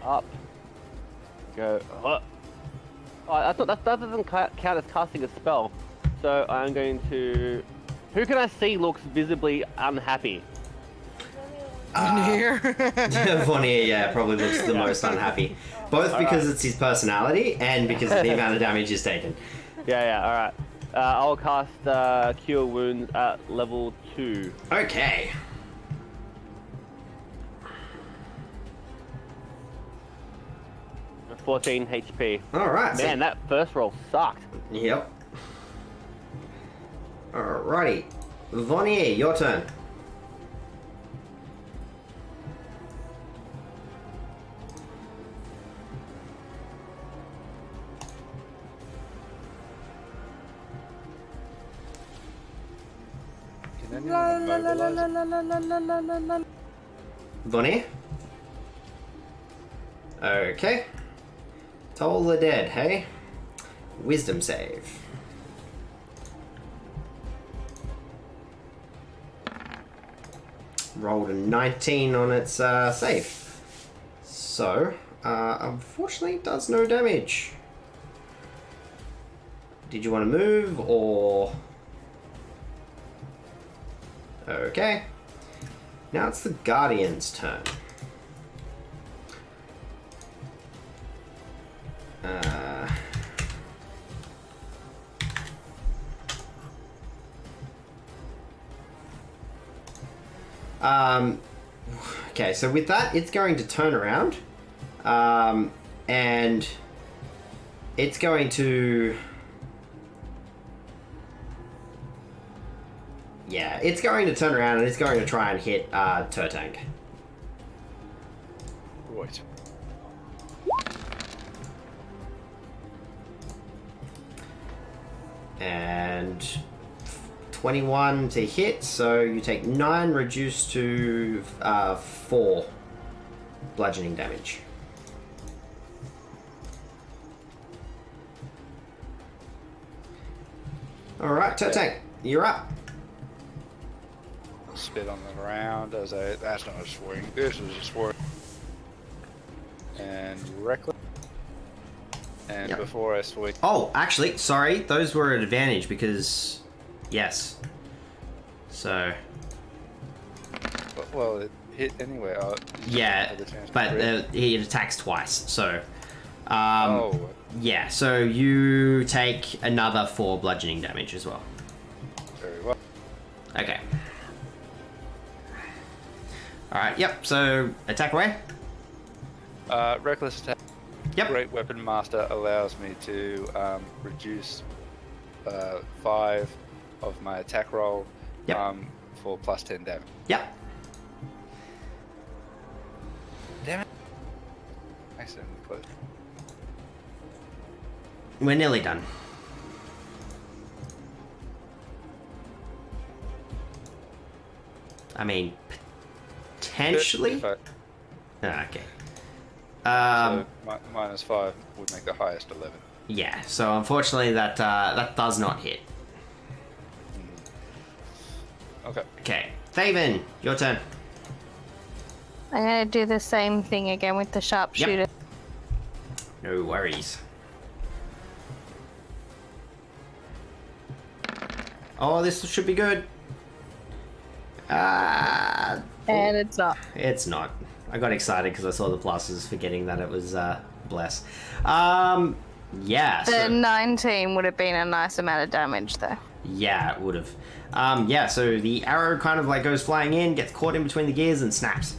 up. Go. Oh, I thought that doesn't count as casting a spell. So I'm going to. Who can I see looks visibly unhappy? Here. Vonnier, yeah, probably looks the most unhappy. Both because it's his personality and because of the amount of damage he's taken. Yeah, alright. I'll cast Cure Wounds at level 2. Okay. At 14 HP. Alright. Man, that first roll sucked. Yep. Alrighty. Vonnier, your turn. Can anyone mobilize? Vonnier? Okay. Toll the dead, hey? Wisdom save. Rolled a 19 on its save. So, unfortunately, it does no damage. Did you want to move, or... Okay. Now it's the Guardian's turn. Okay, so with that, it's going to turn around, and it's going to... Yeah, it's going to turn around and it's going to try and hit Turtank. Right. And 21 to hit, so you take 9 reduced to 4 bludgeoning damage. Alright, Turtank, you're up. Spit on the ground as a. That's not a swing. This is a swing. And reckless. And Yep. before I swing. Oh, actually, sorry, those were an advantage because... Yes. So Well, it hit anyway. yeah, had the chance to but crit. he attacks twice. So Oh, yeah, so you take another 4 bludgeoning damage as well. very well. Okay. Alright, yep, so attack away. Reckless attack. Yep. Great Weapon Master allows me to reduce 5 of my attack roll Yep. for plus 10 damage. Yep. Damn it. Accidentally closed. We're nearly done. I mean, potentially. If I- Ah, okay. so minus 5 would make the highest 11. Yeah. So unfortunately, that does not hit. Okay. Okay, Thaven, your turn. I'm gonna do the same thing again with the sharpshooter. No worries. Oh, this should be good. And it's not. It's not. I got excited because I saw the pluses, forgetting that it was bless. Yeah. The So, 19 would have been a nice amount of damage, though. yeah, it would have. Yeah. So the arrow kind of like goes flying in, gets caught in between the gears, and snaps.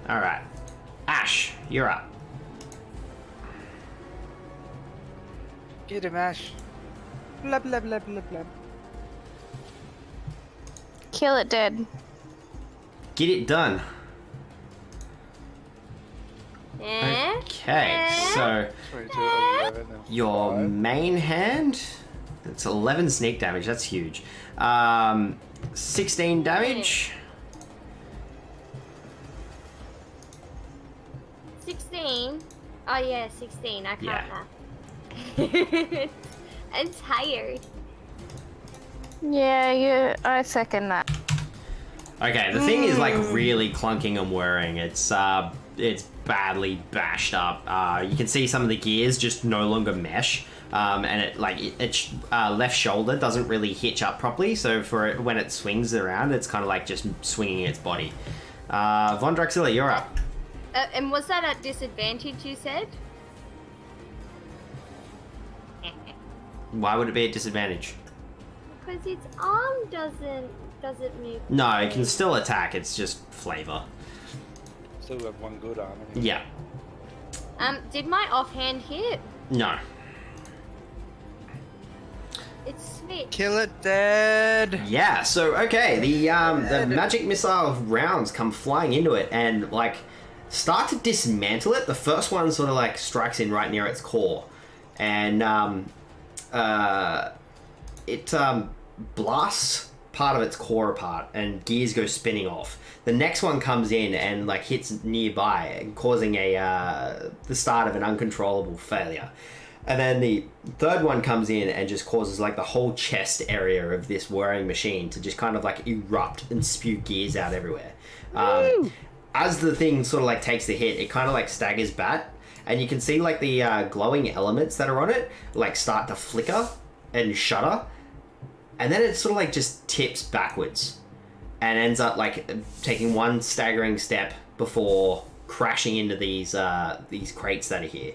All right, Ash, you're up. Get him, Ash. Blah blah blah blah blah. Kill it dead. Get it done. Eh? Okay. So 22, 11, and your 5. main hand. It's 11 sneak damage. That's huge. 16 damage. 16. Oh yeah, 16. I can't Yeah. math. I'm tired. Yeah, I second that. Okay, the thing is like really clunking and whirring. It's badly bashed up. You can see some of the gears just no longer mesh, and its left shoulder doesn't really hitch up properly. So for it, when it swings around, it's kind of like just swinging its body. Von Druxilla, you're up. And was that at disadvantage, you said? Why would it be at disadvantage? Because its arm doesn't move. No, it can still attack. It's just flavor. Still got one good arm. Yeah. Did my offhand hit? No. It's sweet. Kill it dead. Yeah, so okay, the magic missile rounds come flying into it and like start to dismantle it. The first one sort of like strikes in right near its core, and it blasts part of its core apart, and gears go spinning off. The next one comes in and like hits nearby, causing the start of an uncontrollable failure. And then the third one comes in and just causes like the whole chest area of this whirring machine to just kind of like erupt and spew gears out everywhere. As the thing sort of like takes the hit, it kind of like staggers back, and you can see like the glowing elements that are on it like start to flicker and shudder, and then it sort of like just tips backwards and ends up like taking one staggering step before crashing into these crates that are here.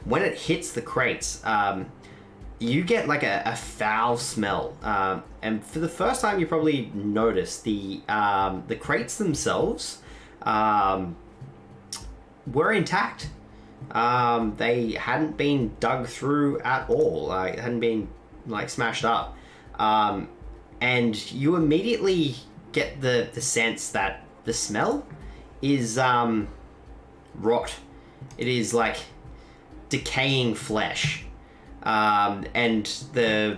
When it hits the crates, you get like a foul smell, and for the first time you probably notice the crates themselves were intact. They hadn't been dug through at all. It hadn't been like smashed up, and you immediately get the sense that the smell is rot. It is like decaying flesh, and They're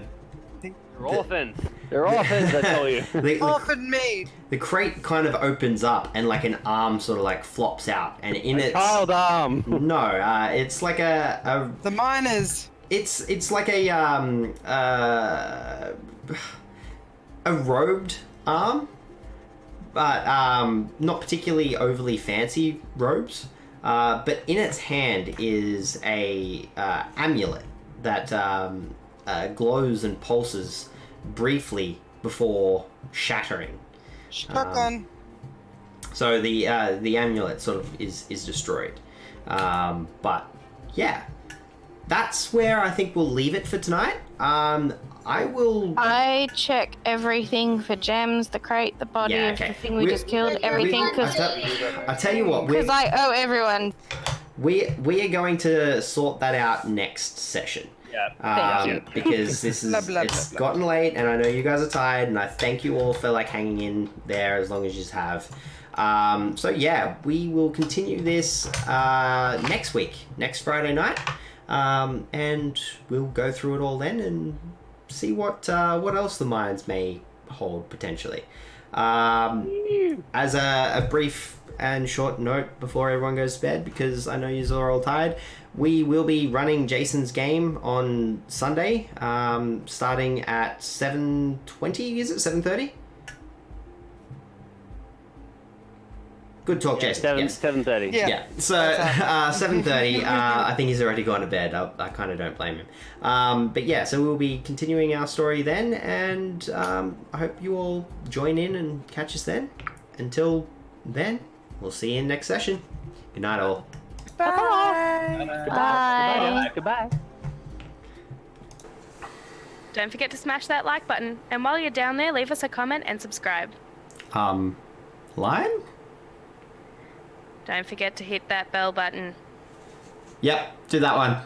orphans. They're orphans, I tell you. Orphan meat. the crate kind of opens up and like an arm sort of like flops out, and in its Child arm. no, it's like a The miners. it's like a robed arm, but not particularly overly fancy robes. But in its hand is a amulet that glows and pulses briefly before shattering. Shotgun. So the amulet sort of is destroyed. But yeah, that's where I think we'll leave it for tonight. I check everything for gems, the crate, the body Yeah, of okay. the thing we just killed, everything, because I tell you what, I owe everyone. we are going to sort that out next session. Yeah. Because this is Blah, blah, it's blah, blah. gotten late, and I know you guys are tired, and I thank you all for like hanging in there as long as you have. So yeah, we will continue this next week, next Friday night, and we'll go through it all then and see what else the mines may hold potentially. As a brief and short note before everyone goes to bed, because I know you are all tired, we will be running Jason's game on Sunday, starting at 7:20. Is it 7:30? Good talk, Jason. Yes. 7:30. Yeah. So 7:30. I think he's already gone to bed. I kind of don't blame him. But yeah, so we'll be continuing our story then, and I hope you all join in and catch us then. Until then, we'll see you in next session. Good night, all. Bye. Goodbye. Don't forget to smash that like button, and while you're down there, leave us a comment and subscribe. Lion? Don't forget to hit that bell button. Yep, do that one.